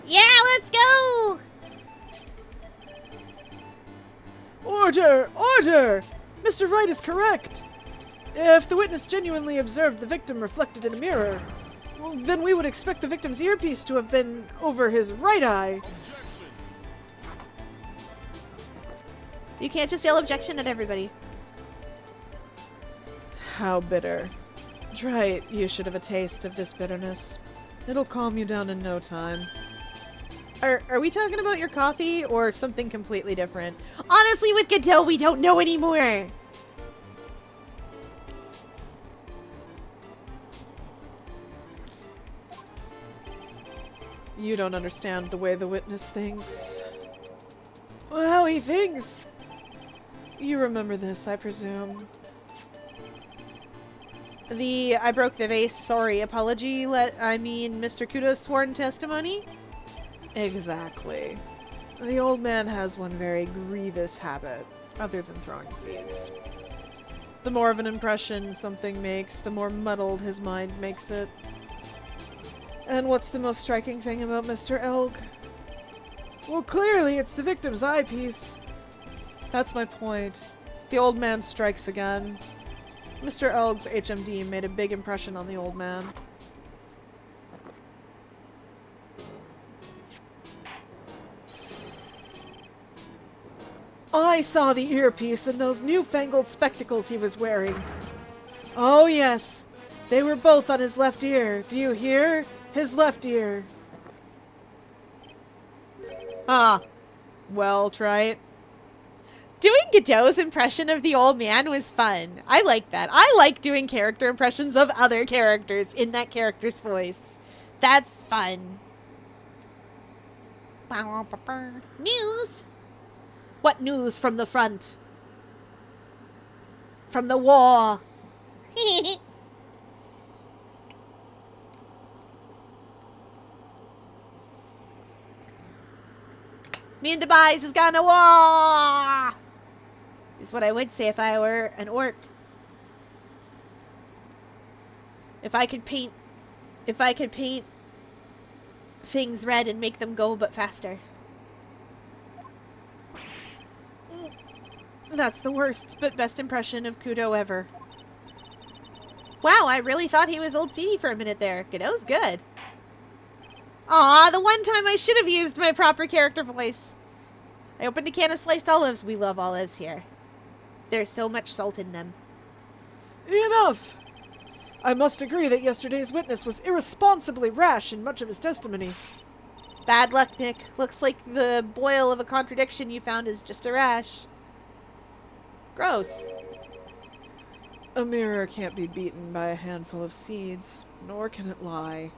Yeah, let's go! Order! Order! Mr. Wright is correct. If the witness genuinely observed the victim reflected in a mirror, well, then we would expect the victim's earpiece to have been over his right eye. You can't just yell objection at everybody. How bitter. Try it. You should have a taste of this bitterness. It'll calm you down in no time. Are we talking about your coffee or something completely different? Honestly, with Godot, we don't know anymore. You don't understand the way the witness thinks. Well, how he thinks. You remember this, I presume. The I broke the vase, sorry, apology, Mr. Kudo's sworn testimony? Exactly. The old man has one very grievous habit, other than throwing seeds. The more of an impression something makes, the more muddled his mind makes it. And what's the most striking thing about Mr. Elg? Well, clearly it's the victim's eyepiece. That's my point. The old man strikes again. Mr. Elg's HMD made a big impression on the old man. I saw the earpiece and those newfangled spectacles he was wearing. Oh yes, they were both on his left ear. Do you hear? His left ear. Ah. Well, try it. Doing Godot's impression of the old man was fun. I like that. I like doing character impressions of other characters in that character's voice. That's fun. News! What news from the front? From the war. Me and Tobias has gone to war! Is what I would say if I were an orc. If I could paint things red and make them go but faster. That's the worst but best impression of Kudo ever. Wow, I really thought he was old CD for a minute there. Godot's good. Aw, the one time I should have used my proper character voice. I opened a can of sliced olives. We love olives here. There's so much salt in them. Enough! I must agree that yesterday's witness was irresponsibly rash in much of his testimony. Bad luck, Nick. Looks like the boil of a contradiction you found is just a rash. Gross. A mirror can't be beaten by a handful of seeds, nor can it lie.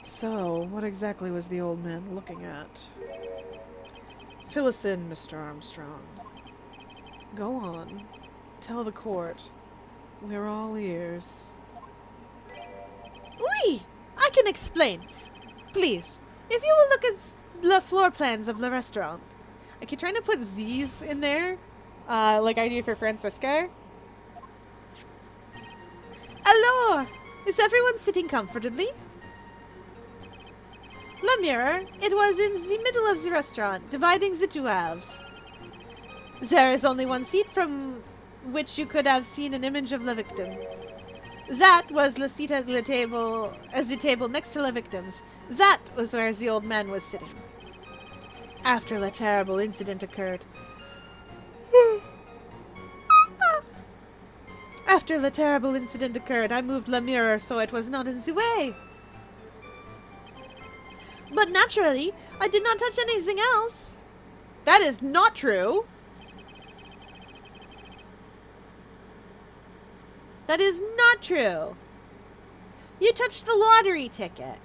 So, what exactly was the old man looking at? Fill us in, Mr. Armstrong. Go on. Tell the court. We're all ears. Oui! I can explain. Please, if you will look at the floor plans of the restaurant. I keep trying to put Z's in there, like I do for Francisca. Alors, is everyone sitting comfortably? La mirror, it was in the middle of the restaurant, dividing the two halves. There is only one seat from which you could have seen an image of the victim. That was the seat at the table, next to the victims. That was where the old man was sitting. After the terrible incident occurred. After the terrible incident occurred, I moved the mirror so it was not in the way. But naturally, I did not touch anything else. That is not true. That is not true. You touched the lottery ticket.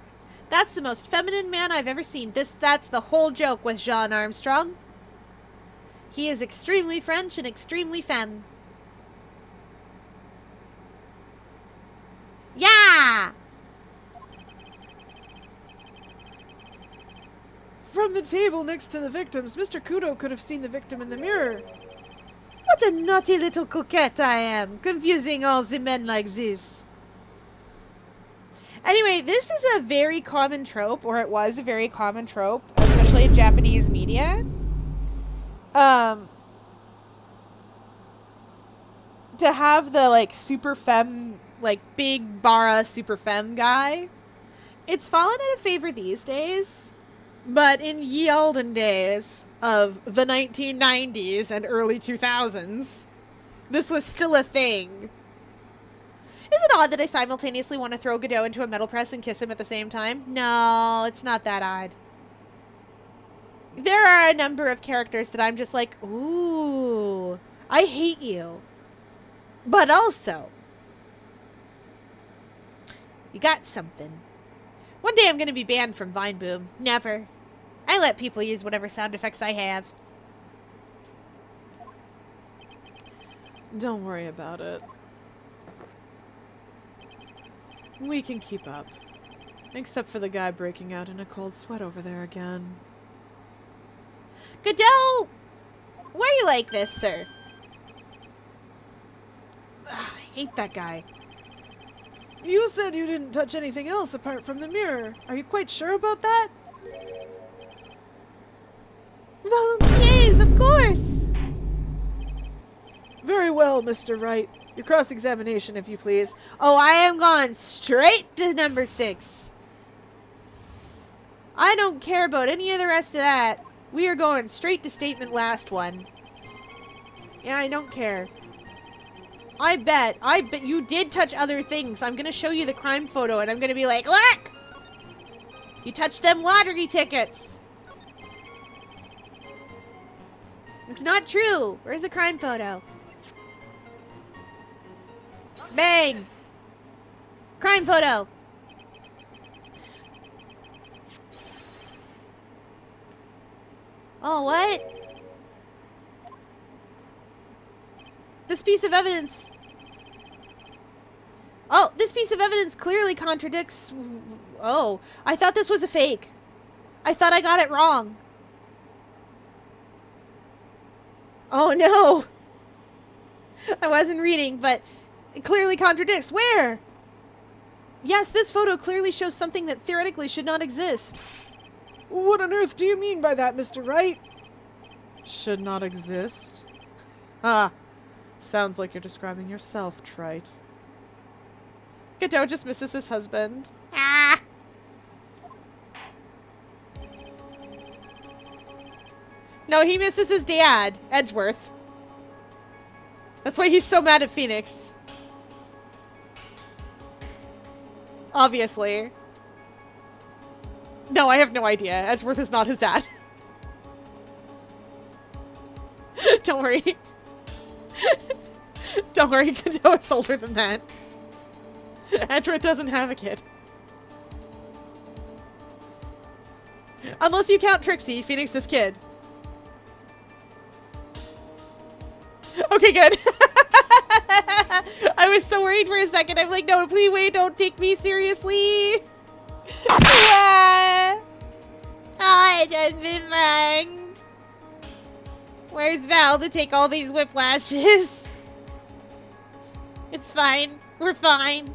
That's the most feminine man I've ever seen. That's the whole joke with Jean Armstrong. He is extremely French and extremely femme. Yeah! From the table next to the victims, Mr. Kudo could have seen the victim in the mirror. What a naughty little coquette I am, confusing all the men like this. Anyway, this is a very common trope, or it was a very common trope, especially in Japanese media. To have the, like, super femme, like, big bara super femme guy. It's fallen out of favor these days, but in ye olden days of the 1990s and early 2000s, this was still a thing. Is it odd that I simultaneously want to throw Godot into a metal press and kiss him at the same time? No, it's not that odd. There are a number of characters that I'm just like, ooh, I hate you. But also, you got something. One day I'm going to be banned from Vine Boom. Never. I let people use whatever sound effects I have. Don't worry about it. We can keep up. Except for the guy breaking out in a cold sweat over there again. Godot! Why are you like this, sir? Ugh, I hate that guy. You said you didn't touch anything else apart from the mirror. Are you quite sure about that? Well, yes, of course. Very well, Mr. Wright. Your cross-examination, if you please. Oh, I am going straight to number 6. I don't care about any of the rest of that. We are going straight to statement last one. Yeah, I don't care. I bet you did touch other things. I'm going to show you the crime photo and I'm going to be like, look! You touched them lottery tickets. It's not true. Where's the crime photo? Bang! Crime photo. Oh, what? This piece of evidence... Oh, this piece of evidence clearly contradicts... Oh, I thought this was a fake. I thought I got it wrong. Oh, no. I wasn't reading, but it clearly contradicts. Where? Yes, this photo clearly shows something that theoretically should not exist. What on earth do you mean by that, Mr. Wright? Should not exist? Ah, sounds like you're describing yourself, Trite. Godot just misses his husband. Ah! No, he misses his dad, Edgeworth. That's why he's so mad at Phoenix. Obviously. No, I have no idea. Edgeworth is not his dad. Don't worry. Don't worry, Godot is older than that. Edgeworth doesn't have a kid. Unless you count Trixie, Phoenix's kid. Okay, good. I was so worried for a second. I'm like, no, please wait, don't take me seriously. Ah! I just been banged. Where's Val to take all these whiplashes? It's fine. We're fine.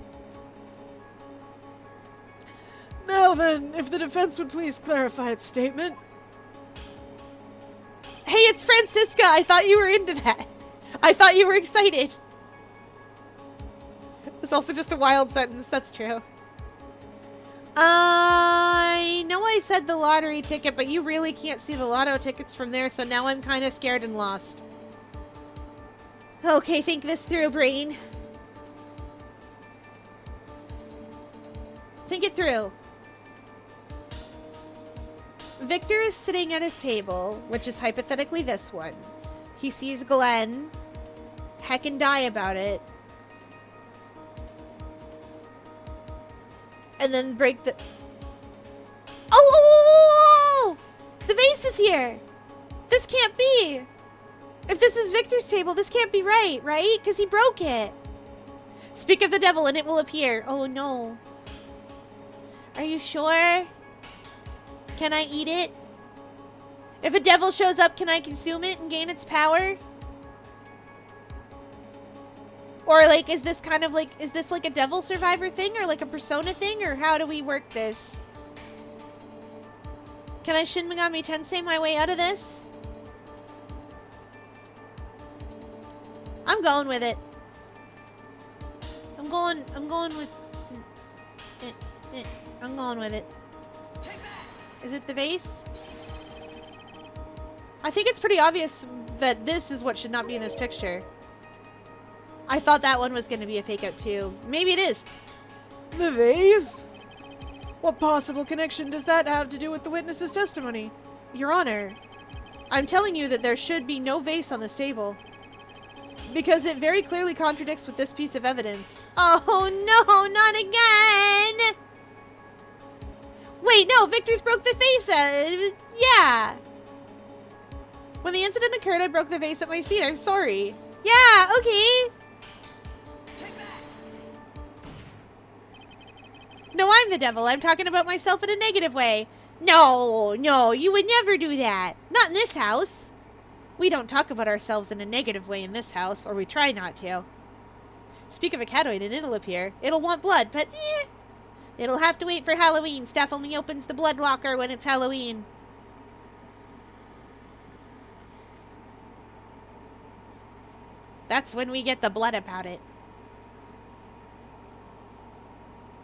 Now then, if the defense would please clarify its statement. Hey, it's Francisca. I thought you were into that. I thought you were excited. It's also just a wild sentence. That's true. I know I said the lottery ticket, but you really can't see the lotto tickets from there, so now I'm kind of scared and lost. Okay, think this through, brain. Think it through. Victor is sitting at his table, which is hypothetically this one. He sees Glenn heckin' die about it. And then break the... Oh! The vase is here! This can't be! If this is Victor's table, this can't be right? Because he broke it. Speak of the devil and it will appear. Oh no. Are you sure? Can I eat it? If a devil shows up, can I consume it and gain its power? Or, like, is this kind of like, is this like a devil survivor thing? Or like a persona thing? Or how do we work this? Can I Shin Megami Tensei my way out of this? I'm going with it. I'm going with... I'm going with it. Is it the vase? I think it's pretty obvious that this is what should not be in this picture. I thought that one was going to be a fake out too. Maybe it is. The vase? What possible connection does that have to do with the witness's testimony? Your Honor, I'm telling you that there should be no vase on this table. Because it very clearly contradicts with this piece of evidence. Oh no, not again! Wait, no, Victor's broke the vase. Yeah. When the incident occurred, I broke the vase at my seat. I'm sorry. Yeah, okay. No, I'm the devil. I'm talking about myself in a negative way. No, you would never do that. Not in this house. We don't talk about ourselves in a negative way in this house, or we try not to. Speak of a catoid and it'll appear. It'll want blood, but It'll have to wait for Halloween. Staff only opens the blood locker when it's Halloween. That's when we get the blood about it.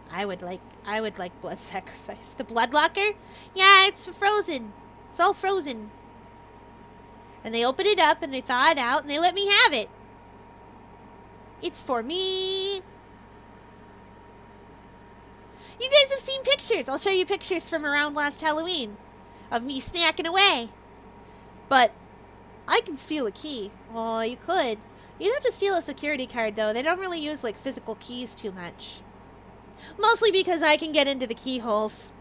I would like blood sacrifice. The blood locker? Yeah, it's frozen. It's all frozen. And they open it up and they thaw it out and they let me have it. It's for me. You guys have seen pictures. I'll show you pictures from around last Halloween of me snacking away. But I can steal a key. Oh, you could. You'd have to steal a security card, though. They don't really use, like, physical keys too much. Mostly because I can get into the keyholes.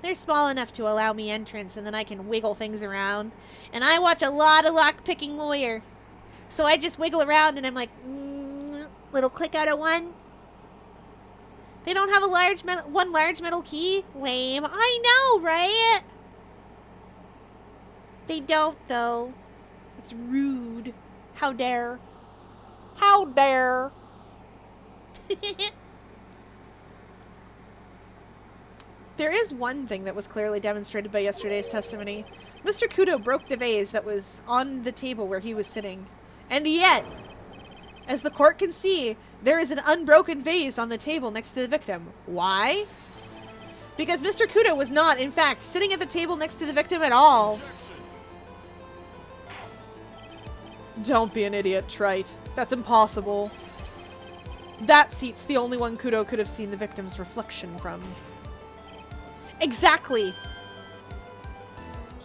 They're small enough to allow me entrance, and then I can wiggle things around. And I watch a lot of lock-picking lawyer. So I just wiggle around, and I'm like, little click out of one. They don't have a one large metal key? Lame. I know, right? They don't, though. It's rude. How dare. How dare. There is one thing that was clearly demonstrated by yesterday's testimony. Mr. Kudo broke the vase that was on the table where he was sitting. And yet, as the court can see, there is an unbroken vase on the table next to the victim. Why? Because Mr. Kudo was not, in fact, sitting at the table next to the victim at all. Don't be an idiot, Trite. That's impossible. That seat's the only one Kudo could have seen the victim's reflection from. Exactly.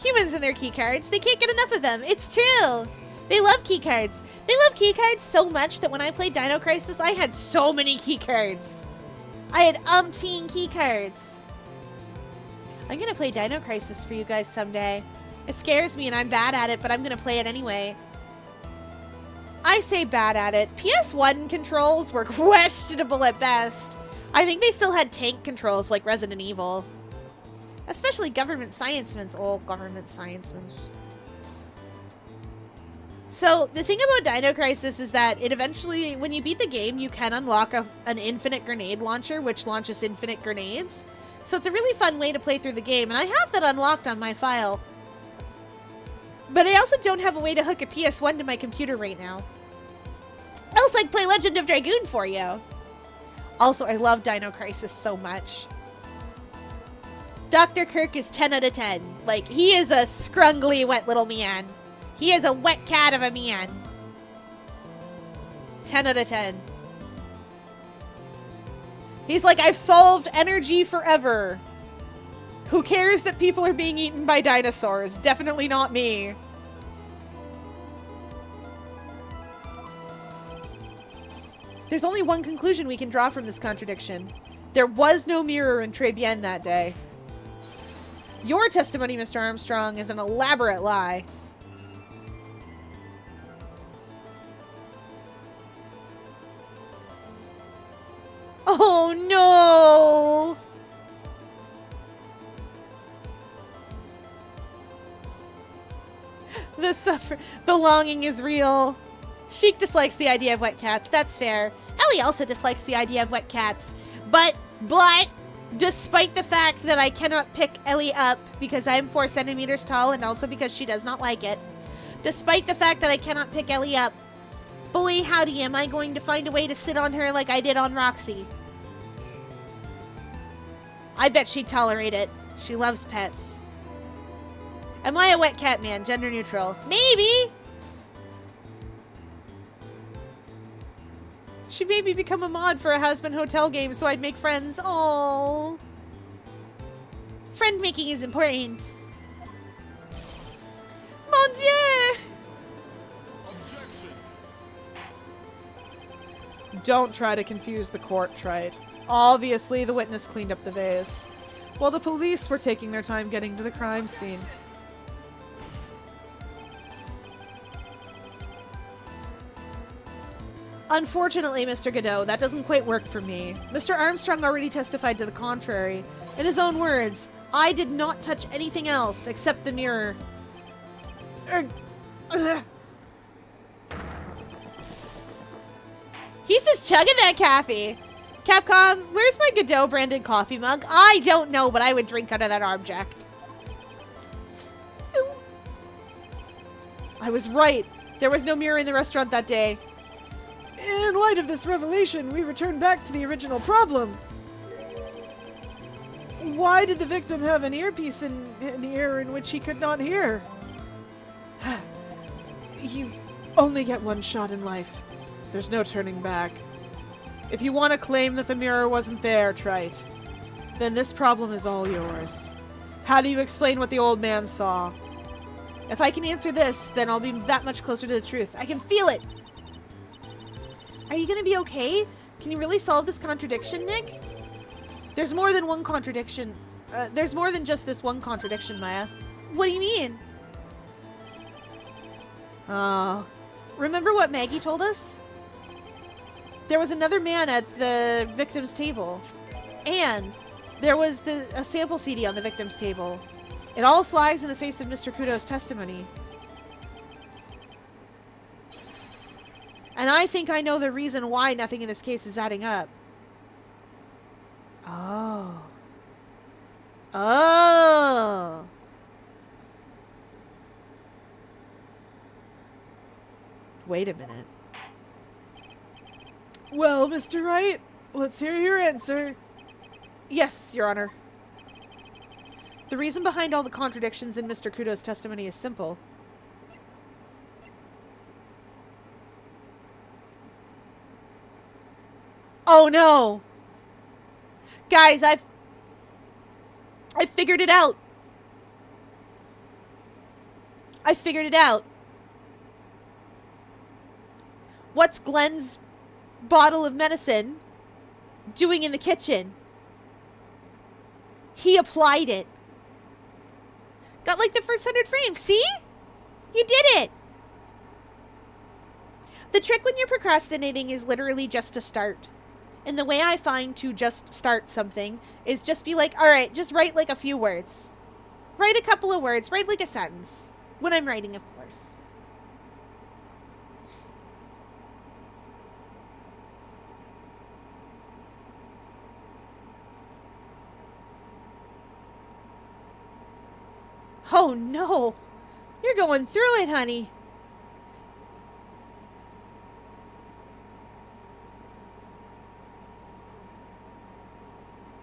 Humans and their keycards, they can't get enough of them. It's true. They love keycards. They love keycards so much that when I played Dino Crisis, I had so many keycards. I had umpteen keycards. I'm gonna play Dino Crisis for you guys someday. It scares me and I'm bad at it, but I'm gonna play it anyway. I say bad at it. PS1 controls were questionable at best. I think they still had tank controls like Resident Evil. Especially Government Sciencemen's. Oh, Government Sciencemen's. So, the thing about Dino Crisis is that it eventually, when you beat the game, you can unlock an infinite grenade launcher, which launches infinite grenades. So it's a really fun way to play through the game, and I have that unlocked on my file. But I also don't have a way to hook a PS1 to my computer right now. Else I'd play Legend of Dragoon for you. Also, I love Dino Crisis so much. Dr. Kirk is 10 out of 10. Like, he is a scrungly wet little man. He is a wet cat of a man. 10 out of 10. He's like, I've solved energy forever. Who cares that people are being eaten by dinosaurs? Definitely not me. There's only one conclusion we can draw from this contradiction. There was no mirror in Très Bien that day. Your testimony, Mr. Armstrong, is an elaborate lie. Oh no! The longing is real. Sheik dislikes the idea of wet cats. That's fair. Ellie also dislikes the idea of wet cats. But, despite the fact that I cannot pick Ellie up because I am 4 centimeters tall and also because she does not like it, despite the fact that I cannot pick Ellie up, boy howdy am I going to find a way to sit on her like I did on Roxy. I bet she'd tolerate it. She loves pets. Am I a wet cat man? Gender neutral. Maybe! She'd maybe become a mod for a husband hotel game so I'd make friends. Oh, friend making is important. Mon Dieu! Don't try to confuse the court, Trite. Obviously, the witness cleaned up the vase, while the police were taking their time getting to the crime scene. Unfortunately, Mr. Godot, that doesn't quite work for me. Mr. Armstrong already testified to the contrary. In his own words, I did not touch anything else except the mirror. He's just chugging that coffee. Capcom, where's my Godot branded coffee mug? I don't know, but I would drink out of that object. I was right. There was no mirror in the restaurant that day. In light of this revelation, we return back to the original problem. Why did the victim have an earpiece in an ear in which he could not hear? You only get one shot in life. There's no turning back. If you want to claim that the mirror wasn't there, Trite, then this problem is all yours. How do you explain what the old man saw? If I can answer this, then I'll be that much closer to the truth. I can feel it! Are you gonna be okay? Can you really solve this contradiction, Nick? There's more than one contradiction. There's more than just this one contradiction, Maya. What do you mean? Remember what Maggie told us? There was another man at the victim's table. And there was a sample CD on the victim's table. It all flies in the face of Mr. Kudo's testimony. And I think I know the reason why nothing in this case is adding up. Oh. Oh. Wait a minute. Well, Mr. Wright, let's hear your answer. Yes, Your Honor. The reason behind all the contradictions in Mr. Kudo's testimony is simple. Oh no! Guys, I figured it out! I figured it out. What's Glenn's bottle of medicine doing in the kitchen? He applied it. Got like the first 100 frames. See? You did it. The trick when you're procrastinating is literally just to start. And the way I find to just start something is just be like, all right, just write like a few words. Write a couple of words. Write like a sentence. When I'm writing, of course. Oh no! You're going through it, honey!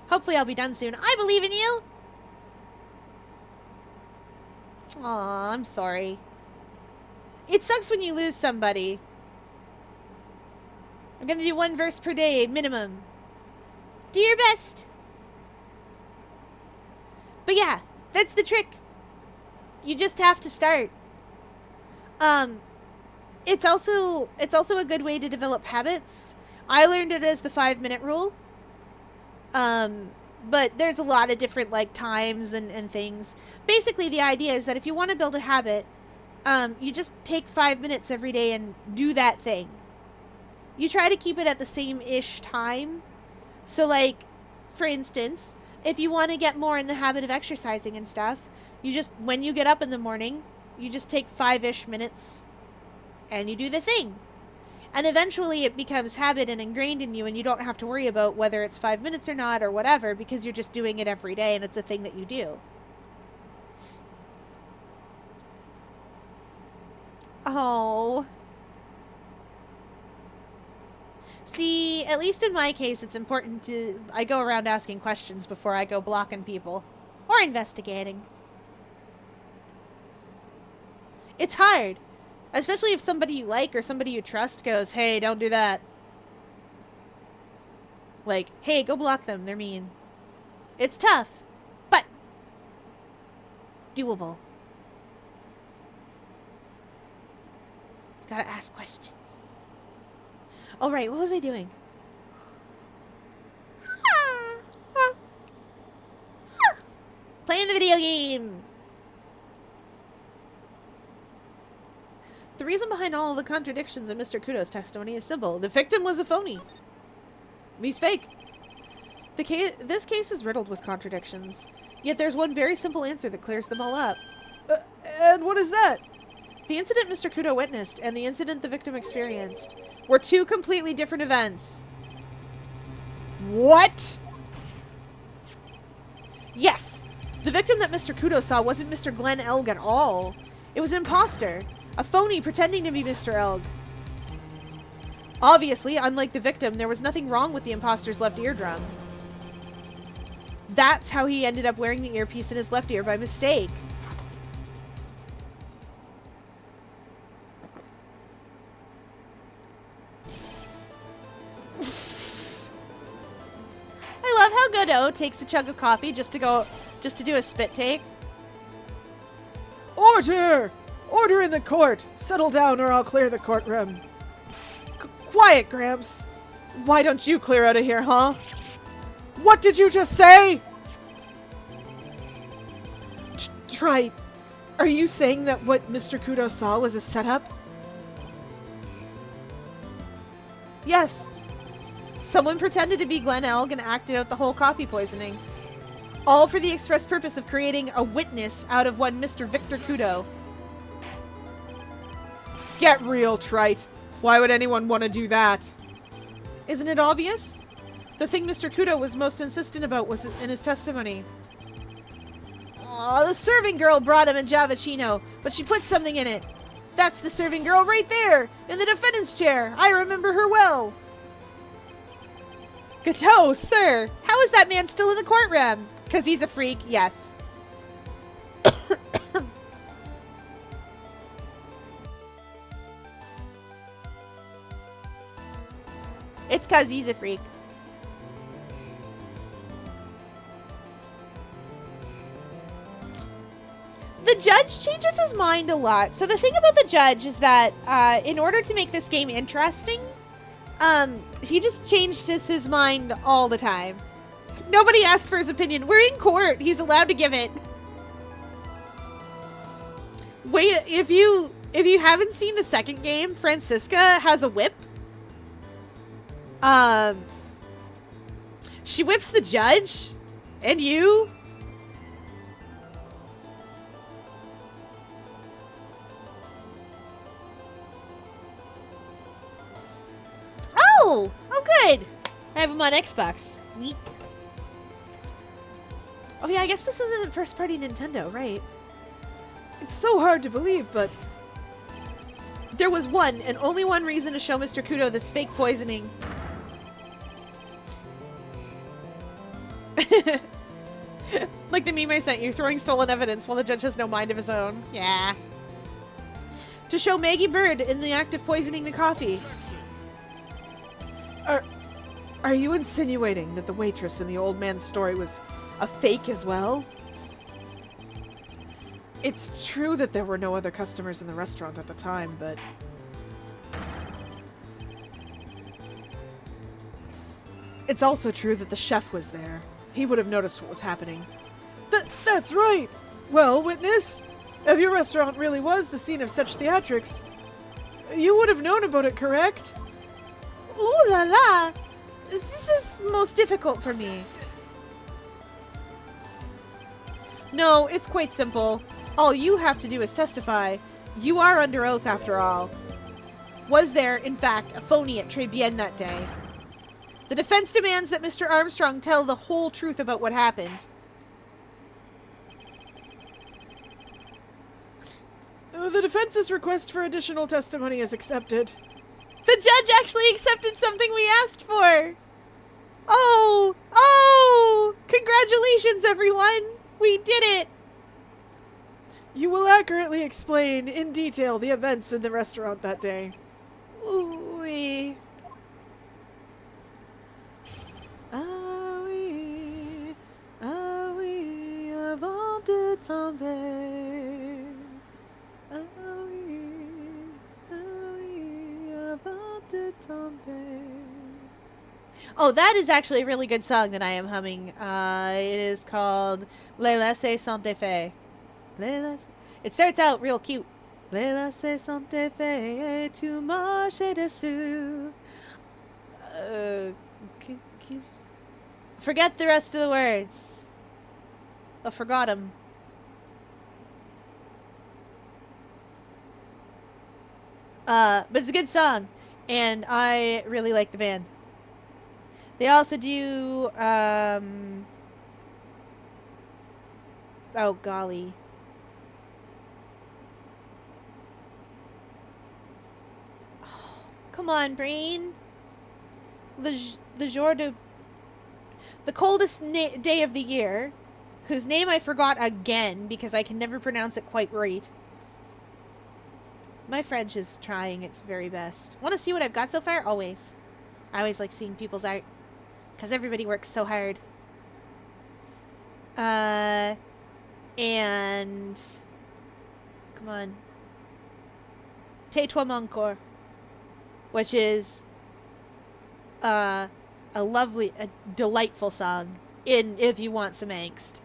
Hopefully I'll be done soon. I believe in you! Aw, I'm sorry. It sucks when you lose somebody. I'm gonna do 1 verse per day, minimum. Do your best! But yeah, that's the trick. You just have to start. It's also a good way to develop habits. I learned it as the 5-minute rule. But there's a lot of different like times and things. Basically, the idea is that if you want to build a habit, you just take 5 minutes every day and do that thing. You try to keep it at the same-ish time. So like, for instance, if you want to get more in the habit of exercising and stuff, you just, when you get up in the morning, you just take 5-ish minutes and you do the thing. And eventually it becomes habit and ingrained in you, and you don't have to worry about whether it's 5 minutes or not or whatever, because you're just doing it every day and it's a thing that you do. Oh. See, at least in my case, it's important to... I go around asking questions before I go blocking people. Or investigating. It's hard. Especially if somebody you like or somebody you trust goes, hey, don't do that. Like, hey, go block them, they're mean. It's tough, but doable. Gotta ask questions. Alright, what was I doing? Playing the video game! The reason behind all of the contradictions in Mr. Kudo's testimony is simple. The victim was a phony. He's fake. This case is riddled with contradictions. Yet there's one very simple answer that clears them all up. And what is that? The incident Mr. Kudo witnessed and the incident the victim experienced were 2 completely different events. What? Yes! The victim that Mr. Kudo saw wasn't Mr. Glenn Elg at all. It was an imposter. A phony pretending to be Mr. Elg. Obviously, unlike the victim, there was nothing wrong with the imposter's left eardrum. That's how he ended up wearing the earpiece in his left ear by mistake. I love how Godot takes a chug of coffee just to do a spit take. Order! Order in the court! Settle down or I'll clear the courtroom. Quiet, Gramps. Why don't you clear out of here, huh? What did you just say? Wright, are you saying that what Mr. Kudo saw was a setup? Yes. Someone pretended to be Glenn Elg and acted out the whole coffee poisoning. All for the express purpose of creating a witness out of one Mr. Victor Kudo. Get real, Trite. Why would anyone want to do that? Isn't it obvious? The thing Mr. Kudo was most insistent about was in his testimony. Aw, the serving girl brought him a Javachino, but she put something in it. That's the serving girl right there, in the defendant's chair. I remember her well. Gateau, sir, how is that man still in the courtroom? 'Cause he's a freak, yes. It's 'cause he's a freak. The judge changes his mind a lot. So the thing about the judge is that in order to make this game interesting, he just changed his mind all the time. Nobody asked for his opinion. We're in court. He's allowed to give it. Wait, if you haven't seen the second game, Francisca has a whip. She whips the judge and you. Oh, good. I have him on Xbox. Neat. Oh yeah, I guess this isn't first-party Nintendo, right? It's so hard to believe, but There was one and only one reason to show Mr. Kudo this fake poisoning. Like the meme I sent you, throwing stolen evidence while the judge has no mind of his own. Yeah. To show Maggie Bird in the act of poisoning the coffee. are you insinuating that the waitress in the old man's story was a fake as well? It's true that there were no other customers in the restaurant at the time, but it's also true that the chef was there. He would have noticed what was happening. That's right! Well, witness, if your restaurant really was the scene of such theatrics, you would have known about it, correct? Ooh la la! This is most difficult for me. No, it's quite simple. All you have to do is testify. You are under oath, after all. Was there, in fact, a phony at Très Bien that day? The defense demands that Mr. Armstrong tell the whole truth about what happened. The defense's request for additional testimony is accepted. The judge actually accepted something we asked for! Oh! Congratulations, everyone! We did it! You will accurately explain in detail the events in the restaurant that day. Oui. Ah oui, avant de tomber. Ah oui, avant de tomber. Oh, that is actually a really good song that I am humming. It is called Les Laissés Sont Faits. It starts out real cute. Les laissés sont faits et tu marches dessus. Forget the rest of the words. I forgot them. But it's a good song, and I really like the band. They also do, oh golly. Oh, come on, brain. The jour de... The coldest day of the year, whose name I forgot again because I can never pronounce it quite right. My French is trying its very best. Want to see what I've got so far? Always. I always like seeing people's art. Because everybody works so hard. And... Come on. Tais-toi mon corps. Which is... a lovely, a delightful song. If you want some angst.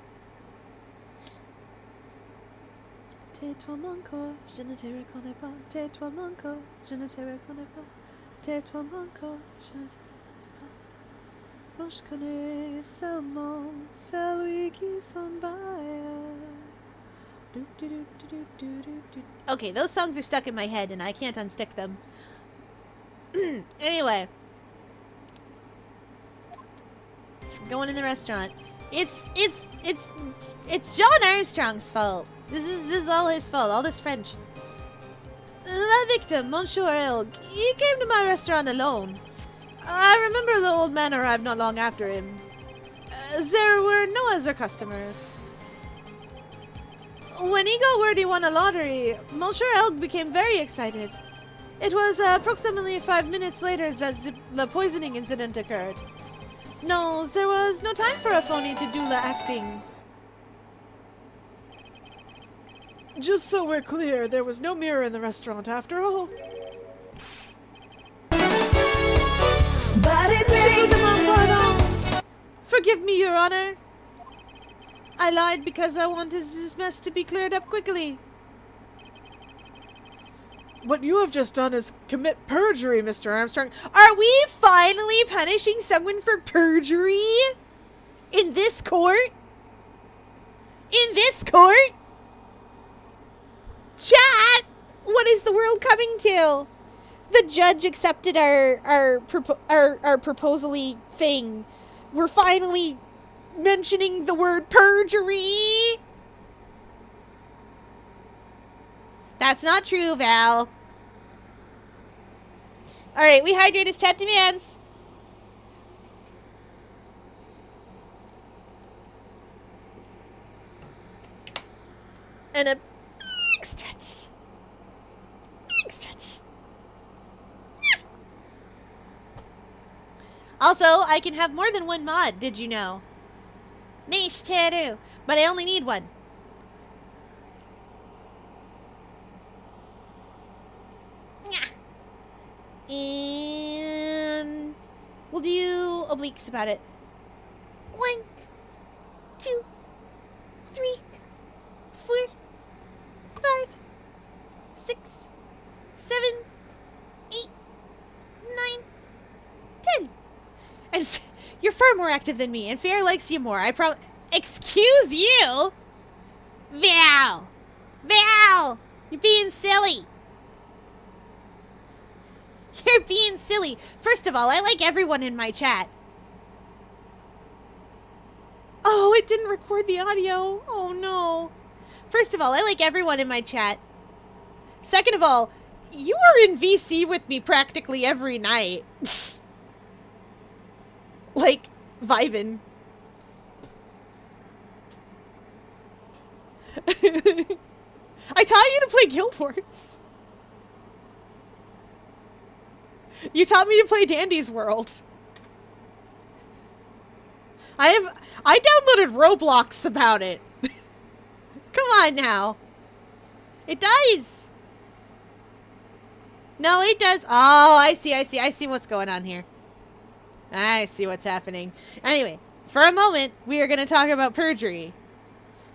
Tais-toi mon corps, je ne te reconnais pas. Tais-toi mon corps, je ne te reconnais pas. Tais-toi mon corps, je ne te reconnais pas. Moi je connais seulement celui qui s'en va. Okay, those songs are stuck in my head and I can't unstick them. Anyway. Going in the restaurant. It's John Armstrong's fault. This is all his fault. All this French. That victim, Monsieur Elg, he came to my restaurant alone. I remember the old man arrived not long after him. There were no other customers. When he got word he won a lottery, Monsieur Elg became very excited. It was approximately 5 minutes later that the poisoning incident occurred. No, there was no time for a phony to do the acting. Just so we're clear, there was no mirror in the restaurant after all. Forgive me, Your Honor. I lied because I wanted this mess to be cleared up quickly. What you have just done is commit perjury, Mr. Armstrong. Are we finally punishing someone for perjury? In this court? In this court? Chat! What is the world coming to? The judge accepted our proposally thing. We're finally mentioning the word perjury. That's not true, Val. Alright, we hydrate as chat demands. And a big stretch. Big stretch. Yeah. Also, I can have more than one mod, did you know? Niche tattoo. But I only need one. And we'll do obliques about it. 1, 2, 3, 4, 5, 6, 7, 8, 9, 10. And you're far more active than me, and Fair likes you more. Excuse you? Val! Val! You're being silly. You're being silly. First of all, I like everyone in my chat. Oh, it didn't record the audio. Oh, no. First of all, I like everyone in my chat. Second of all, you are in VC with me practically every night. Like, vibin'. I taught you to play Guild Wars. You taught me to play Dandy's World. I downloaded Roblox about it. Come on now. It does. No, it does. Oh, I see what's going on here. I see what's happening. Anyway, for a moment, we are going to talk about perjury.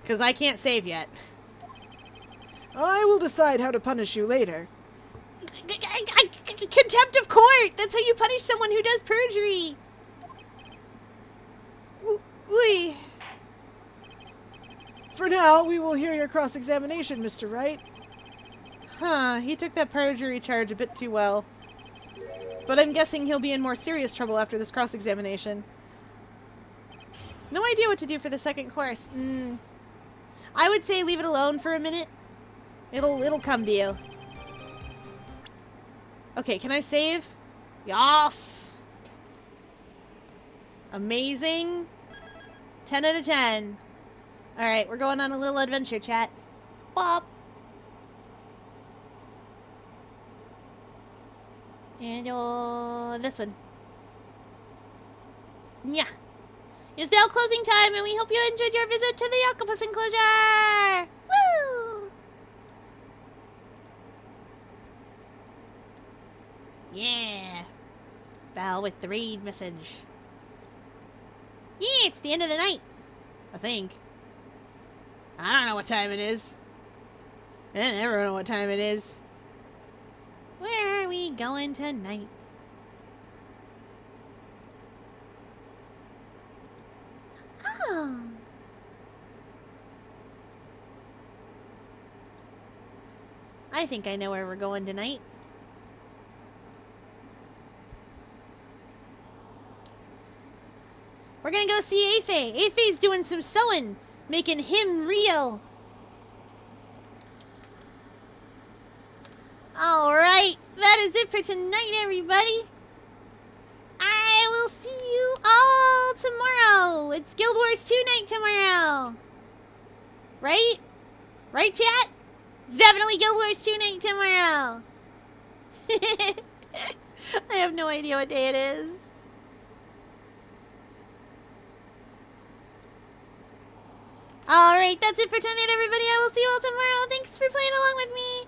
Because I can't save yet. I will decide how to punish you later. Contempt of court! That's how you punish someone who does perjury! Ooh. For now, we will hear your cross-examination, Mr. Wright. Huh, he took that perjury charge a bit too well. But I'm guessing he'll be in more serious trouble after this cross-examination. No idea what to do for the second course. I would say leave it alone for a minute. It'll come to you. Okay, can I save? Yes! Amazing. 10 out of 10. Alright, we're going on a little adventure, chat. Bop. And this one. Yeah. It's now closing time, and we hope you enjoyed your visit to the octopus enclosure! Woo! Yeah. Val with the raid message. Yeah, it's the end of the night. I think. I don't know what time it is. I never know what time it is. Where are we going tonight? Oh. I think I know where we're going tonight. We're gonna go see Afe. Afe's doing some sewing, making him real. Alright, that is it for tonight, everybody. I will see you all tomorrow. It's Guild Wars 2 night tomorrow. Right? Right, chat? It's definitely Guild Wars 2 night tomorrow. I have no idea what day it is. Alright, that's it for tonight, everybody. I will see you all tomorrow. Thanks for playing along with me.